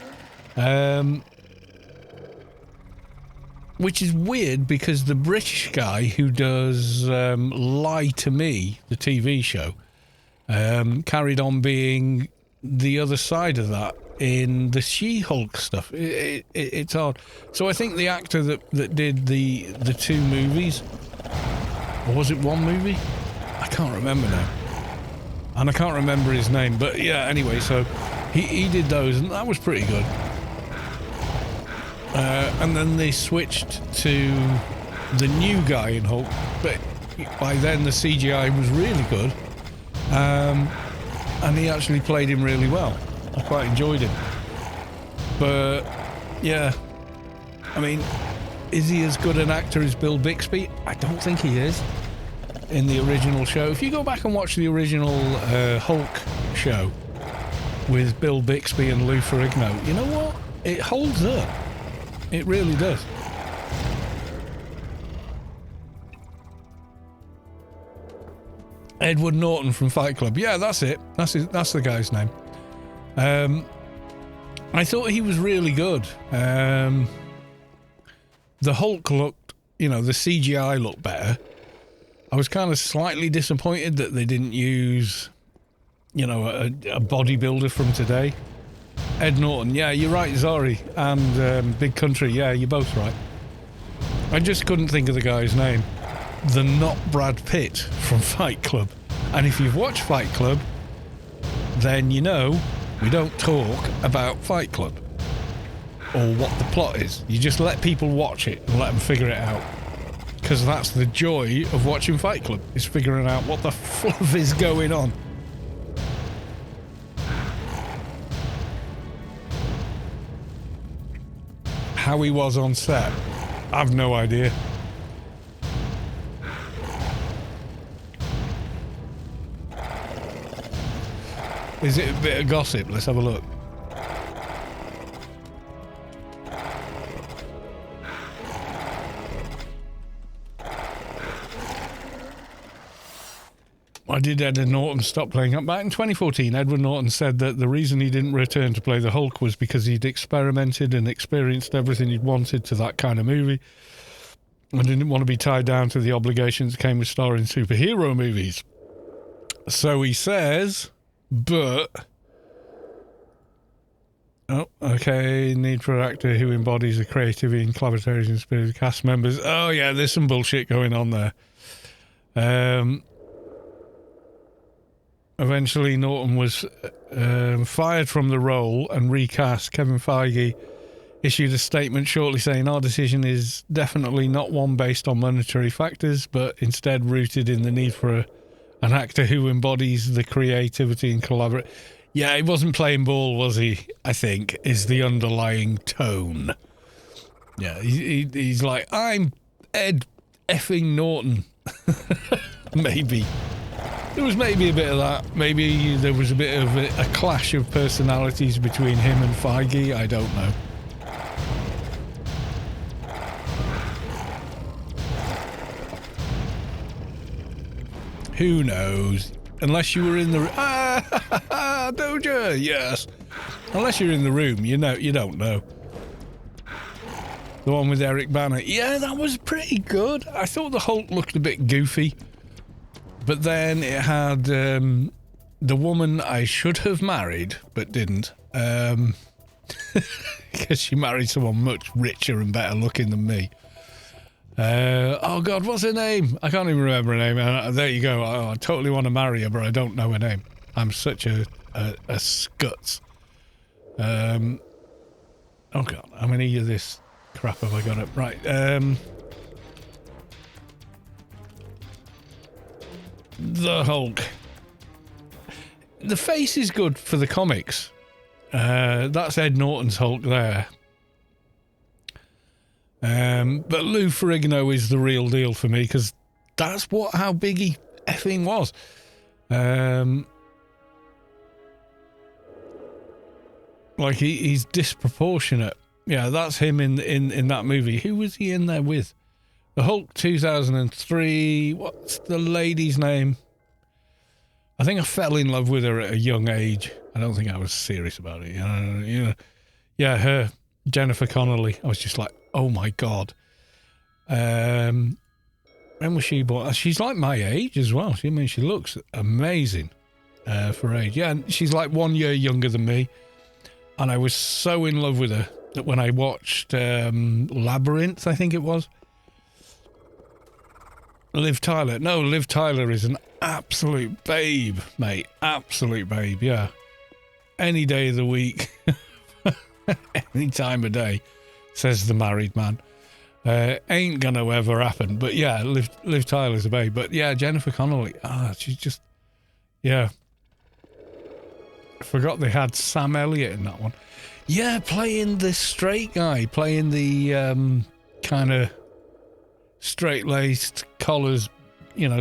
Which is weird because the British guy who does Lie to Me, the TV show, carried on being the other side of that in the She-Hulk stuff. It's odd. So I think the actor that did the 2 movies, or was it 1 movie? I can't remember now. And I can't remember his name, but yeah, anyway, so he did those, and that was pretty good. And then they switched to the new guy in Hulk, but by then the CGI was really good. And he actually played him really well. I quite enjoyed him. But, yeah, I mean, is he as good an actor as Bill Bixby? I don't think he is in the original show. If you go back and watch the original Hulk show with Bill Bixby and Lou Ferrigno, you know what? It holds up. It really does. Edward Norton from Fight Club. Yeah, that's it. That's the guy's name. I thought he was really good. The Hulk looked, the CGI looked better. I was kind of slightly disappointed that they didn't use, a bodybuilder from today. Ed Norton, yeah, you're right, Zori, and Big Country, yeah, you're both right. I just couldn't think of the guy's name. The not Brad Pitt from Fight Club. And if you've watched Fight Club, then you know we don't talk about Fight Club or what the plot is. You just let people watch it and let them figure it out. Because that's the joy of watching Fight Club, is figuring out what the fluff is going on. How he was on set, I've no idea. Is it a bit of gossip? Let's have a look. Why did Edward Norton stop playing up? Back in 2014, Edward Norton said that the reason he didn't return to play the Hulk was because he'd experimented and experienced everything he'd wanted to that kind of movie and didn't want to be tied down to the obligations that came with starring superhero movies. So he says, but... Oh, okay, need for an actor who embodies the creativity and collaboration and spirit of cast members. Oh, yeah, there's some bullshit going on there. Eventually, Norton was fired from the role and recast. Kevin Feige issued a statement shortly saying, our decision is definitely not one based on monetary factors, but instead rooted in the need for an actor who embodies the creativity and collaborate. Yeah, he wasn't playing ball, was he? I think, is the underlying tone. Yeah, he's like, I'm Ed effing Norton. Maybe. There was maybe a bit of that. Maybe there was a bit of a clash of personalities between him and Feige. I don't know. Who knows? Unless you were in the room. Doja, yes. Unless you're in the room, you don't know. The one with Eric Bana. Yeah, that was pretty good. I thought the Hulk looked a bit goofy. But then it had the woman I should have married, but didn't. Because she married someone much richer and better looking than me. Oh, God, what's her name? I can't even remember her name. There you go. I totally want to marry her, but I don't know her name. I'm such a scuts. Oh, God, how many of this crap have I got up? Right. The Hulk. The face is good for the comics. That's Ed Norton's Hulk there. But Lou Ferrigno is the real deal for me because that's how big he effing was. Like he's disproportionate. Yeah, that's him in that movie. Who was he in there with? The Hulk 2003. What's the lady's name? I think I fell in love with her at a young age. I don't think I was serious about it. Yeah, her, Jennifer Connelly. I was just like, oh my God. When was she born? She's like my age as well. She looks amazing for her age. Yeah, and she's like 1 year younger than me. And I was so in love with her that when I watched Labyrinth, I think it was. Liv Tyler is an absolute babe, mate. Absolute babe, yeah. Any day of the week, any time of day, says the married man. Ain't gonna ever happen. But yeah, Liv Tyler's a babe. But yeah, Jennifer Connelly, she's just, yeah. I forgot they had Sam Elliott in that one. Yeah, playing the straight guy, playing the kind of straight-laced collars,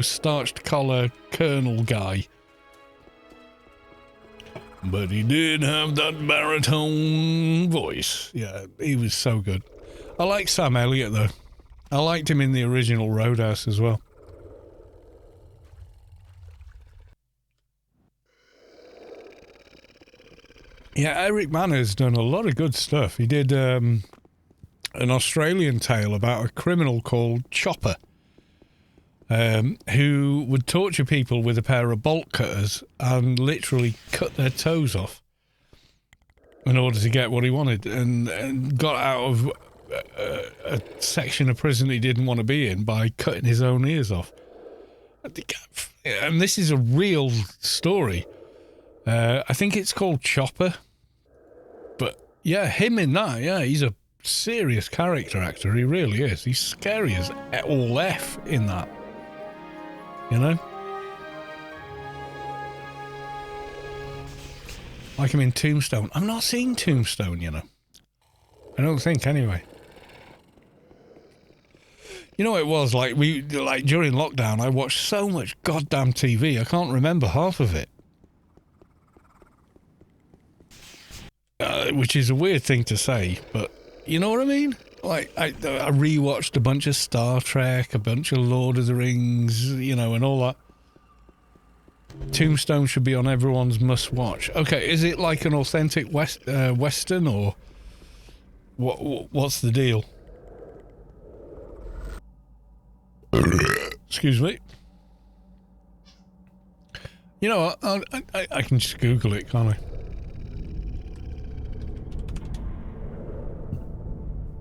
starched collar colonel guy. But he did have that baritone voice. Yeah, he was so good. I like Sam Elliott, though. I liked him in the original Roadhouse as well. Yeah, Eric Manners done a lot of good stuff. He did an Australian tale about a criminal called Chopper, who would torture people with a pair of bolt cutters and literally cut their toes off in order to get what he wanted, and got out of a section of prison he didn't want to be in by cutting his own ears off. And this is a real story. I think it's called Chopper. But yeah, him in that, yeah, he's a serious character actor. He really is. He's scary as all F in that. Like him in Tombstone. I'm not seeing Tombstone, I don't think, anyway. It was like during lockdown, I watched so much goddamn TV, I can't remember half of it. Which is a weird thing to say, but you know what I mean? Like, I rewatched a bunch of Star Trek, a bunch of Lord of the Rings, and all that. Tombstone should be on everyone's must-watch. Okay, is it like an authentic Western, or what's the deal? Excuse me. You know what? I can just Google it, can't I?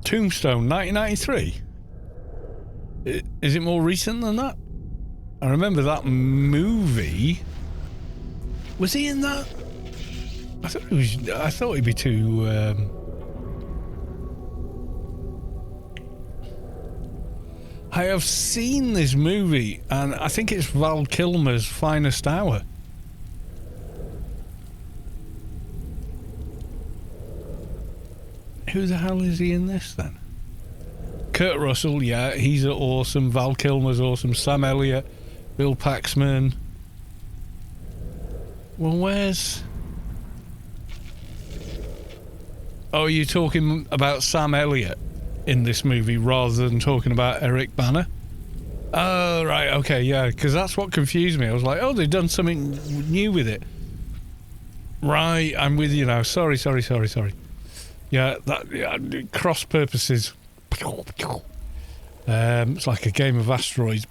Tombstone, 1993? Is it more recent than that? I remember that movie. Was he in that? I thought he'd be too... I have seen this movie, and I think it's Val Kilmer's Finest Hour. Who the hell is he in this, then? Kurt Russell, yeah, he's awesome. Val Kilmer's awesome. Sam Elliott, Bill Paxman. Well, where's... Oh, are you talking about Sam Elliott in this movie rather than talking about Eric Bana? Oh, right, okay, yeah, because that's what confused me. I was like, oh, they've done something new with it. Right, I'm with you now. Sorry. Yeah, cross purposes. It's like a game of asteroids.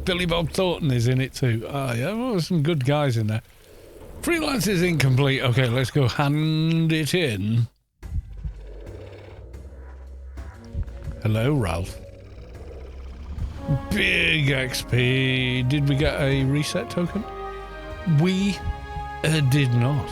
Billy Bob Thornton is in it too. Yeah, well, there's some good guys in there. Freelance is incomplete. Okay, let's go hand it in. Hello, Ralph. Big XP. Did we get a reset token? We did not.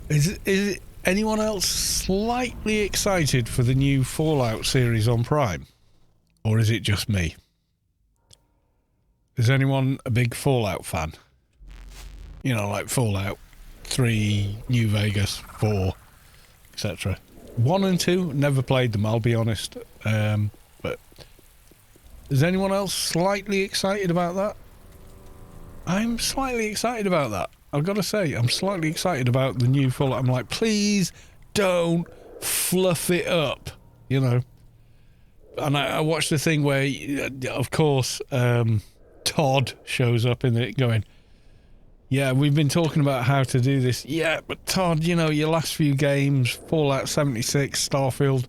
Is anyone else slightly excited for the new Fallout series on Prime? Or is it just me? Is anyone a big Fallout fan? Like Fallout 3, New Vegas, 4, etc. 1 and 2, never played them, I'll be honest. But is anyone else slightly excited about that? I'm slightly excited about that. I've got to say, I'm slightly excited about the new Fallout. I'm like, please don't fluff it up, you know. And I watched the thing where, of course, Todd shows up in it going, yeah, we've been talking about how to do this. Yeah, but Todd, you know, your last few games, Fallout 76, Starfield,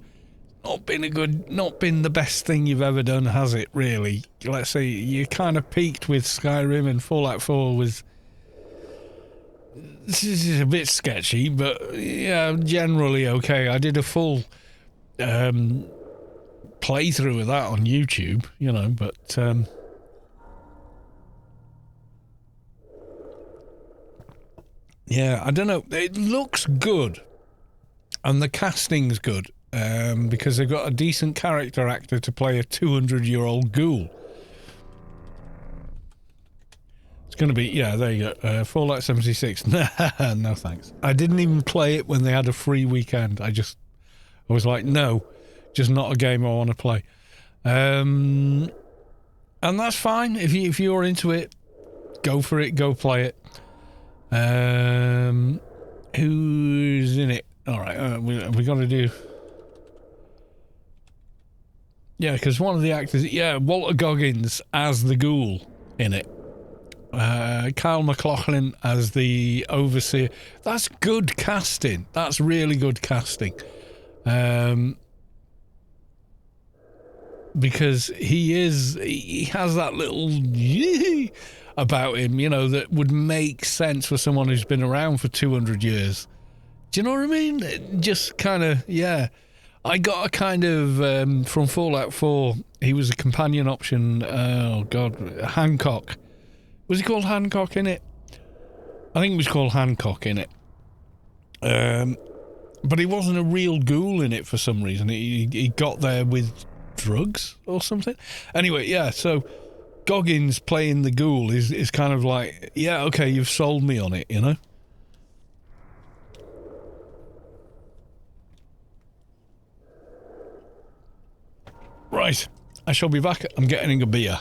not been the best thing you've ever done, has it, really? Let's say you kind of peaked with Skyrim, and Fallout 4 was... This is a bit sketchy, but yeah, generally okay. I did a full playthrough of that on YouTube, you know, but... yeah, I don't know. It looks good, and the casting's good, because they've got a decent character actor to play a 200-year-old ghoul. It's going to be, yeah, there you go. Fallout 76. No thanks. I didn't even play it when they had a free weekend. I was like, no, just not a game I want to play. And that's fine. If you're into it, go for it, go play it. Who's in it? All right, we got to do. Yeah, because one of the actors, Walter Goggins as the ghoul in it. Kyle MacLachlan as the overseer. That's good casting. That's really good casting. Because he has that little about him, you know, that would make sense for someone who's been around for 200 years. Do you know what I mean? Just kind of, yeah. I got a kind of, from Fallout 4, he was a companion option, oh God, Hancock. Was he called Hancock in it? I think he was called Hancock in it. But he wasn't a real ghoul in it for some reason. He got there with drugs or something. Anyway, yeah, so Goggins playing the ghoul is kind of like, yeah, okay, you've sold me on it, you know? Right, I shall be back. I'm getting a beer.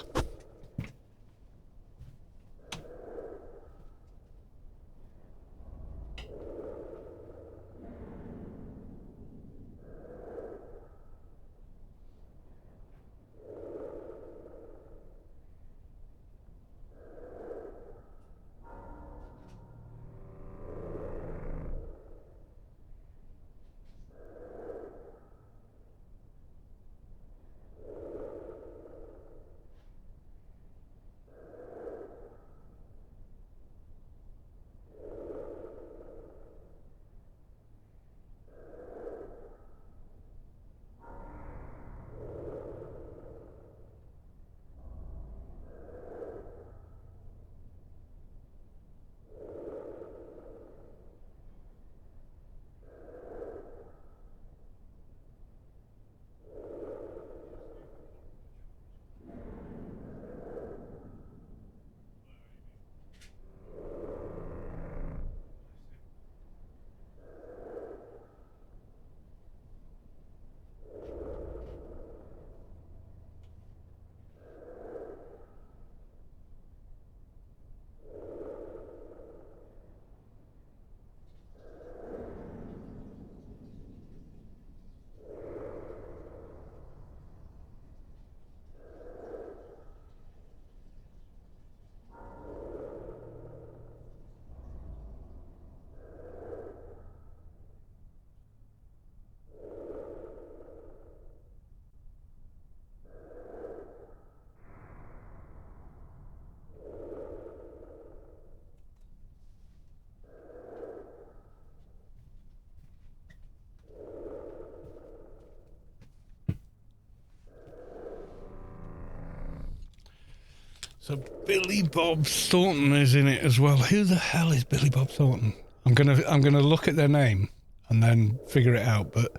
So Billy Bob Thornton is in it as well. Who the hell is Billy Bob Thornton? I'm gonna look at their name and then figure it out. But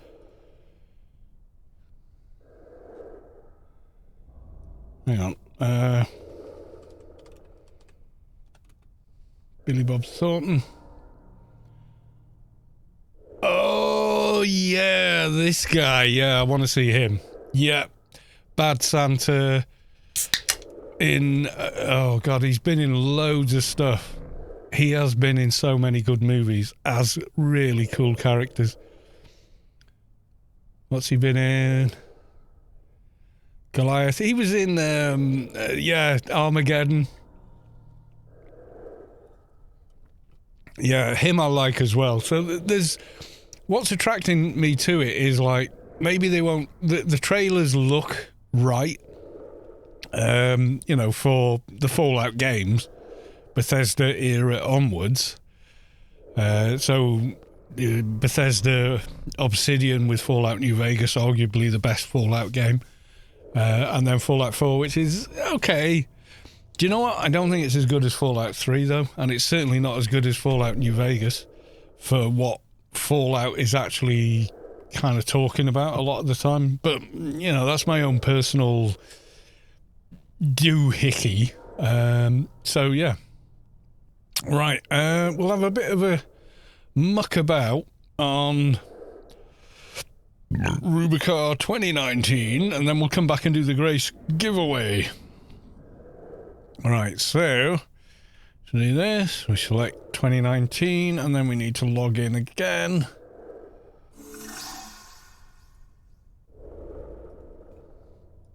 hang on, Billy Bob Thornton. Oh yeah, this guy. Yeah, I want to see him. Yeah. Bad Santa in... oh, God, he's been in loads of stuff. He has been in so many good movies as really cool characters. What's he been in? Goliath. He was in, Armageddon. Yeah, him I like as well. So there's... what's attracting me to it is, like, maybe they won't... The trailers look right, you know, for the Fallout games, Bethesda era onwards. So Bethesda Obsidian with Fallout New Vegas, arguably the best Fallout game. And then Fallout 4, which is okay. Do you know what? I don't think it's as good as Fallout 3, though. And it's certainly not as good as Fallout New Vegas for what Fallout is actually kind of talking about a lot of the time. But, you know, that's my own personal doohickey. So, yeah. Right. We'll have a bit of a muck about on Rubicar 2019, and then we'll come back and do the Grace giveaway. Alright, so to do this, we select 2019, and then we need to log in again.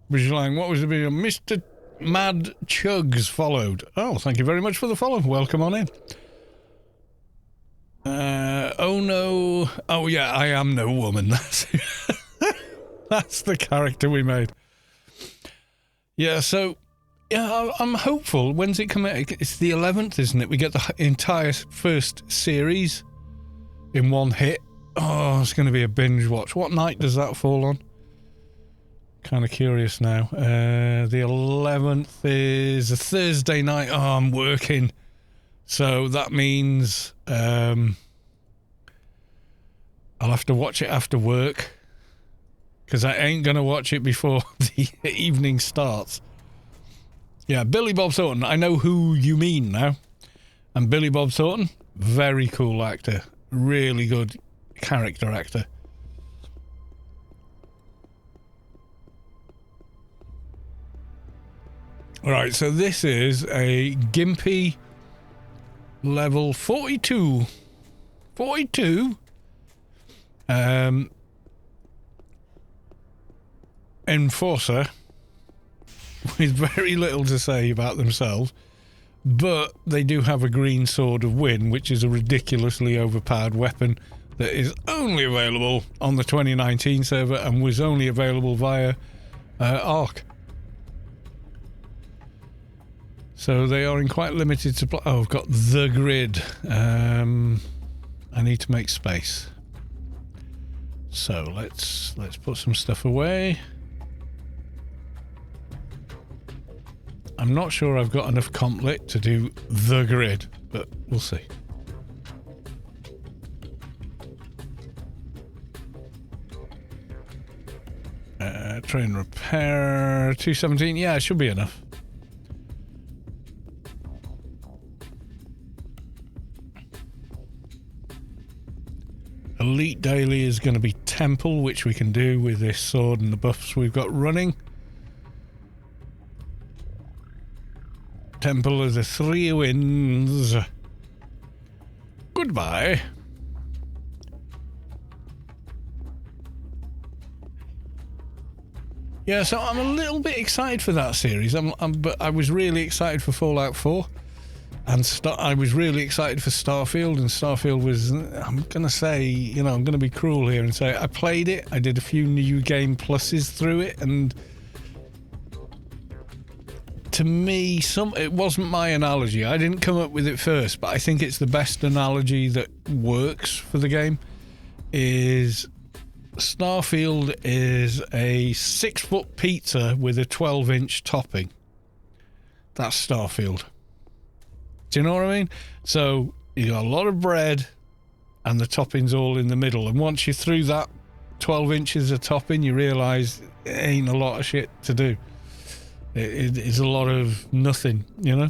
Visualing, what was the video? Mr. Mad Chugs followed. Oh, thank you very much for the follow. Welcome on in. Oh no. Oh yeah, I am no woman. That's the character we made. Yeah, so yeah, I'm hopeful. When's it come out? It's the 11th, isn't it? We get the entire first series in one hit. Oh, it's going to be a binge watch. What night does that fall on? Kind of curious now. The 11th is a Thursday night. Oh, I'm working. So that means I'll have to watch it after work, because I ain't going to watch it before the evening starts. Yeah, Billy Bob Thornton. I know who you mean now. And Billy Bob Thornton, very cool actor. Really good character actor. Alright, so this is a Gimpy level 42. 42? Enforcer with very little to say about themselves, but they do have a green sword of Win, which is a ridiculously overpowered weapon that is only available on the 2019 server and was only available via Arc. So they are in quite limited supply. Oh, I've got the grid. I need to make space. So let's put some stuff away. I'm not sure I've got enough complit to do the grid, but we'll see. Train repair 217. Yeah, it should be enough. Elite daily is going to be Temple, which we can do with this sword and the buffs we've got running. Temple of the Three Winds. Goodbye. Yeah, so I'm a little bit excited for that series. But I was really excited for Fallout 4. And I was really excited for Starfield, and Starfield was, I'm going to say, you know, I'm going to be cruel here and say I played it, I did a few new game pluses through it, and to me, it wasn't my analogy. I didn't come up with it first, but I think it's the best analogy that works for the game. Is Starfield is a 6-foot pizza with a 12-inch topping. That's Starfield. Do you know what I mean? So you got a lot of bread and the topping's all in the middle. And once you're through that 12 inches of topping, you realise it ain't a lot of shit to do. It's a lot of nothing, you know?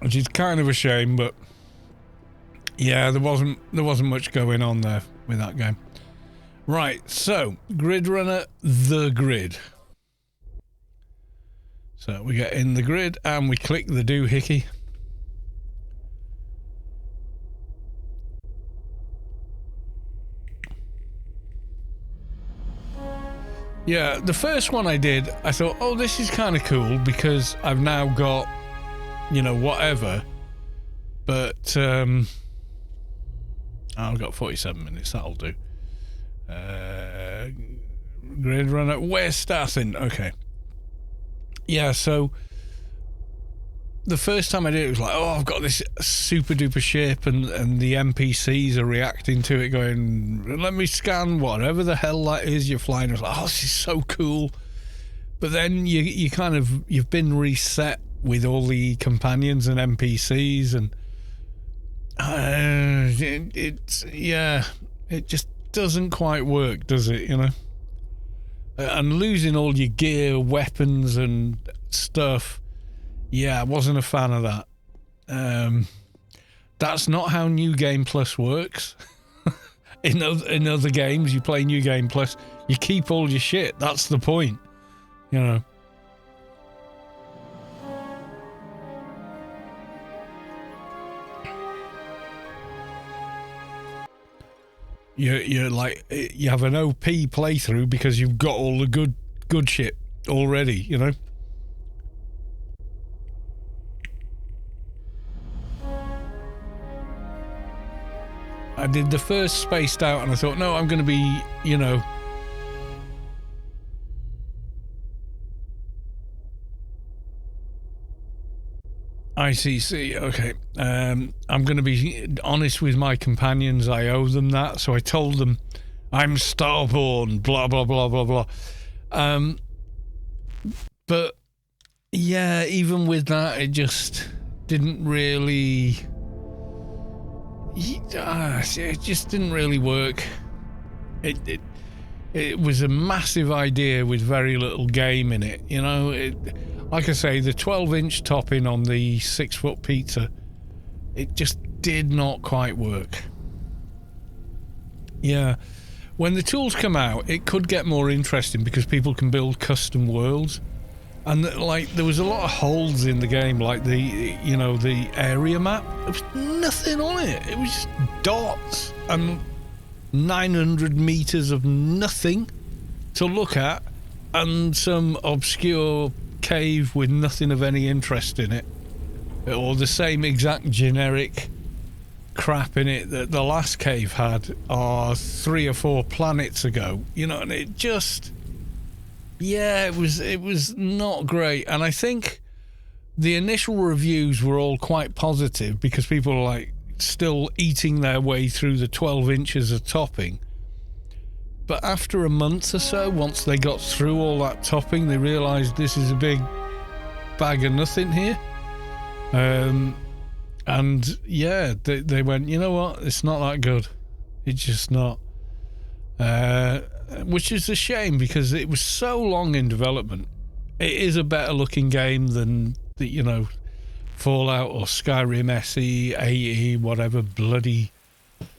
which is kind of a shame, but yeah, there wasn't much going on there with that game. Right, so Grid Runner, the grid. So we get in the grid and we click the doohickey. Yeah, the first one I did, I thought, oh, this is kind of cool because I've now got, you know, whatever. But I've got 47 minutes, that'll do. Grid Runner, we're starting. Okay. Yeah, so the first time I did it was like, oh, I've got this super duper ship and the NPCs are reacting to it going, let me scan whatever the hell that is you're flying. I was like, oh, this is so cool. But then you kind of, you've been reset with all the companions and NPCs and it just doesn't quite work, does it, you know? And losing all your gear, weapons and stuff, yeah, I wasn't a fan of that. That's not how New Game Plus works. in other games, you play New Game Plus, you keep all your shit. That's the point, you know. You're like, you have an OP playthrough because you've got all the good shit already, you know. I did the first spaced out and I thought, no, I'm going to be, you know, ICC, okay. I'm going to be honest with my companions. I owe them that. So I told them I'm starborn, blah, blah, blah, blah, blah. But yeah, even with that, it just didn't really... it just didn't really work. It was a massive idea with very little game in it, you know. Like I say, the 12-inch topping on the 6-foot pizza, it just did not quite work. Yeah, when the tools come out, it could get more interesting because people can build custom worlds. And like, there was a lot of holes in the game, like the, you know, the area map. There was nothing on it. It was just dots and 900 meters of nothing to look at, and some obscure cave with nothing of any interest in it, or the same exact generic crap in it that the last cave had 3 or 4 planets ago, you know. And it just, yeah, it was not great. And I think the initial reviews were all quite positive because people were like still eating their way through the 12 inches of topping. But after a month or so, once they got through all that topping, they realised this is a big bag of nothing here. And yeah, they went, you know what, it's not that good. It's just not. Which is a shame because it was so long in development. It is a better looking game than, you know, Fallout or Skyrim SE, AE, whatever bloody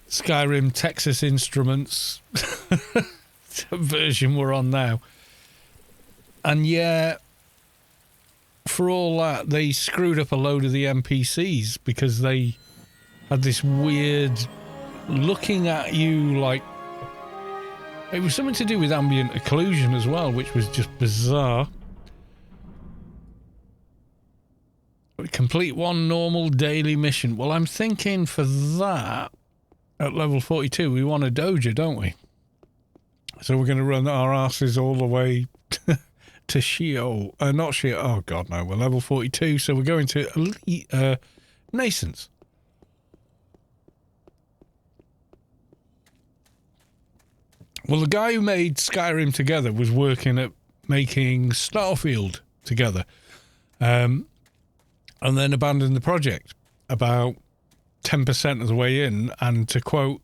Skyrim Texas Instruments version we're on now. And yeah, for all that, they screwed up a load of the NPCs because they had this weird looking at you, like it was something to do with ambient occlusion as well, which was just bizarre. Complete 1 normal daily mission. Well, I'm thinking for that, at level 42, we want a doja, don't we? So we're going to run our asses all the way to Sheol. Not Sheol. Oh, God, no. We're level 42, so we're going to Elite, Nascence. Well, the guy who made Skyrim Together was working at making Starfield Together. And then abandoned the project about 10% of the way in, and to quote,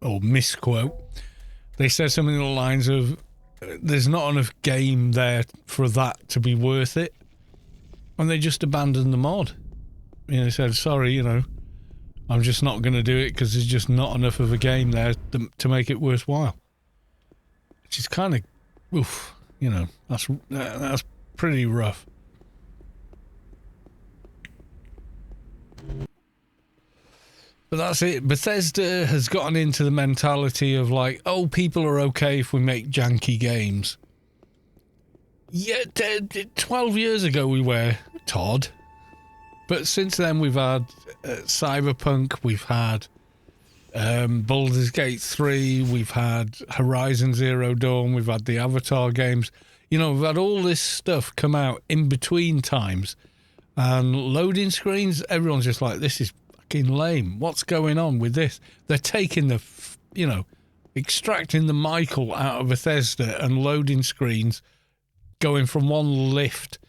or misquote, they said something along the lines of, there's not enough game there for that to be worth it. And they just abandoned the mod. You know, said, sorry, you know, I'm just not going to do it because there's just not enough of a game there to make it worthwhile. Which is kind of, oof, you know, that's pretty rough. But that's it. Bethesda has gotten into the mentality of like, oh, people are okay if we make janky games. Yeah, 12 years ago we were, Todd. But since then we've had Cyberpunk, we've had Baldur's Gate 3, we've had Horizon Zero Dawn, we've had the Avatar games. You know, we've had all this stuff come out in between times. And loading screens, everyone's just like, this is fucking lame. What's going on with this? They're taking extracting the Michael out of Bethesda and loading screens going from one lift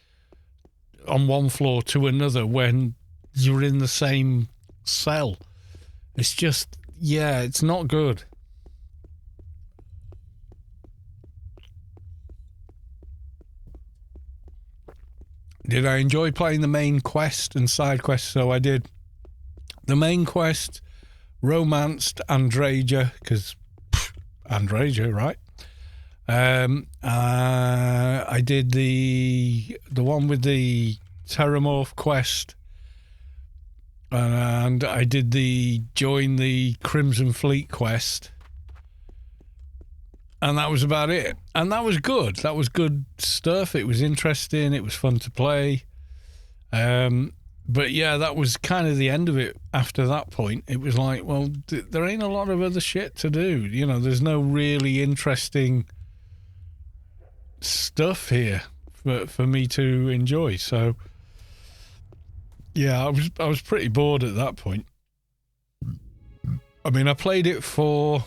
on one floor to another when you're in the same cell. It's just, yeah, it's not good. Did I enjoy playing the main quest and side quests? So I did. The main quest, romanced Andraja, because Andraja, right? I did the one with the Terramorph quest, and I did the join the Crimson Fleet quest, and that was about it. And that was good. That was good stuff. It was interesting. It was fun to play. But yeah, that was kind of the end of it. After that point, it was like, well, there ain't a lot of other shit to do. You know, there's no really interesting stuff here for me to enjoy. So yeah, I was pretty bored at that point. I mean, I played it for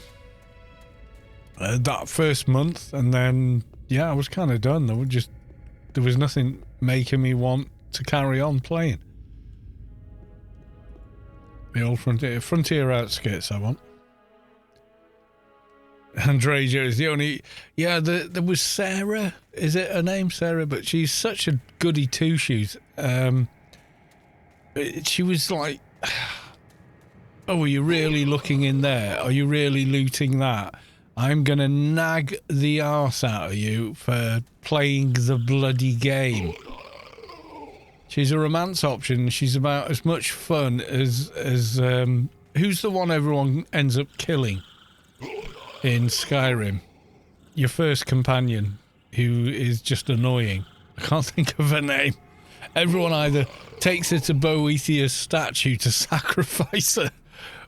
that first month, and then yeah, I was kind of done. There was nothing making me want to carry on playing. The old Frontier Outskirts I want. Andraja is the only... Yeah, there was Sarah. Is it her name, Sarah? But she's such a goody two-shoes. She was like... Oh, are you really looking in there? Are you really looting that? I'm going to nag the arse out of you for playing the bloody game. She's a romance option. She's about as much fun as who's the one everyone ends up killing in Skyrim? Your first companion, who is just annoying. I can't think of her name. Everyone either takes her to Boethiah's statue to sacrifice her,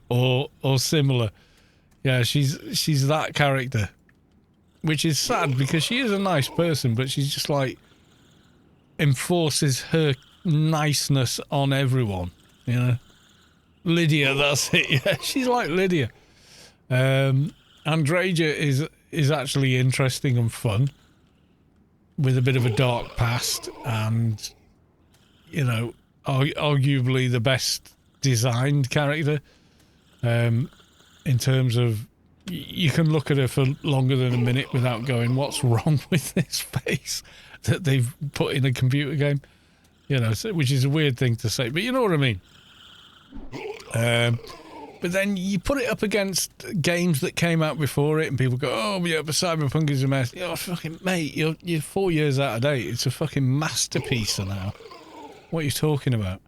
or similar. Yeah, she's that character, which is sad because she is a nice person, but she's just like enforces her niceness on everyone, you know. Lydia, that's it. Yeah, she's like Lydia. Andraja is actually interesting and fun, with a bit of a dark past, and you know, arguably the best designed character. In terms of, you can look at her for longer than a minute without going, what's wrong with this face that they've put in a computer game? You know, which is a weird thing to say, but you know what I mean. But then you put it up against games that came out before it, and people go, "Oh, yeah, but Cyberpunk is a mess." You know, fucking mate, you're 4 years out of date. It's a fucking masterpiece now. What are you talking about?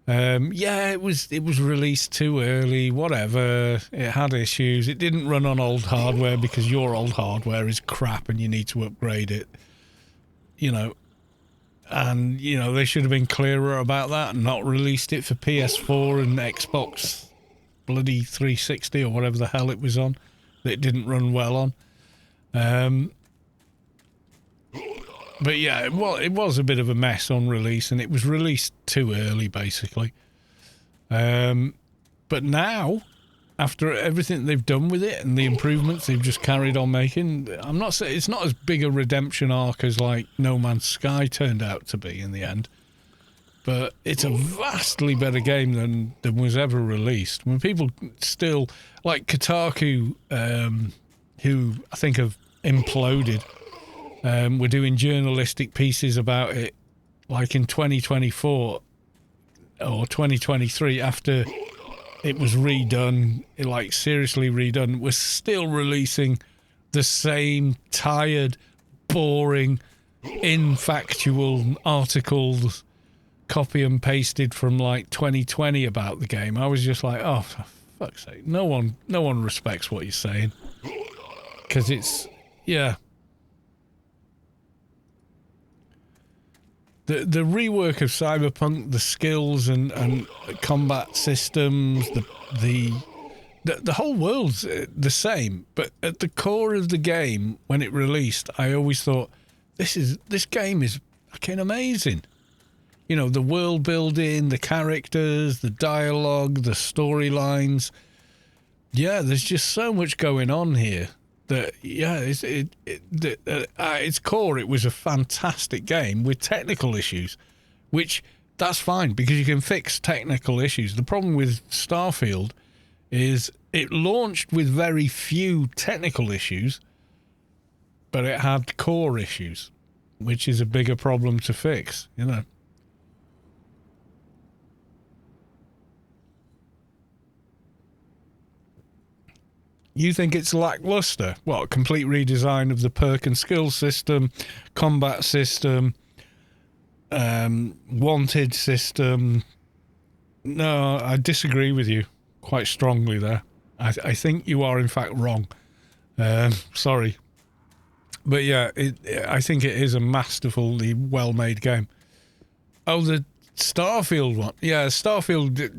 Yeah, it was released too early. Whatever. It had issues. It didn't run on old hardware because your old hardware is crap and you need to upgrade it. You know. And, you know, they should have been clearer about that and not released it for PS4 and Xbox bloody 360 or whatever the hell it was on that it didn't run well on. But yeah, it was a bit of a mess on release, and it was released too early, basically. But now, after everything they've done with it and the improvements they've just carried on making, I'm not saying it's not as big a redemption arc as like No Man's Sky turned out to be in the end, but it's a vastly better game than was ever released. When people still, like Kotaku, who I think have imploded, were doing journalistic pieces about it, like in 2024, or 2023 after it was redone, like seriously redone, was still releasing the same tired, boring, infactual articles copy and pasted from like 2020 about the game. I was just like, oh, for fuck's sake, no one respects what you're saying, because it's, yeah. The rework of Cyberpunk, the skills and combat systems, the whole world's the same. But at the core of the game, when it released, I always thought, this game is fucking amazing. You know, the world building, the characters, the dialogue, the storylines. Yeah, there's just so much going on here. That, yeah, at its core, it was a fantastic game with technical issues, which that's fine because you can fix technical issues. The problem with Starfield is it launched with very few technical issues, but it had core issues, which is a bigger problem to fix, you know. You think it's lackluster? Well, complete redesign of the perk and skill system, combat system, wanted system. No, I disagree with you quite strongly there. I think you are in fact wrong. Sorry. But yeah, I think it is a masterfully well-made game. Oh, the Starfield one. Yeah, Starfield,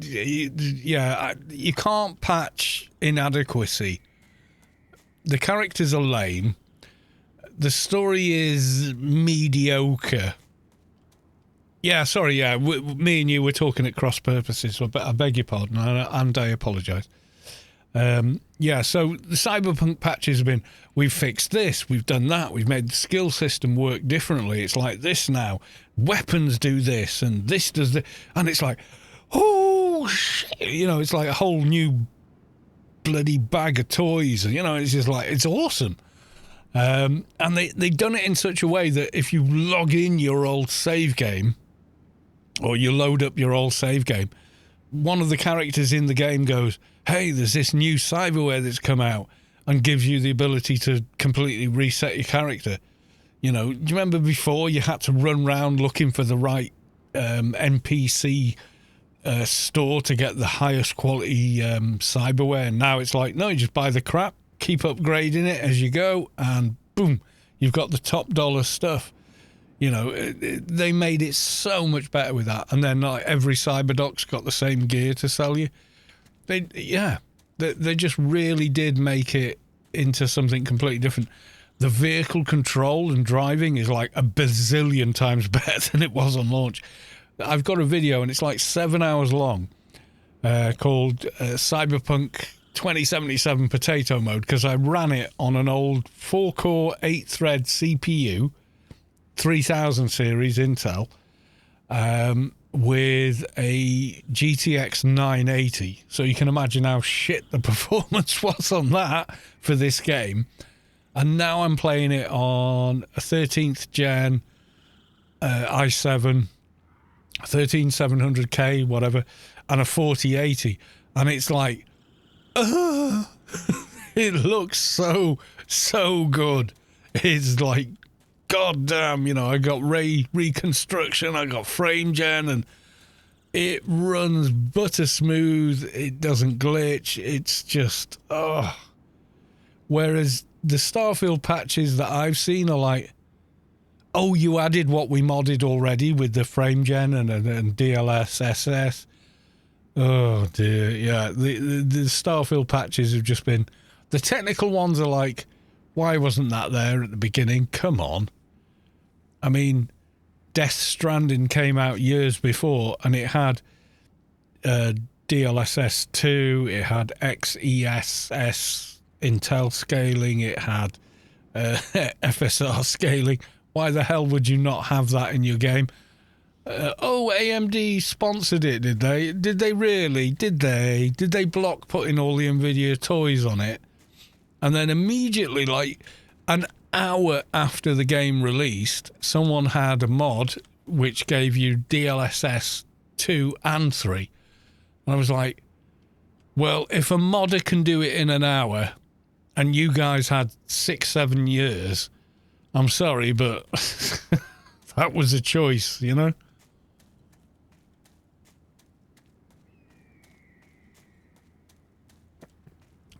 yeah, you can't patch inadequacy. The characters are lame. The story is mediocre. Yeah, sorry, yeah, me and you were talking at cross purposes, so I beg your pardon, and I apologise. Yeah, so the Cyberpunk patches have been, we've fixed this, we've done that, we've made the skill system work differently. It's like this now. Weapons do this, and this does this. And it's like, oh, shit. You know, it's like a whole new bloody bag of toys. You know, it's just like, it's awesome. And they've done it in such a way that if you log in your old save game, or you load up your old save game, one of the characters in the game goes, hey, there's this new cyberware that's come out, and gives you the ability to completely reset your character. You know, do you remember before you had to run around looking for the right NPC store to get the highest quality cyberware? And now it's like, no, you just buy the crap, keep upgrading it as you go, and boom, you've got the top dollar stuff. You know, they made it so much better with that. And then like every Cyberdoc's got the same gear to sell you. They just really did make it into something completely different. The vehicle control and driving is like a bazillion times better than it was on launch. I've got a video and it's like 7 hours long called Cyberpunk 2077 Potato Mode, because I ran it on an old 4-core 8-thread CPU, 3000 series Intel, with a GTX 980. So you can imagine how shit the performance was on that for this game. And now I'm playing it on a 13th gen i7, 13700K, whatever, and a 4080. And it's like, it looks so good. It's like, goddamn, you know, I got reconstruction, I got frame gen, and it runs butter smooth. It doesn't glitch. It's just, Whereas the Starfield patches that I've seen are like, oh, you added what we modded already with the frame gen and DLSS. Oh dear, yeah. The Starfield patches have just been, the technical ones are like, why wasn't that there at the beginning? Come on. I mean, Death Stranding came out years before, and it had DLSS 2, it had XESS Intel scaling, it had FSR scaling. Why the hell would you not have that in your game? AMD sponsored it, did they? Did they really? Did they? Did they block putting all the NVIDIA toys on it? And then immediately, like an hour after the game released, someone had a mod which gave you DLSS 2 and 3. And I was like, well, if a modder can do it in an hour and you guys had 6-7 years, I'm sorry, but that was a choice, you know?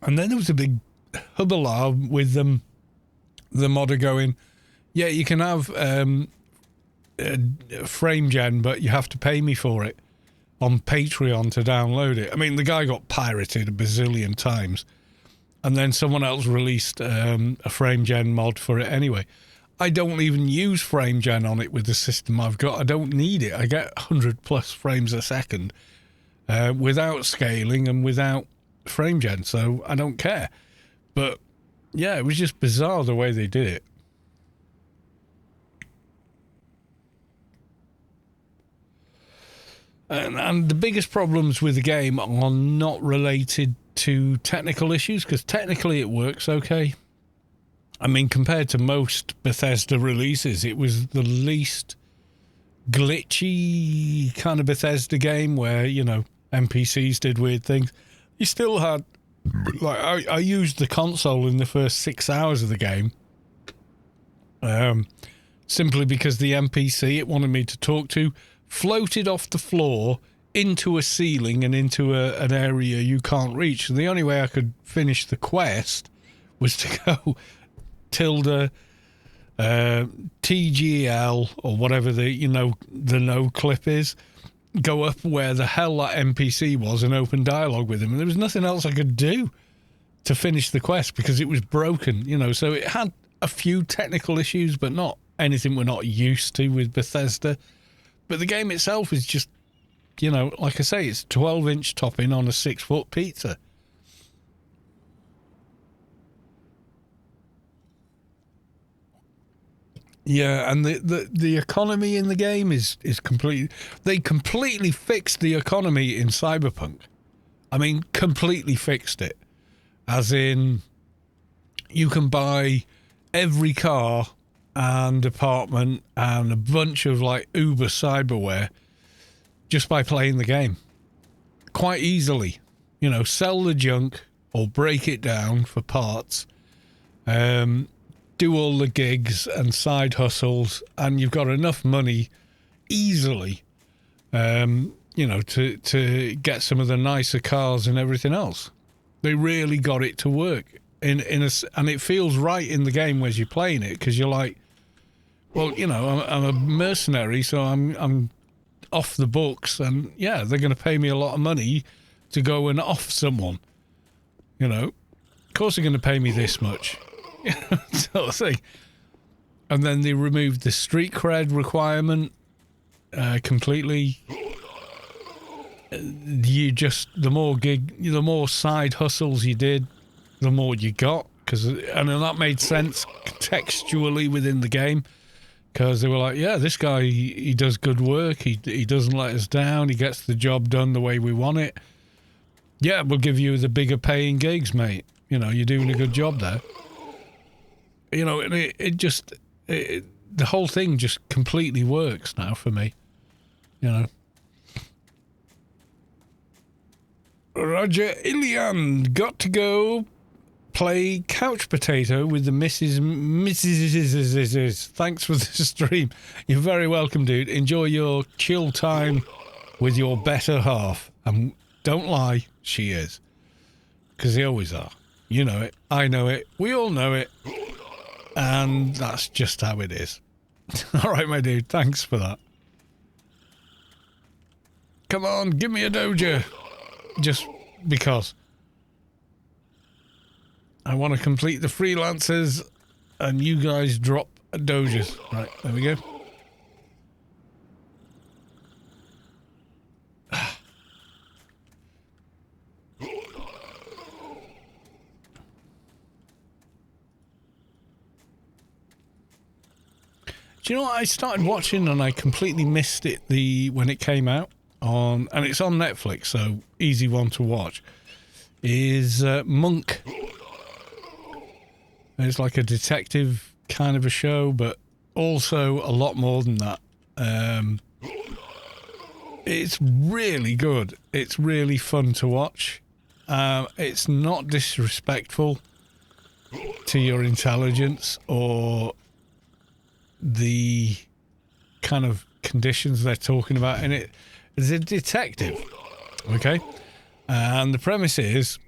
And then there was a big hubbub with the modder going, yeah, you can have frame gen, but you have to pay me for it on Patreon to download it. I mean, the guy got pirated a bazillion times, and then someone else released a frame gen mod for it anyway. I don't even use frame gen on it with the system I've got. I don't need it. I get 100 plus frames a second without scaling and without frame gen, so I don't care. But yeah, it was just bizarre the way they did it. And the biggest problems with the game are not related to technical issues, because technically it works okay. I mean, compared to most Bethesda releases, it was the least glitchy kind of Bethesda game where, you know, NPCs did weird things. You still had, like, I used the console in the first 6 hours of the game, simply because the NPC it wanted me to talk to floated off the floor into a ceiling and into an area you can't reach. And the only way I could finish the quest was to go tilde TGL or whatever the no clip is, go up where the hell that NPC was and open dialogue with him. And there was nothing else I could do to finish the quest because it was broken, you know. So it had a few technical issues, but not anything we're not used to with Bethesda. But the game itself is just, you know, like I say, it's 12-inch topping on a 6-foot pizza. Yeah, and the economy in the game is completely... They completely fixed the economy in Cyberpunk. I mean, completely fixed it. As in, you can buy every car and apartment and a bunch of, like, Uber cyberware just by playing the game. Quite easily. You know, sell the junk or break it down for parts. Do all the gigs and side hustles, and you've got enough money easily, you know, to get some of the nicer cars and everything else. They really got it to work and it feels right in the game as you're playing it, because you're like, well, you know, I'm a mercenary, so I'm off the books, and yeah, they're going to pay me a lot of money to go and off someone. You know, of course they're going to pay me this much. Sort of thing. And then they removed the street cred requirement completely. The more side hustles you did, the more you got, and that made sense contextually within the game, because they were like, yeah, this guy, he does good work, he doesn't let us down, he gets the job done the way we want it. Yeah, we'll give you the bigger paying gigs, mate. You know, you're doing a good job there. You know, the whole thing just completely works now for me. You know. Roger Ilian got to go play couch potato with the Mrs. Thanks for the stream. You're very welcome, dude. Enjoy your chill time with your better half. And don't lie, she is. Because they always are. You know it. I know it. We all know it. And that's just how it is. All right, my dude. Thanks for that. Come on, give me a doja. Just because. I want to complete the freelancers and you guys drop dojas. Right, there we go. Do you know what? I started watching and I completely missed it when it came out and it's on Netflix, so easy one to watch. Is Monk. It's like a detective kind of a show, but also a lot more than that. It's really good. It's really fun to watch. It's not disrespectful to your intelligence or the kind of conditions they're talking about in it. There's a detective, okay? And the premise is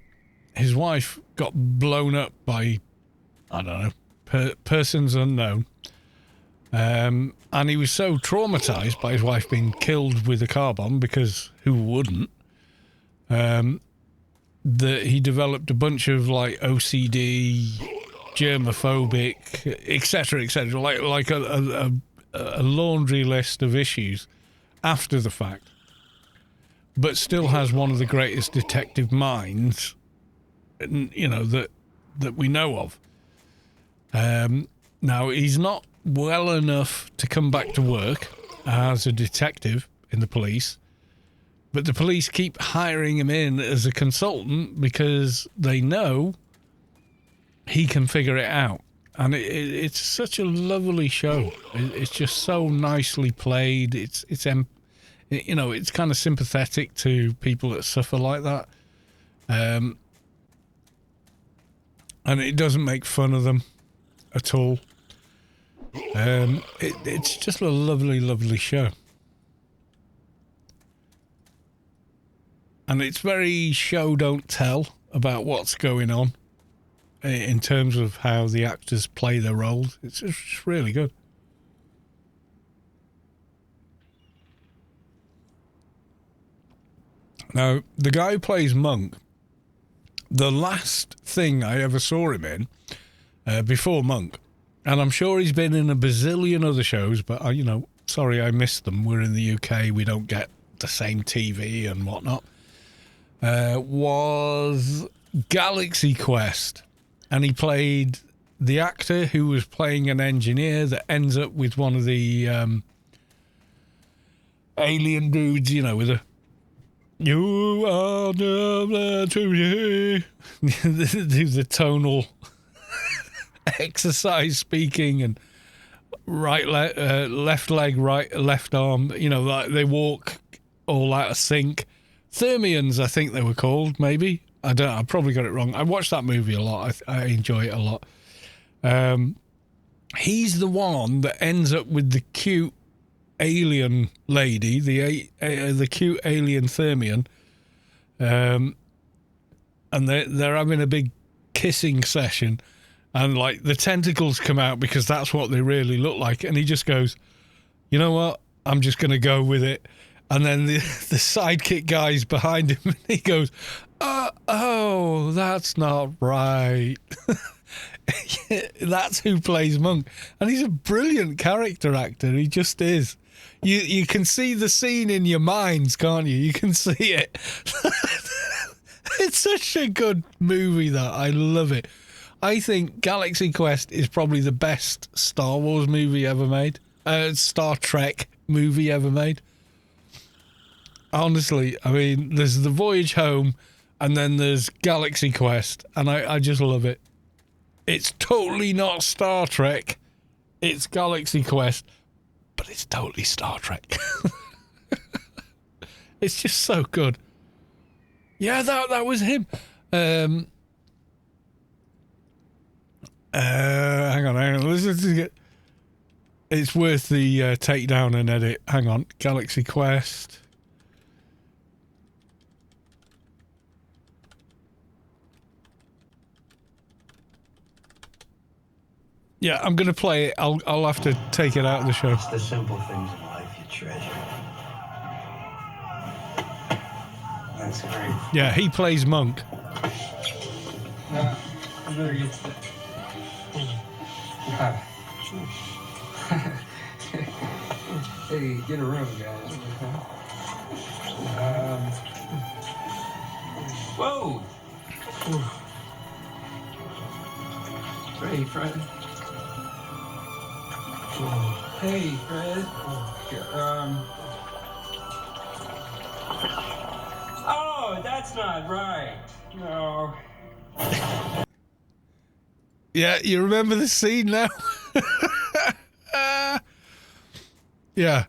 his wife got blown up by, I don't know, persons unknown. And he was so traumatized by his wife being killed with a car bomb, because who wouldn't, that he developed a bunch of like OCD, germophobic, etc., like a laundry list of issues after the fact, but still has one of the greatest detective minds, you know, that we know of. Now, he's not well enough to come back to work as a detective in the police, but the police keep hiring him in as a consultant because they know he can figure it out. And it's such a lovely show. It's just so nicely played. It's you know, it's kind of sympathetic to people that suffer like that. And it doesn't make fun of them at all. It's just a lovely, lovely show. And it's very show don't tell about what's going on in terms of how the actors play their roles. It's just really good. Now, the guy who plays Monk, the last thing I ever saw him in, before Monk, and I'm sure he's been in a bazillion other shows, but you know, sorry I missed them. We're in the UK, we don't get the same TV and whatnot. Was Galaxy Quest, and he played the actor who was playing an engineer that ends up with one of the alien dudes, you know, with a "You are the to me," do the tonal exercise speaking, and left leg, left arm, you know, like they walk all out of sync. Thermians, I think they were called, maybe. I don't know, I probably got it wrong. I watched that movie a lot. I enjoy it a lot. He's the one that ends up with the cute alien lady, the cute alien Thermian. And they're having a big kissing session, and like the tentacles come out because that's what they really look like. And he just goes, you know what? I'm just going to go with it. And then the sidekick guy's behind him, and he goes, oh, that's not right. That's who plays Monk. And he's a brilliant character actor. He just is. You can see the scene in your minds, can't you? You can see it. It's such a good movie, that I love it. I think Galaxy Quest is probably the best Star Wars movie ever made. Star Trek movie ever made. Honestly, I mean, there's The Voyage Home, and then there's Galaxy Quest, and I just love it. It's totally not Star Trek. It's Galaxy Quest, but it's totally Star Trek. It's just so good. Yeah, that was him. Hang on. Let's get. It's worth the takedown and edit. Hang on, Galaxy Quest. Yeah, I'm going to play it. I'll have to take it out of the show. It's the simple things in life you treasure. That's great. Yeah, he plays Monk. I better get to that. Hey, get a room, guys. Whoa! Hey, Fred. Hey, Fred. Oh, that's not right. No. Yeah, you remember the scene now? Yeah.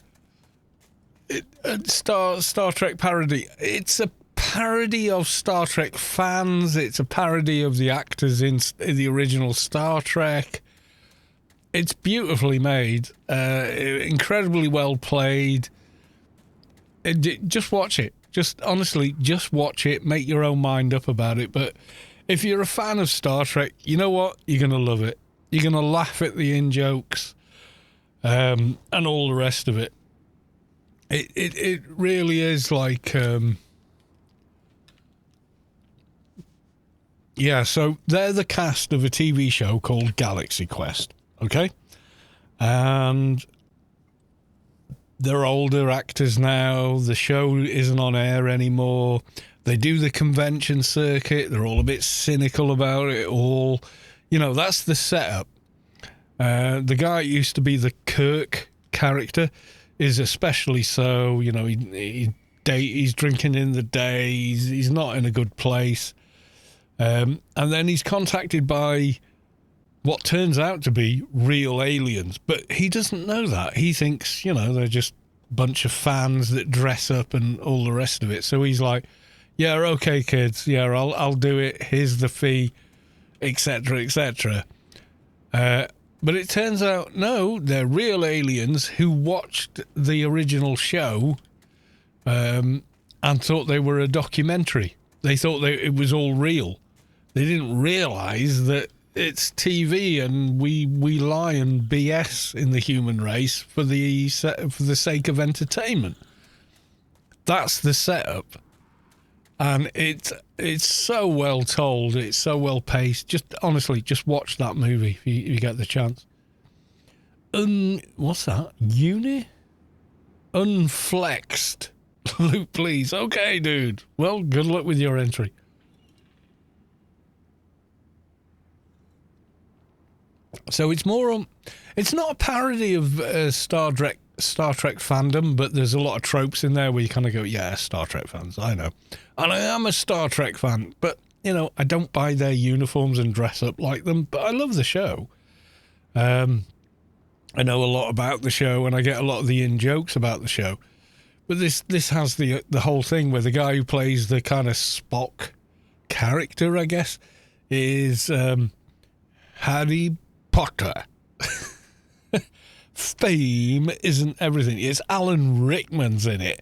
Star Trek parody. It's a parody of Star Trek fans. It's a parody of the actors in the original Star Trek. It's beautifully made, incredibly well played. Just watch it. Just honestly, just watch it. Make your own mind up about it. But if you're a fan of Star Trek, you know what? You're going to love it. You're going to laugh at the in-jokes and all the rest of it. It really is like... yeah, so they're the cast of a TV show called Galaxy Quest, okay? And they're older actors now. The show isn't on air anymore. They do the convention circuit. They're all a bit cynical about it all. You know, that's the setup. The guy who used to be the Kirk character is especially so. You know, he's drinking in the day. He's not in a good place. And then he's contacted by what turns out to be real aliens. But he doesn't know that. He thinks, you know, they're just a bunch of fans that dress up and all the rest of it. So he's like, yeah, okay, kids. Yeah, I'll do it. Here's the fee, etc., etc. But it turns out, no, they're real aliens who watched the original show and thought they were a documentary. They thought it was all real. They didn't realise that it's TV and we lie and BS in the human race for the sake of entertainment. That's the setup. And it's so well told. It's so well paced. Just honestly, just watch that movie if you get the chance. What's that? Unflexed. Luke, please. Okay, dude. Well, good luck with your entry. So it's more it's not a parody of Star Trek fandom, but there's a lot of tropes in there where you kind of go, yeah, Star Trek fans, I know. And I am a Star Trek fan, but, you know, I don't buy their uniforms and dress up like them, but I love the show. I know a lot about the show, and I get a lot of the in-jokes about the show. But this has the whole thing where the guy who plays the kind of Spock character, I guess, is Harry Potter. Fame isn't everything. It's Alan Rickman's in it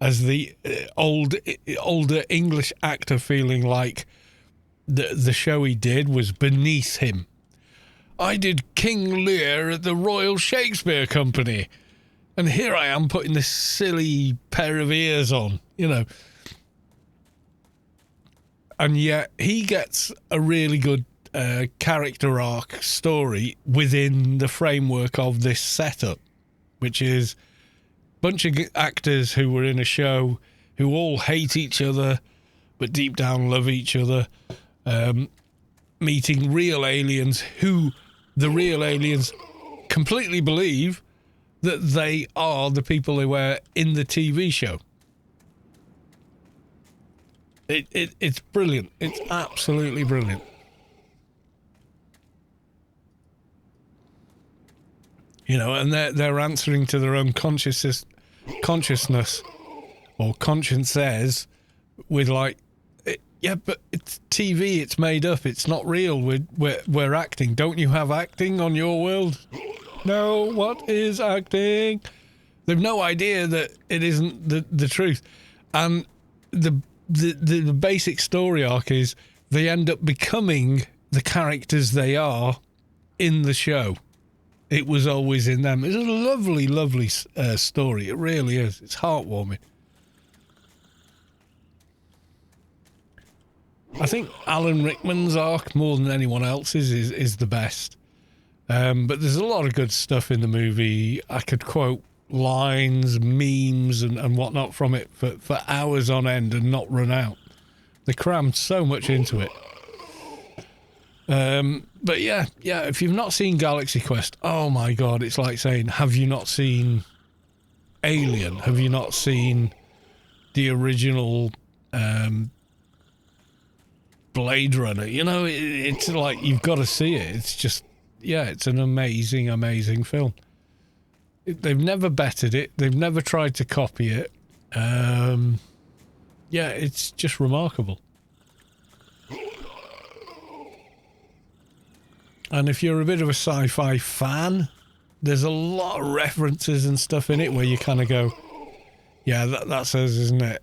as the older English actor, feeling like the show he did was beneath him. I did King Lear at the Royal Shakespeare Company, and here I am putting this silly pair of ears on, you know. And yet he gets a really good character arc story within the framework of this setup, which is a bunch of actors who were in a show who all hate each other but deep down love each other, meeting real aliens who the real aliens completely believe that they are the people they were in the TV show. It's brilliant. It's absolutely brilliant. You know, and they're answering to their own consciousness or consciences with like, yeah, but it's TV, it's made up, it's not real, we're acting. Don't you have acting on your world? No, what is acting? They've no idea that it isn't the truth. And the basic story arc is they end up becoming the characters they are in the show. It was always in them. It's a lovely, lovely story. It really is. It's heartwarming. I think Alan Rickman's arc, more than anyone else's, is the best. But there's a lot of good stuff in the movie. I could quote lines, memes, and whatnot from it for hours on end and not run out. They crammed so much into it. But yeah, if you've not seen Galaxy Quest, oh my God, it's like saying, have you not seen Alien? Have you not seen the original Blade Runner? You know, it's like, you've got to see it. It's just, yeah, it's an amazing, amazing film. They've never bettered it. They've never tried to copy it. Yeah, it's just remarkable. And if you're a bit of a sci-fi fan, there's a lot of references and stuff in it where you kind of go, yeah, that's us, isn't it?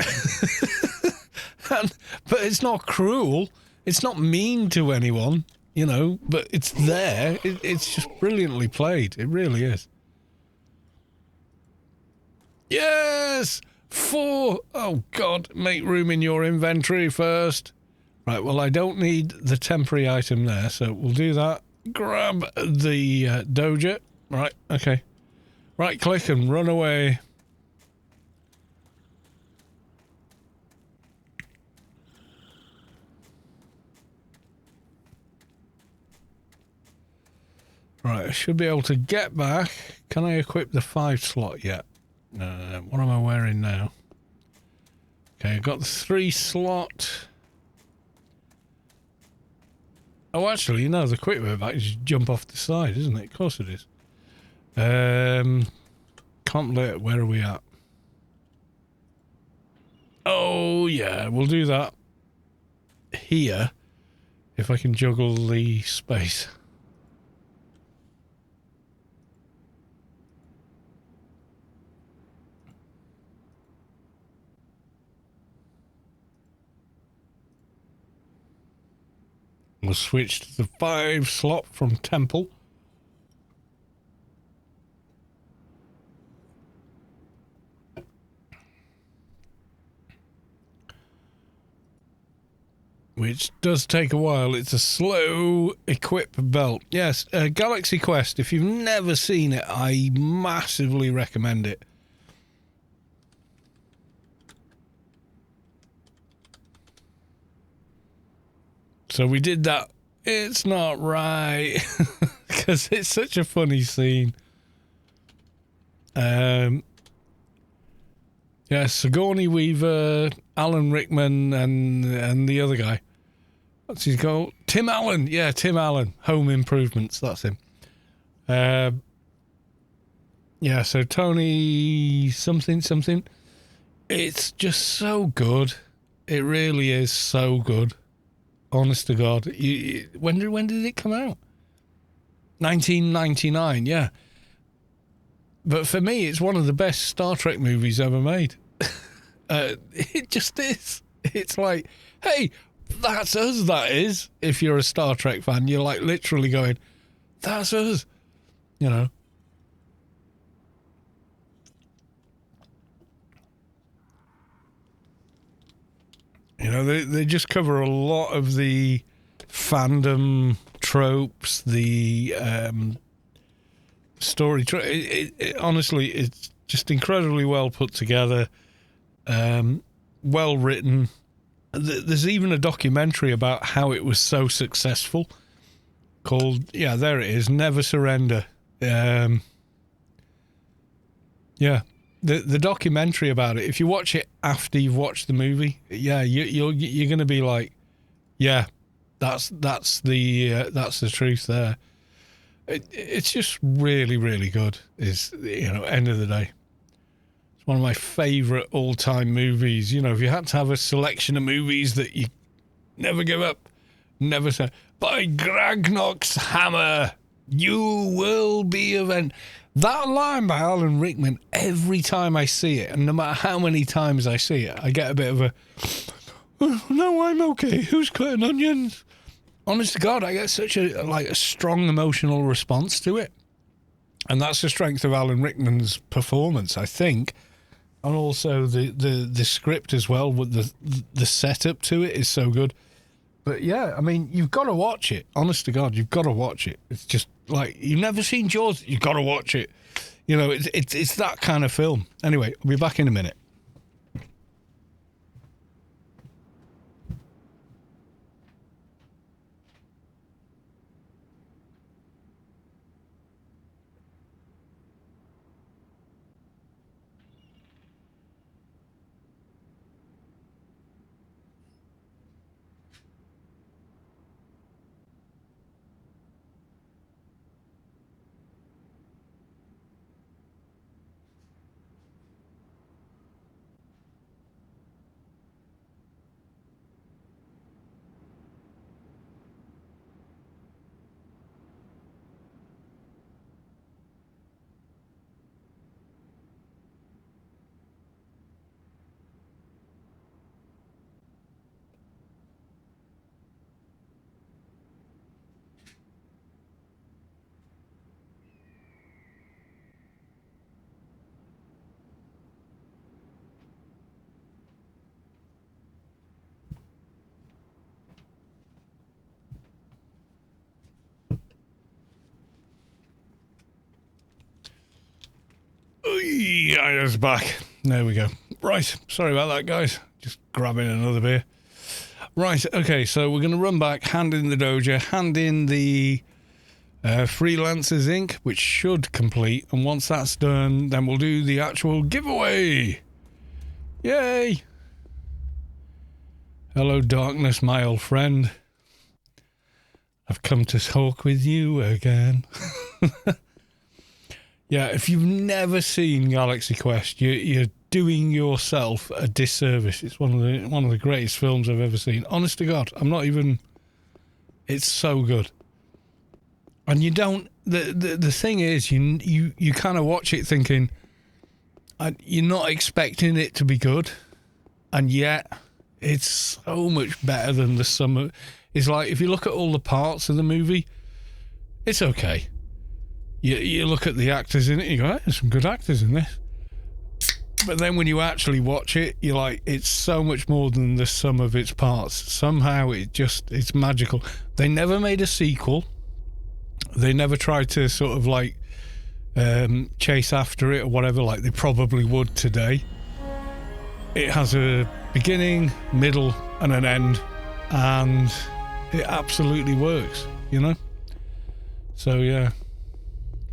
But it's not cruel. It's not mean to anyone, you know, but it's there. It's just brilliantly played. It really is. Yes! 4! Oh, God. Make room in your inventory first. Right, well, I don't need the temporary item there, so we'll do that. Grab the doja. Right, okay. Right click and run away. Right, I should be able to get back. Can I equip the 5 slot yet? No. What am I wearing now? Okay, I've got the 3 slot. Oh, actually, no, the quick way back is jump off the side, isn't it? Of course it is. Complete, where are we at? Oh, yeah, we'll do that here if I can juggle the space. We'll switch to the 5 slot from Temple. Which does take a while. It's a slow equip belt. Yes, Galaxy Quest. If you've never seen it, I massively recommend it. So we did that. It's not right. Because it's such a funny scene. Yeah, Sigourney Weaver, Alan Rickman, and the other guy. What's his called? Tim Allen. Yeah, Tim Allen. Home Improvements. That's him. Yeah, so Tony something. It's just so good. It really is so good. Honest to God. When did it come out? 1999, yeah. But for me, it's one of the best Star Trek movies ever made. It just is. It's like, hey, that's us, that is. If you're a Star Trek fan, you're like literally going, that's us. You know. You know, they just cover a lot of the fandom tropes, the story. Honestly, it's just incredibly well put together, well written. There's even a documentary about how it was so successful called, yeah, there it is, Never Surrender. Yeah. The documentary about it, if you watch it after you've watched the movie, yeah, you're going to be like, yeah, that's the truth there. It's just really, really good. Is, you know, end of the day, it's one of my favourite all-time movies. You know, if you had to have a selection of movies that you never give up, never say, by Gragnok's hammer, you will be avenged. That line by Alan Rickman, every time I see it, and no matter how many times I see it, I get a bit of a, oh, no, I'm okay. Who's cutting onions? Honest to God, I get such a strong emotional response to it. And that's the strength of Alan Rickman's performance, I think. And also the script as well, with the setup to it is so good. But yeah, I mean, you've got to watch it. Honest to God, you've got to watch it. It's just like, you've never seen Jaws, you've got to watch it. You know, it's that kind of film. Anyway, I'll be back in a minute. Yeah, it's back. There we go. Right, sorry about that, guys. Just grabbing another beer. Right, okay, so we're going to run back, hand in the Doja, hand in the Freelancers Inc., which should complete. And once that's done, then we'll do the actual giveaway. Yay! Hello, darkness, my old friend. I've come to talk with you again. Yeah, if you've never seen Galaxy Quest, you're doing yourself a disservice. It's one of the greatest films I've ever seen. Honest to God, I'm not even. It's so good. And you don't. The thing is, you kind of watch it thinking, you're not expecting it to be good, and yet it's so much better than the sum of. It's like if you look at all the parts of the movie, it's okay. You look at the actors in it, you go, hey, there's some good actors in this. But then when you actually watch it, you're like, it's so much more than the sum of its parts. Somehow it's magical. They never made a sequel. They never tried to sort of like chase after it or whatever, like they probably would today. It has a beginning, middle, and an end, and it absolutely works, you know? So, yeah.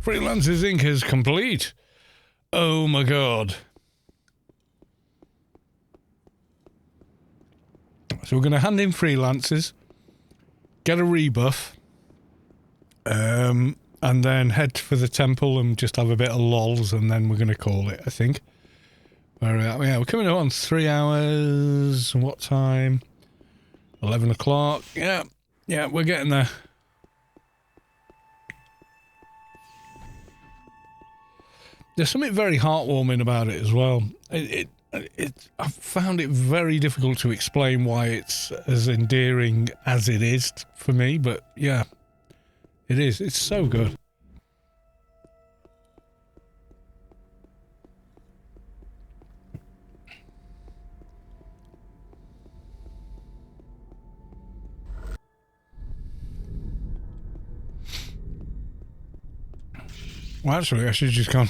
Freelancers Inc. is complete. Oh my God. So we're going to hand in Freelancers, get a rebuff, and then head for the temple and just have a bit of lols, and then we're going to call it, I think. Yeah, we're coming on 3 hours. What time? 11 o'clock. Yeah, we're getting there. There's something very heartwarming about it as well. I found it very difficult to explain why it's as endearing as it is for me, but yeah, it is. It's so good. Well, actually, I should have just gone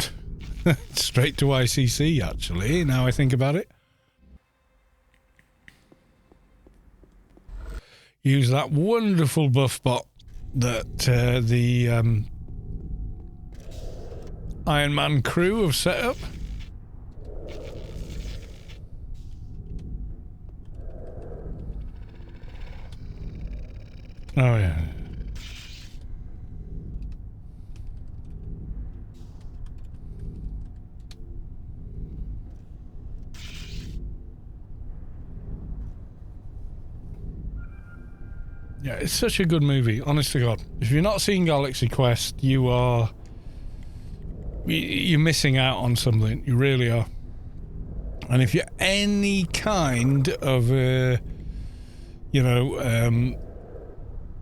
straight to ICC, actually, now I think about it. Use that wonderful buff bot that the Iron Man crew have set up. Oh, yeah. Yeah, it's such a good movie, honest to God. If you're not seeing Galaxy Quest, you're missing out on something. You really are. And if you're any kind of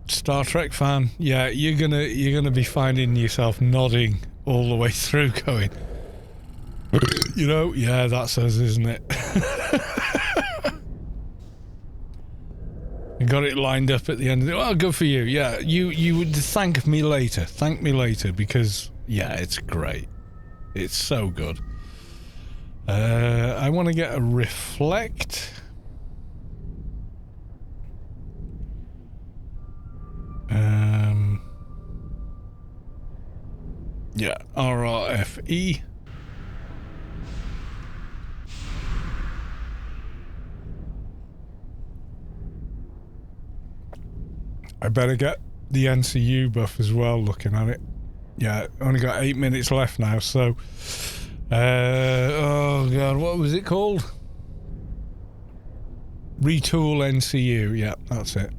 Star Trek fan, yeah, you're gonna be finding yourself nodding all the way through, going, yeah, that's us, isn't it? I got it lined up at the end of it. Well, good for you. Yeah, you would thank me later. Thank me later, because yeah, it's great. It's so good. I want to get a reflect. Yeah, RRFE. I better get the NCU buff as well, looking at it. Yeah, only got 8 minutes left now, so... oh, God, what was it called? Retool NCU, yeah, that's it.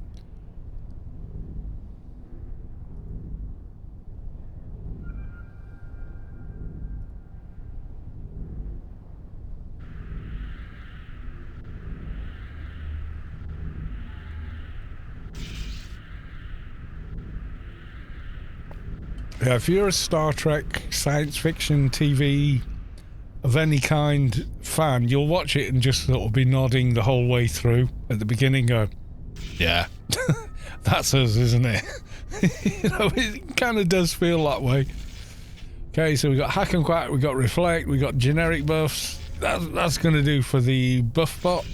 Yeah, if you're a Star Trek, science fiction, TV of any kind fan, you'll watch it and just sort of be nodding the whole way through. At the beginning, go, yeah, that's us, isn't it? It kind of does feel that way. Okay, so we got Hack and Quack, we got Reflect, we got generic buffs. That's going to do for the buff bot.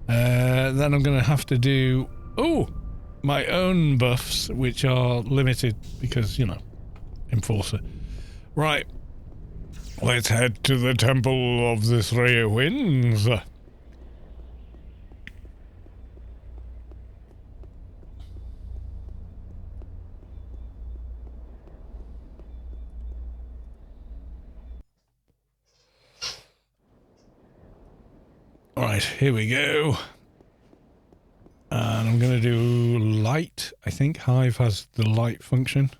Then I'm going to have to do my own buffs, which are limited because, you know, Enforcer. Right, let's head to the Temple of the Three Winds. Alright, here we go. And I'm going to do light. I think Hive has the light function.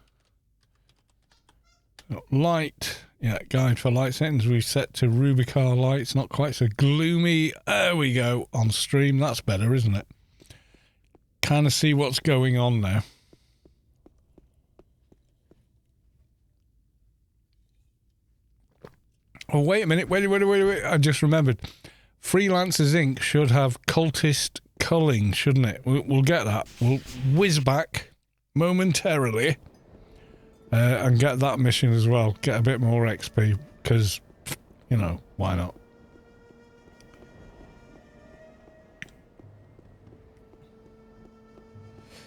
Light. Yeah, guide for light settings. We've set to Rubicar light. It's not quite so gloomy. There we go. On stream. That's better, isn't it? Kind of see what's going on now. Oh, wait a minute. Wait. I just remembered. Freelancers Inc. should have cultist culling, shouldn't it? We'll get that. We'll whiz back momentarily and get that mission as well. Get a bit more XP because, you know, why not?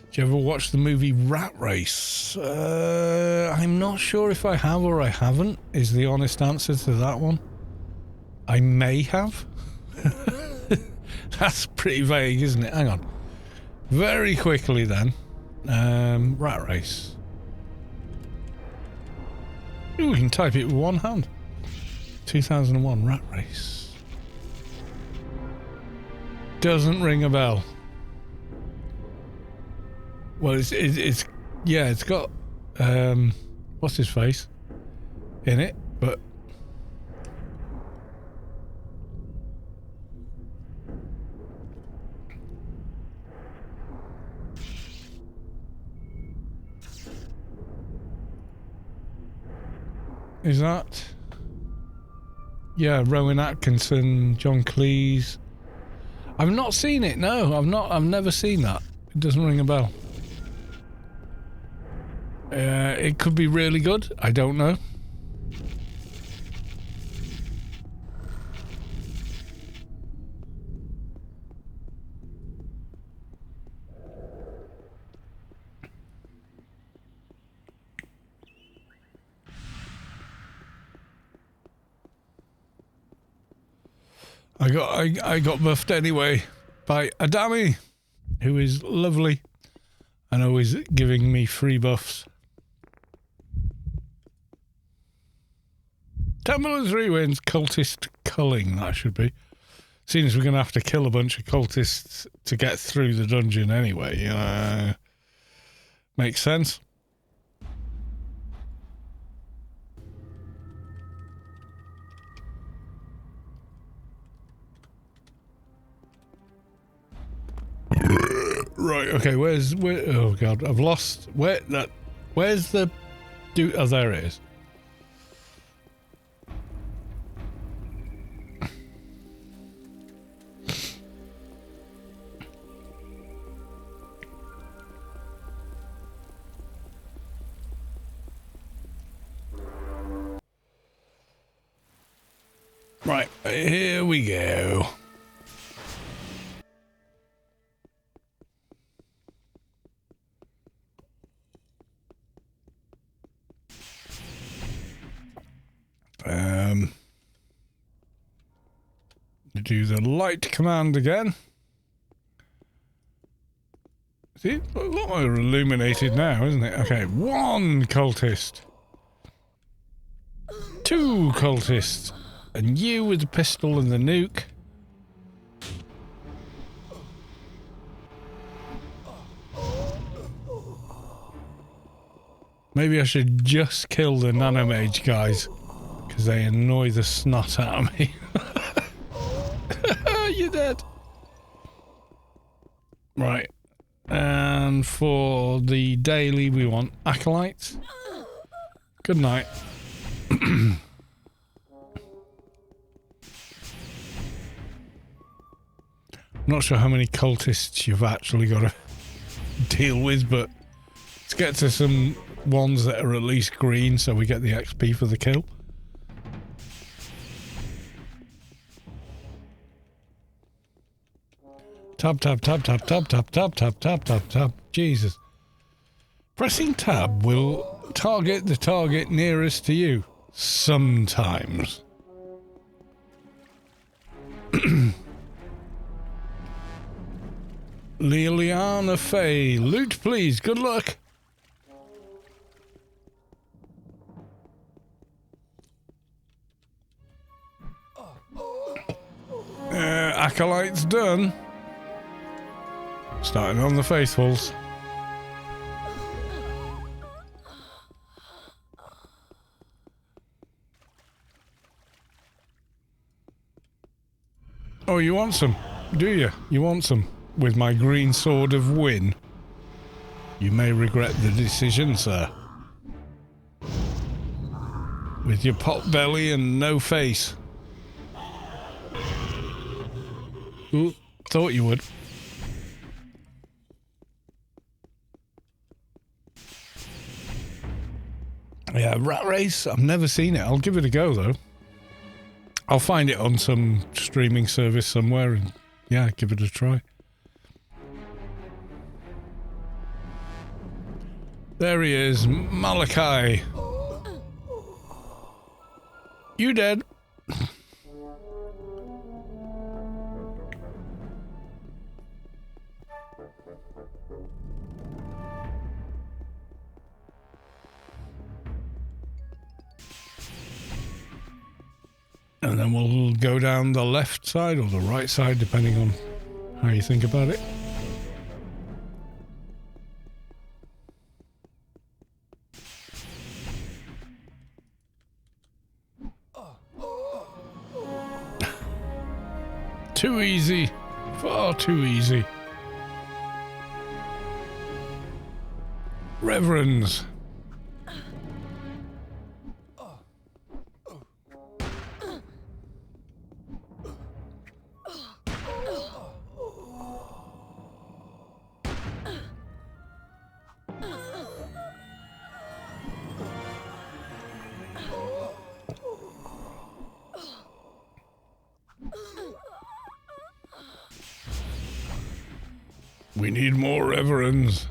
Did you ever watch the movie Rat Race? I'm not sure if I have or I haven't, is the honest answer to that one. I may have. That's pretty vague, isn't it? Hang on. Very quickly then. Rat Race. Ooh, we can type it with one hand. 2001 Rat Race. Doesn't ring a bell. Well, it's yeah, it's got what's his face in it, but is that? Yeah, Rowan Atkinson, John Cleese. I've not seen it. No, I've never seen that. It doesn't ring a bell. It could be really good. I don't know. I got buffed anyway by Adami, who is lovely and always giving me free buffs. Temple of Three Winds, cultist culling, that should be. Seeing as we're going to have to kill a bunch of cultists to get through the dungeon anyway, makes sense. Right, okay, where, oh god, I've lost, where's the dude, oh there it is. Right, here we go. Do the light command again. See, a lot more illuminated now, isn't it? Okay, 1 cultist. 2 cultists. And you with the pistol and the nuke. Maybe I should just kill the nanomage guys, because they annoy the snot out of me. You're dead. Right. And for the daily, we want acolytes. Good night. I'm not sure how many cultists you've actually got to deal with, but let's get to some ones that are at least green so we get the XP for the kill. Tab, tab, tab, tab, tab, tab, tab, tab, tab, tab, tab. Jesus. Pressing tab will target the target nearest to you. Sometimes. Liliana Faye. Loot, please. Good luck. Acolyte's done. Starting on the faithfuls. Oh, you want some? Do you? You want some? With my green sword of win? You may regret the decision, sir. With your pot belly and no face. Ooh, thought you would. Yeah, Rat Race, I've never seen it. I'll give it a go, though. I'll find it on some streaming service somewhere and, yeah, give it a try. There he is, Malachi. You dead. And then we'll go down the left side or the right side, depending on how you think about it. Too easy. Far too easy. Reverends. We need more reverends.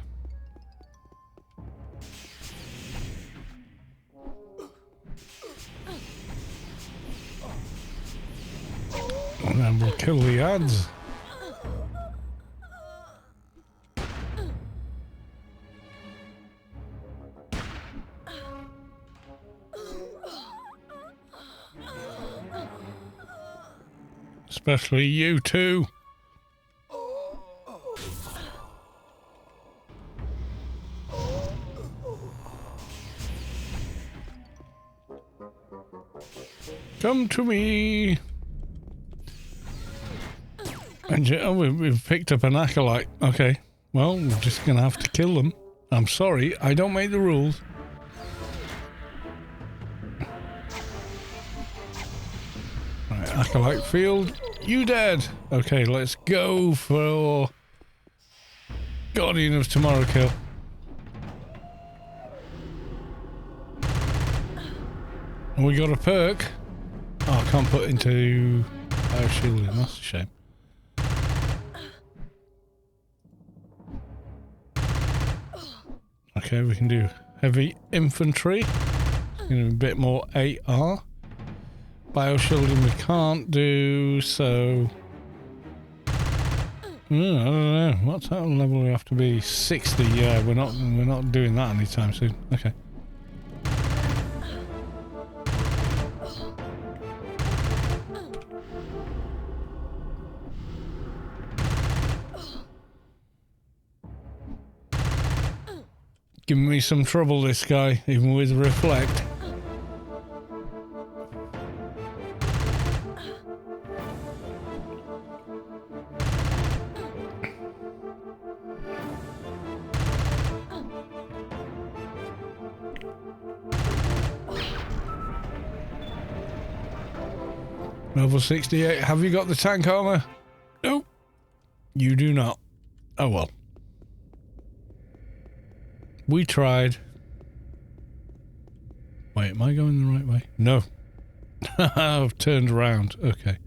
And then we'll kill the ads. Especially you two. Come to me. And oh, we've picked up an acolyte. Okay. Well, we're just going to have to kill them. I'm sorry. I don't make the rules. Right, acolyte field. You dead. Okay, let's go for Guardian of Tomorrow kill. And we got a perk. Oh, I can't put into shielding. That's a shame. Okay, we can do heavy infantry. It's going to be a bit more AR. Bioshielding we can't do, so... I don't know. What's that level we have to be? 60. Yeah, we're not doing that anytime soon. Okay. Giving me some trouble, this guy, even with Reflect. Level 68. Have you got the tank armor? Nope. You do not. Oh well. We tried. Wait, am I going the right way? No. I've turned around. Okay.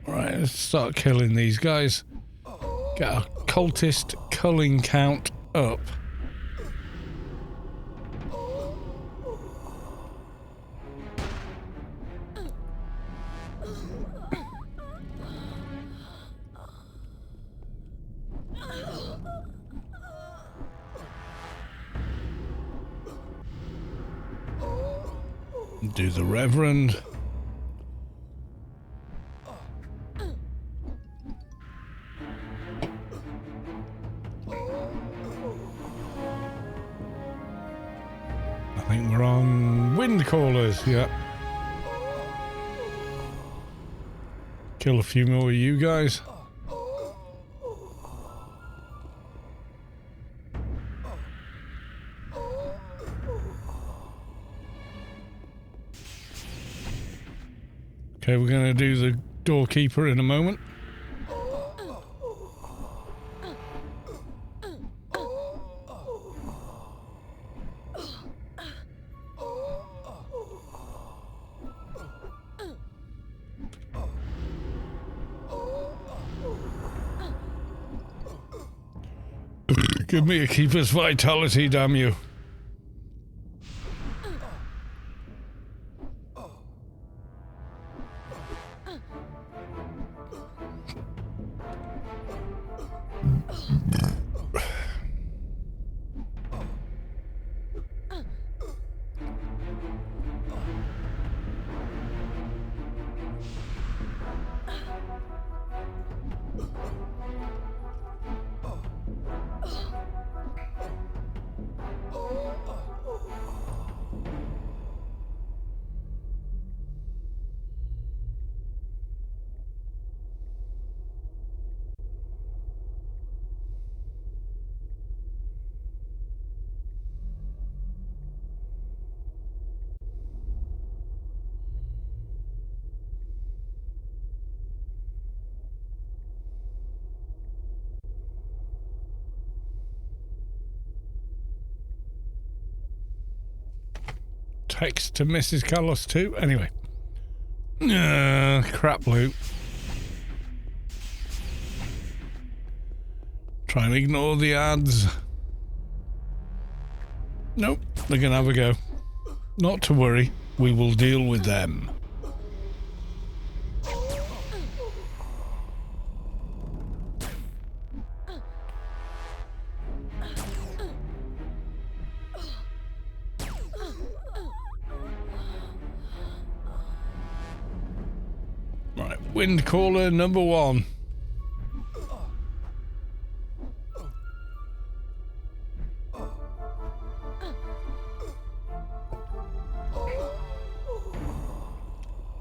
Alright, let's start killing these guys. Get our cultist culling count up. Do the Reverend. I think we're on wind callers, yeah. Kill a few more of you guys. Okay, we're going to do the doorkeeper in a moment. Give me a keeper's vitality, damn you. Text to Mrs. Carlos too. Anyway. Crap loot. Try and ignore the ads. Nope, they're gonna have a go. Not to worry, we will deal with them. Right, wind caller number 1.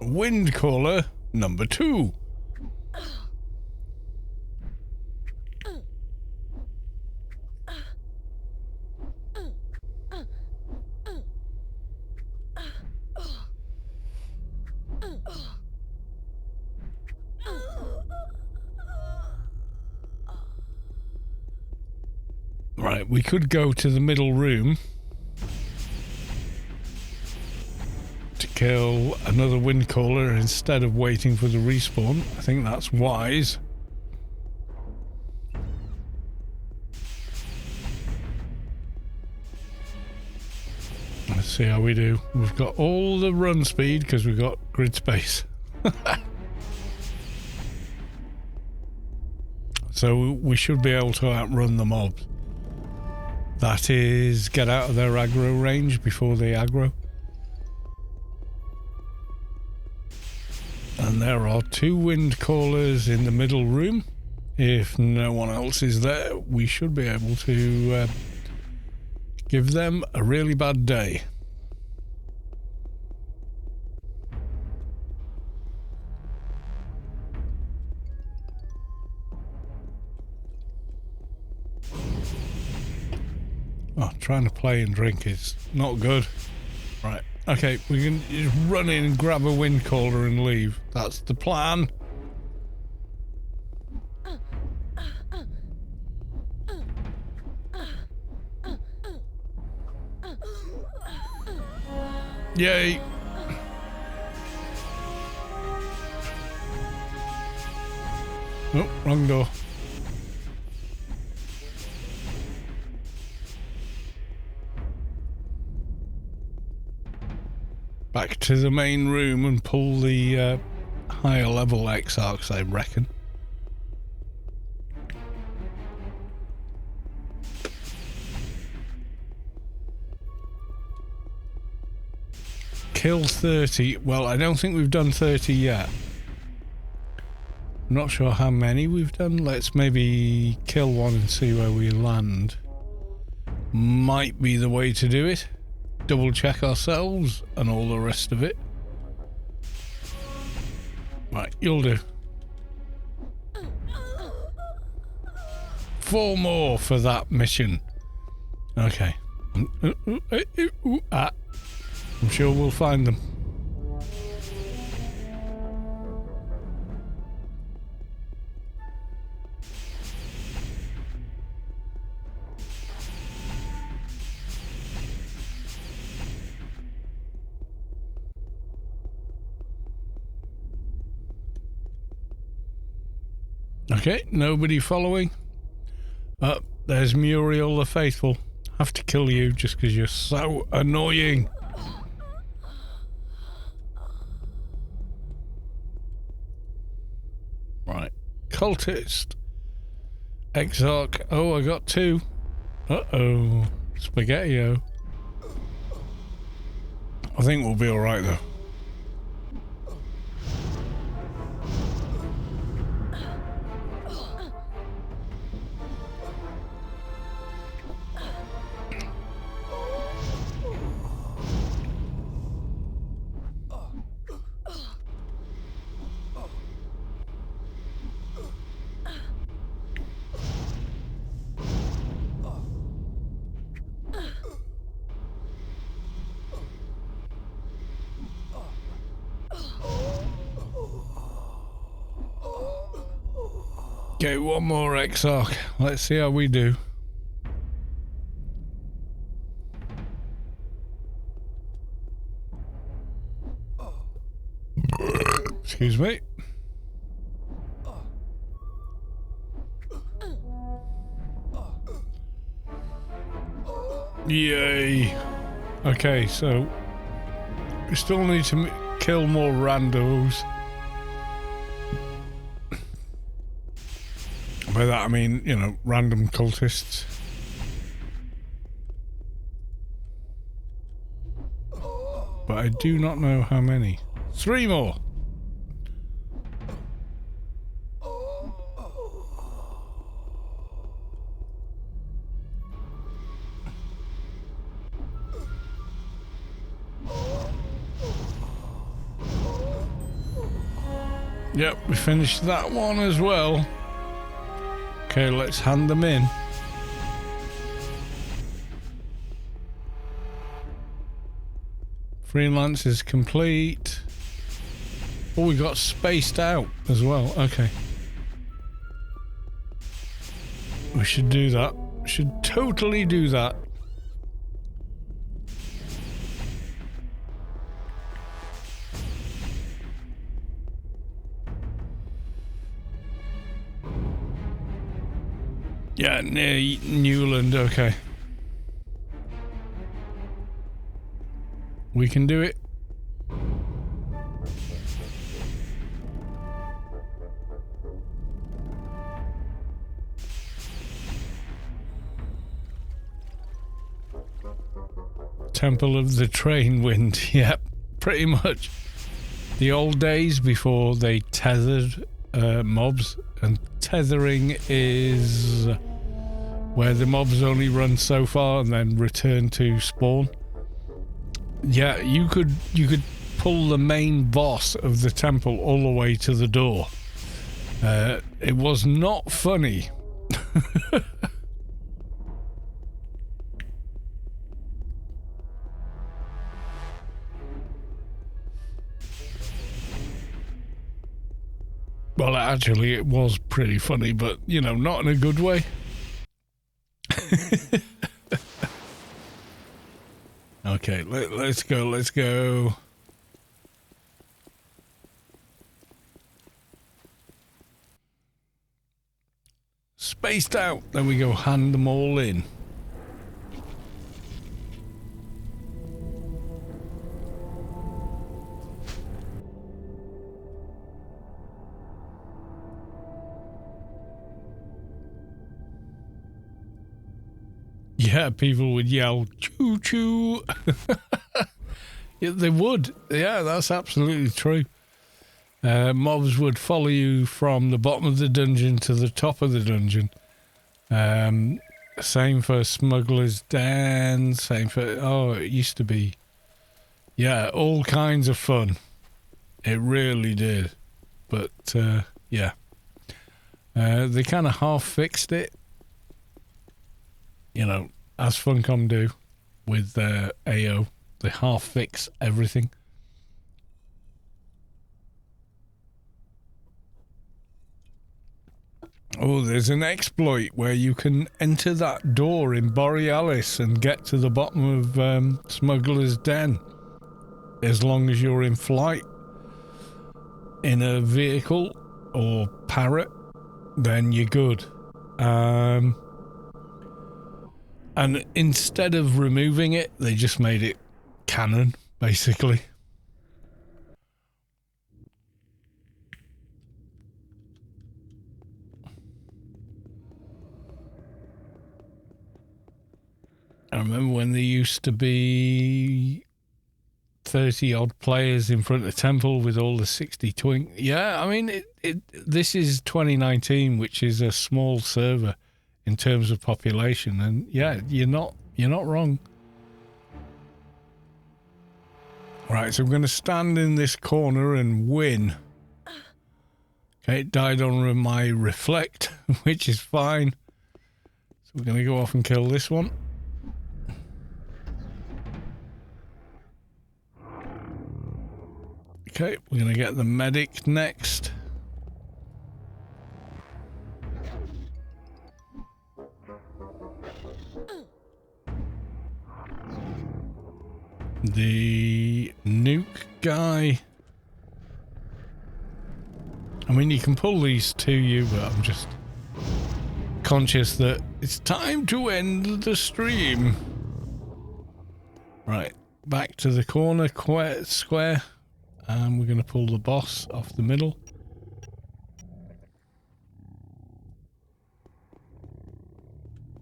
Wind caller number 2. Right, we could go to the middle room to kill another wind caller instead of waiting for the respawn. I think that's wise. Let's see how we do. We've got all the run speed because we've got grid space. So we should be able to outrun the mobs. That is, get out of their aggro range before they aggro. And there are 2 wind callers in the middle room. If no one else is there, we should be able to give them a really bad day. Oh, trying to play and drink is not good. Right, okay, we can just run in and grab a wind caller and leave. That's the plan. Yay! Oh, wrong door. Back to the main room and pull the higher level X-Arcs, I reckon. Kill 30. Well, I don't think we've done 30 yet. I'm not sure how many we've done. Let's maybe kill one and see where we land. Might be the way to do it. Double check ourselves and all the rest of it. Right, you'll do. 4 more for that mission. Okay. I'm sure we'll find them. Okay, nobody following. There's Muriel the Faithful. Have to kill you just because you're so annoying. Right, cultist. Exarch. Oh, I got 2. Uh-oh. Spaghetti-o. I think we'll be alright though. Okay, one more Exarch. Let's see how we do. Excuse me. Yay. Okay, so we still need to kill more randos. By that I mean, you know, random cultists. But I do not know how many. 3 more. Yep, we finished that one as well. Okay, let's hand them in. Freelance is complete. Oh, we got spaced out as well. Okay. We should do that. Should totally do that. Yeah, near Newland, okay. We can do it. Temple of the Train Wind, yep, pretty much. The old days before they tethered mobs, and tethering is where the mobs only run so far and then return to spawn. Yeah, you could pull the main boss of the temple all the way to the door. It was not funny. Well, actually, it was pretty funny, but, you know, not in a good way. Okay, let's go, let's go. Spaced out. Then we go hand them all in. Yeah, people would yell, choo choo. Yeah, they would. Yeah, that's absolutely true. Mobs would follow you from the bottom of the dungeon to the top of the dungeon. Same for Smuggler's Den. Same for... Oh, it used to be... Yeah, all kinds of fun. It really did. But, yeah. They kind of half-fixed it. You know, as Funcom do with AO. They half-fix everything. Oh, there's an exploit where you can enter that door in Borealis and get to the bottom of Smuggler's Den. As long as you're in flight in a vehicle or parrot, then you're good. And instead of removing it, they just made it canon, basically. I remember when there used to be 30 odd players in front of the temple with all the 60 twink. Yeah, I mean, this is 2019, which is a small server in terms of population, and yeah, you're not wrong. Right, so I'm going to stand in this corner and win. Okay, it died on my reflect, which is fine. So we're going to go off and kill this one. Okay, we're going to get the medic next. The nuke guy. I mean, you can pull these to you, but I'm just conscious that it's time to end the stream. Right, back to the corner square. And we're going to pull the boss off the middle.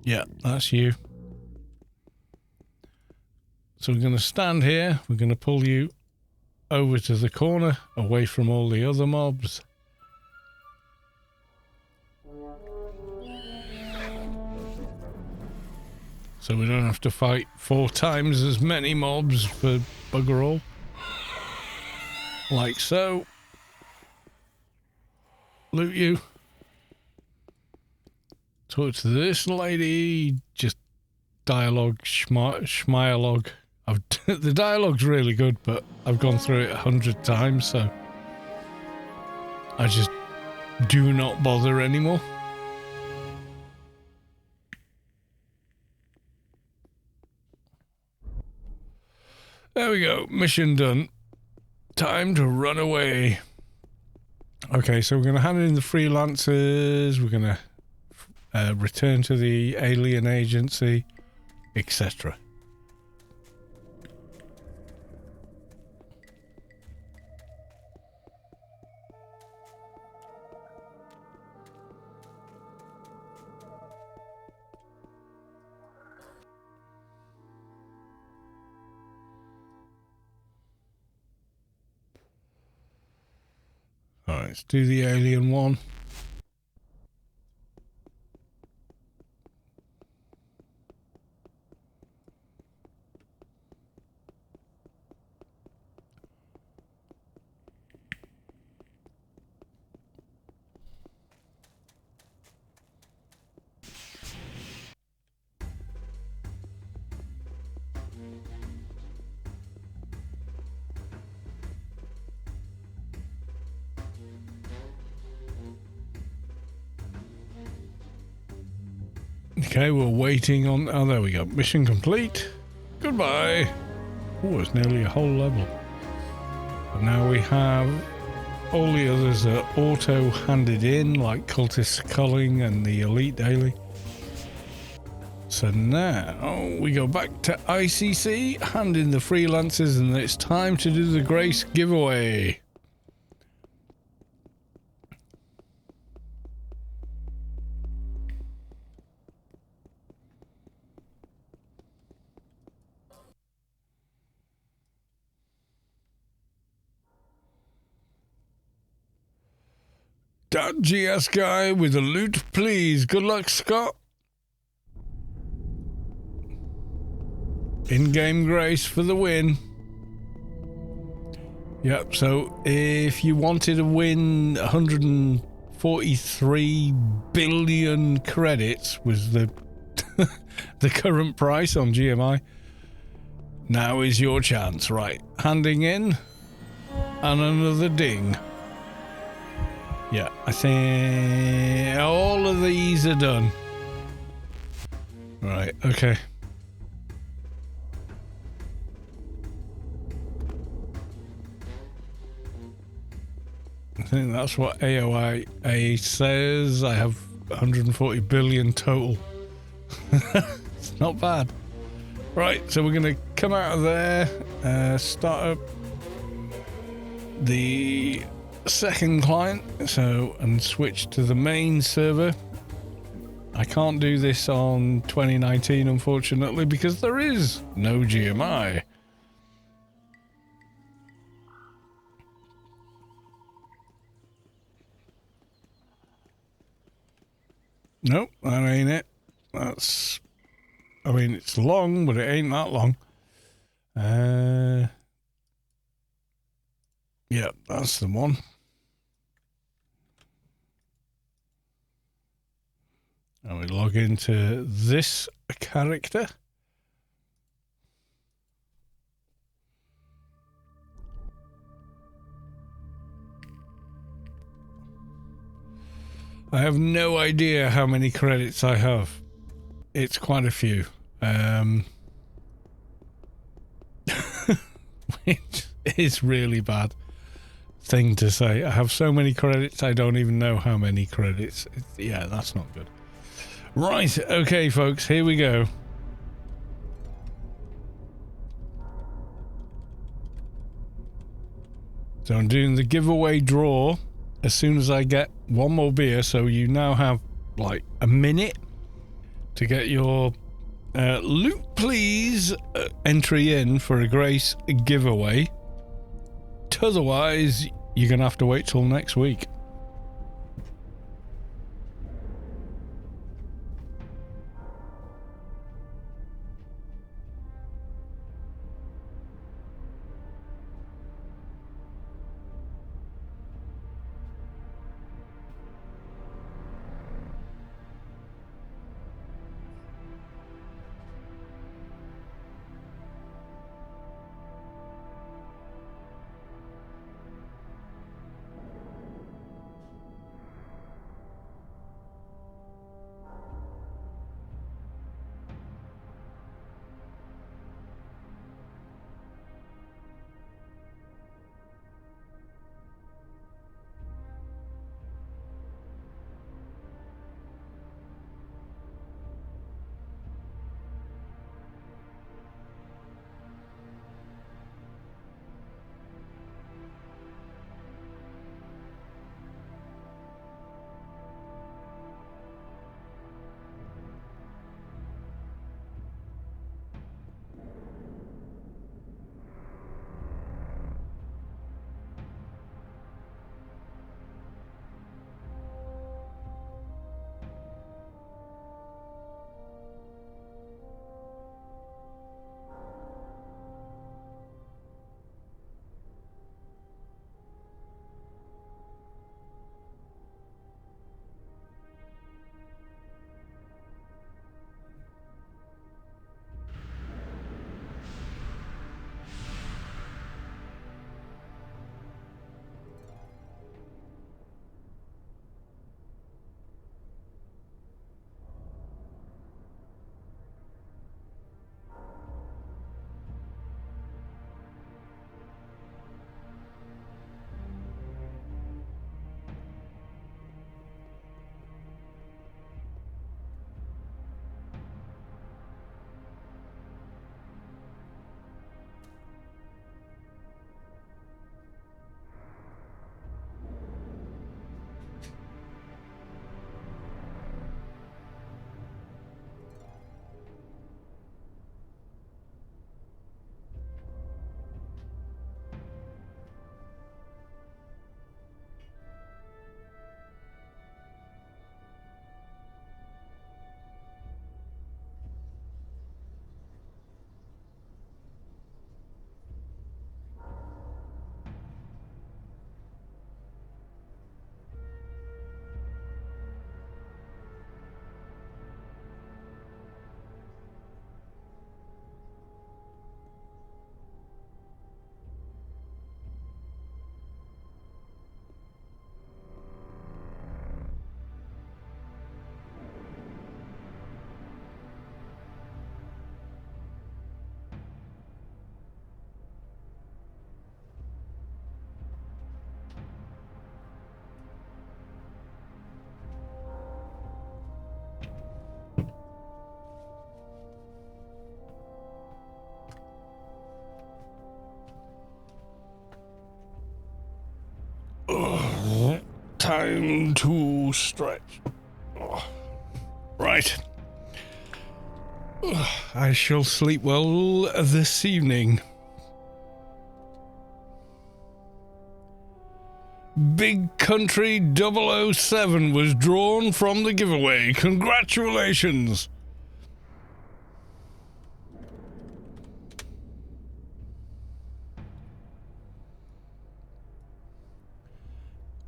Yeah, that's you. So we're going to stand here. We're going to pull you over to the corner, away from all the other mobs. So we don't have to fight 4 times as many mobs for bugger all. Like so. Loot you. Talk to this lady. Just dialogue, schmialogue. The dialogue's really good, but I've gone through it 100 times, so I just do not bother anymore. There we go. Mission done. Time to run away. Okay, so we're going to hand in the freelancers. We're going to return to the alien agency, etc. Alright, let's do the alien one. Okay, we're waiting on... Oh, there we go. Mission complete. Goodbye. Oh, it's nearly a whole level. But now we have all the others are auto handed in, like Cultist Culling and the Elite Daily. So now we go back to ICC, hand in the freelancers, and it's time to do the Grace giveaway. .gs guy with a loot, please. Good luck, Scott. In-game Grace for the win. Yep, so if you wanted to win 143 billion credits was the the current price on GMI, now is your chance. Right, handing in and another ding. Yeah, I think all of these are done. Right, okay. I think that's what AOIA says. I have 140 billion total. It's not bad. Right, so we're going to come out of there, start up the second client, and switch to the main server. I can't do this on 2019, unfortunately, because there is no GMI. Nope, that ain't it. That's... I mean, it's long, but it ain't that long. Yeah, that's the one. And we log into this character. I have no idea how many credits I have. It's quite a few. Which is really bad thing to say. I have so many credits, I don't even know how many credits. Yeah, that's not good. Right, okay, folks, here we go. So I'm doing the giveaway draw as soon as I get one more beer, so you now have like a minute to get your loot please entry in for a Grace giveaway. Otherwise, you're gonna have to wait till next week. time to stretch. Oh, right. I shall sleep well this evening. Big Country 007 was drawn from the giveaway. Congratulations!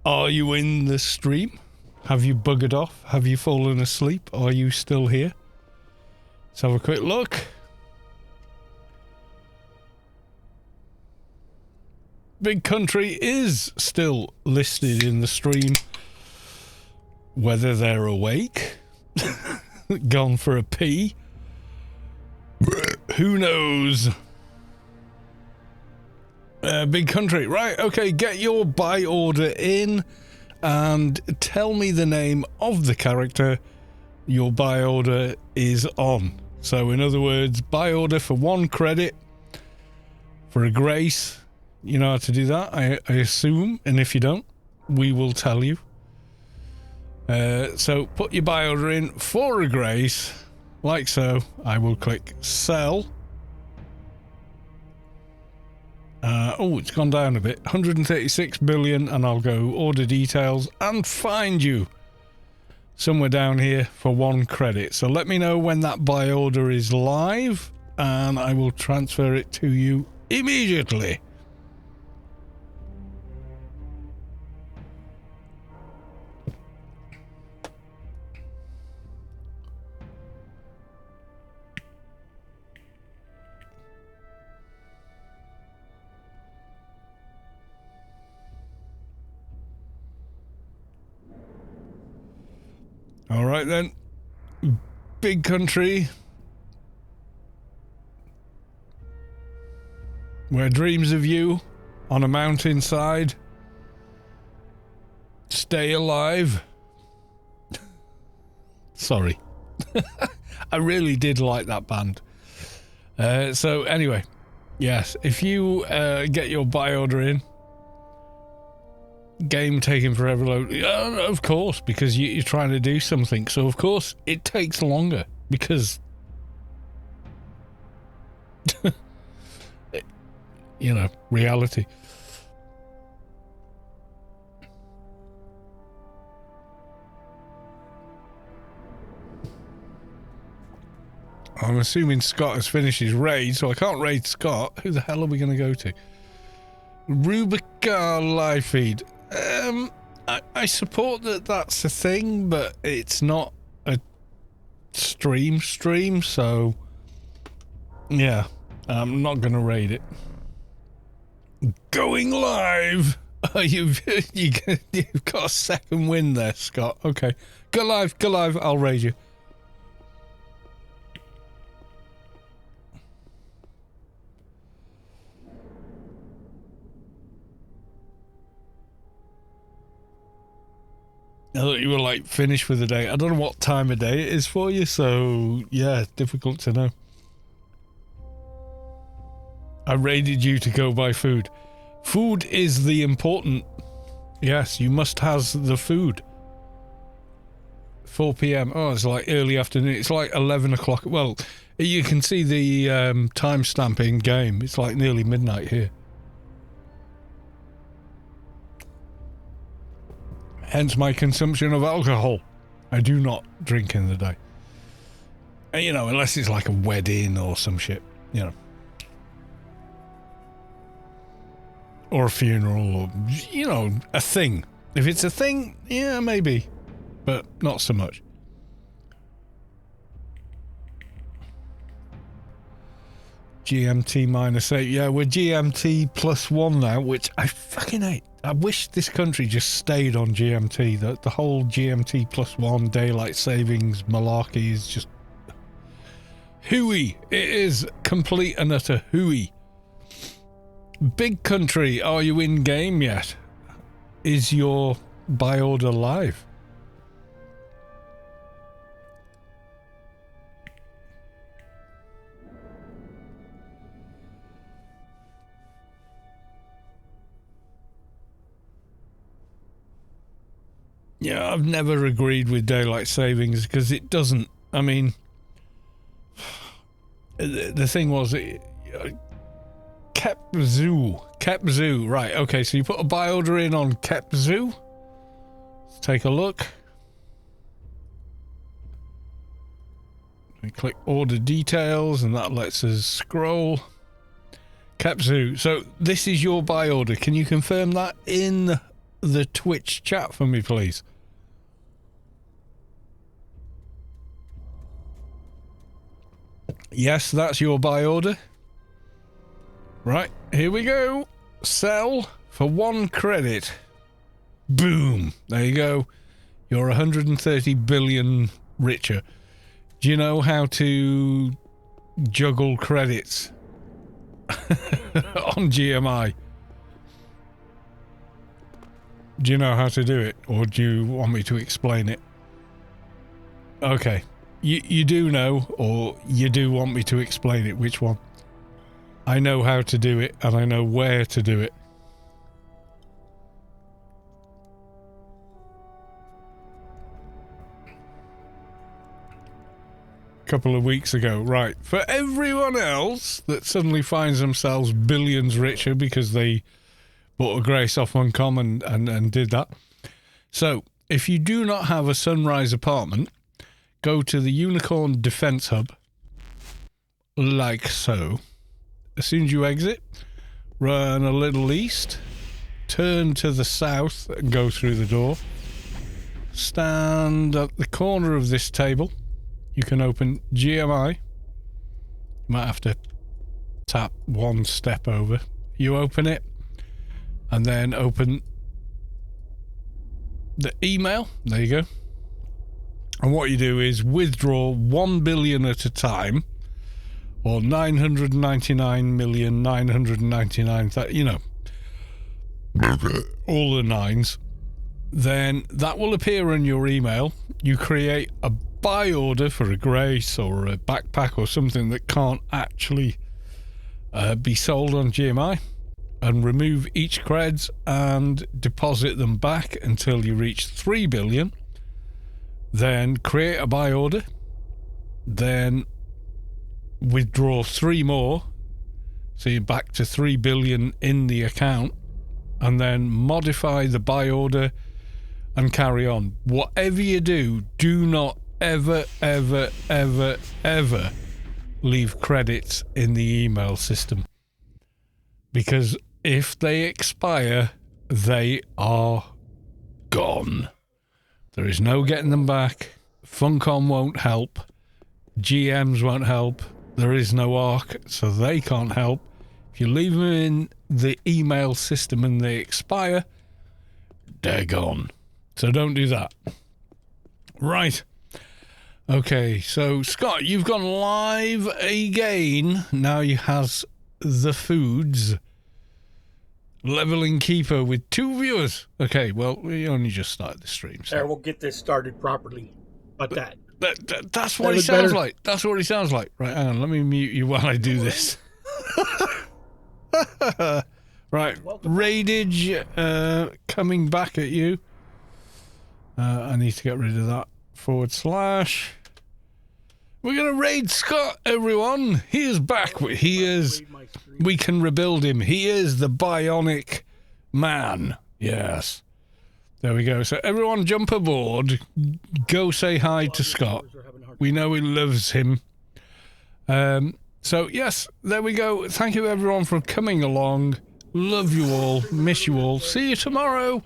Are you in the stream? Have you buggered off? Have you fallen asleep? Are you still here? Let's have a quick look. Big Country is still listed in the stream. Whether they're awake, gone for a pee, who knows? Big Country, right? Okay, get your buy order in and tell me the name of the character your buy order is on. So, in other words, buy order for 1 credit for a grace. You know how to do that, I assume, and if you don't, we will tell you. So put your buy order in for a grace, like so. I will click sell. Oh, it's gone down a bit, 136 billion, and I'll go order details and find you somewhere down here for 1 credit. So let me know when that buy order is live, and I will transfer it to you immediately. All right then, Big Country, where dreams of you on a mountainside stay alive. Sorry. I really did like that band. So anyway, yes, if you get your buy order in, game taking forever load, of course, because you're trying to do something, so of course it takes longer because you know, reality. I'm assuming Scott has finished his raid, so I can't raid Scott. Who the hell are we going to go to? Rubica live feed. I support that that's a thing, but it's not a stream, so yeah, I'm not going to raid it. Going live. You've got a second win there, Scott. Okay, go live. I'll raid you. I thought you were like finished for the day. I don't know what time of day it is for you, so yeah, difficult to know. I raided you to go buy food. Food is the important. Yes, you must have the food. 4 p.m. Oh, it's like early afternoon. It's like 11 o'clock. Well, you can see the timestamp in game. It's like nearly midnight here. Hence my consumption of alcohol. I do not drink in the day. And, you know, unless it's like a wedding or some shit, you know. Or a funeral or, you know, a thing. If it's a thing, yeah, maybe. But not so much. GMT -8. Yeah, we're GMT +1 now, which I fucking hate. I wish this country just stayed on GMT. The whole GMT +1 daylight savings malarkey is just hooey. It is complete and utter hooey. Big Country, are you in game yet? Is your buy order live? Yeah, I've never agreed with daylight savings because it doesn't. I mean, the thing was, kept zoo, right? Okay, so you put a buy order in on kept zoo. Let's take a look. We click order details, and that lets us scroll. Kept zoo. So this is your buy order. Can you confirm that in the Twitch chat for me, please? Yes, that's your buy order. Right, here we go. Sell for 1 credit. Boom. There you go. You're 130 billion richer. Do you know how to juggle credits on GMI? Do you know how to do it, or do you want me to explain it? Okay. You do know, or you do want me to explain it? Which one? I know how to do it, and I know where to do it. A couple of weeks ago, right. For everyone else that suddenly finds themselves billions richer because they bought a Grace off Uncom and did that. So, if you do not have a Sunrise apartment, go to the Unicorn Defense Hub, like so. As soon as you exit, run a little east, turn to the south and go through the door. Stand at the corner of this table. You can open GMI. You might have to tap one step over. You open it, and then open the email. There you go. And what you do is withdraw 1 billion at a time, or 999,999,000, you know, all the nines. Then that will appear in your email. You create a buy order for a Grace or a backpack or something that can't actually be sold on GMI, and remove each creds and deposit them back until you reach 3 billion. Then create a buy order, then withdraw 3 more, so you're back to 3 billion in the account, and then modify the buy order and carry on. Whatever you do, do not ever leave credits in the email system, because if they expire, they are gone. There is no getting them back. Funcom won't help. GMs won't help. There is no ARC, so they can't help. If you leave them in the email system and they expire, they're gone. So don't do that. Right. Okay, so Scott, you've gone live again. Now you has the foods. Leveling Keeper with 2 viewers. Okay, well, we only just started the stream. So. There, we'll get this started properly. But that's what he sounds like. That's what he sounds like. Right, hang on, let me mute you while I do this. Right, Raidage coming back at you. I need to get rid of that / We're going to raid Scott, everyone. He is back. He is... We can rebuild him. He is the bionic man. Yes. There we go. So everyone jump aboard. Go say hi to Scott. We know he loves him. So, yes, there we go. Thank you, everyone, for coming along. Love you all. Miss you all. See you tomorrow.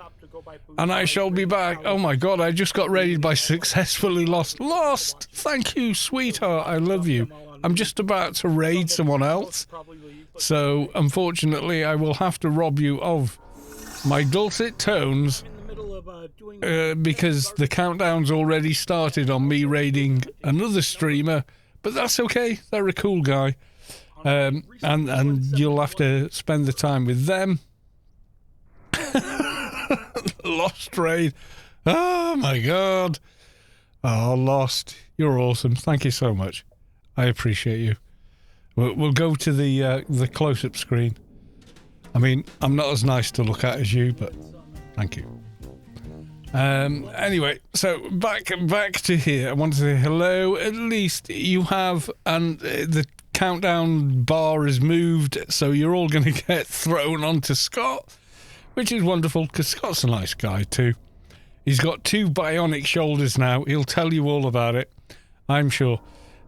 And I shall be back. Oh, my God. I just got raided by successfully lost. Lost! Thank you, sweetheart. I love you. I'm just about to raid someone else. So, unfortunately, I will have to rob you of my dulcet tones because the countdown's already started on me raiding another streamer. But that's okay. They're a cool guy. And you'll have to spend the time with them. Lost raid. Oh, my God. Oh, Lost. You're awesome. Thank you so much. I appreciate you. We'll go to the close-up screen. I mean, I'm not as nice to look at as you, but thank you. Anyway, so back to here. I want to say hello. At least you have, and the countdown bar is moved, so you're all going to get thrown onto Scott, which is wonderful because Scott's a nice guy too. He's got 2 bionic shoulders now. He'll tell you all about it, I'm sure.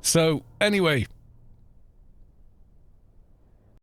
So anyway,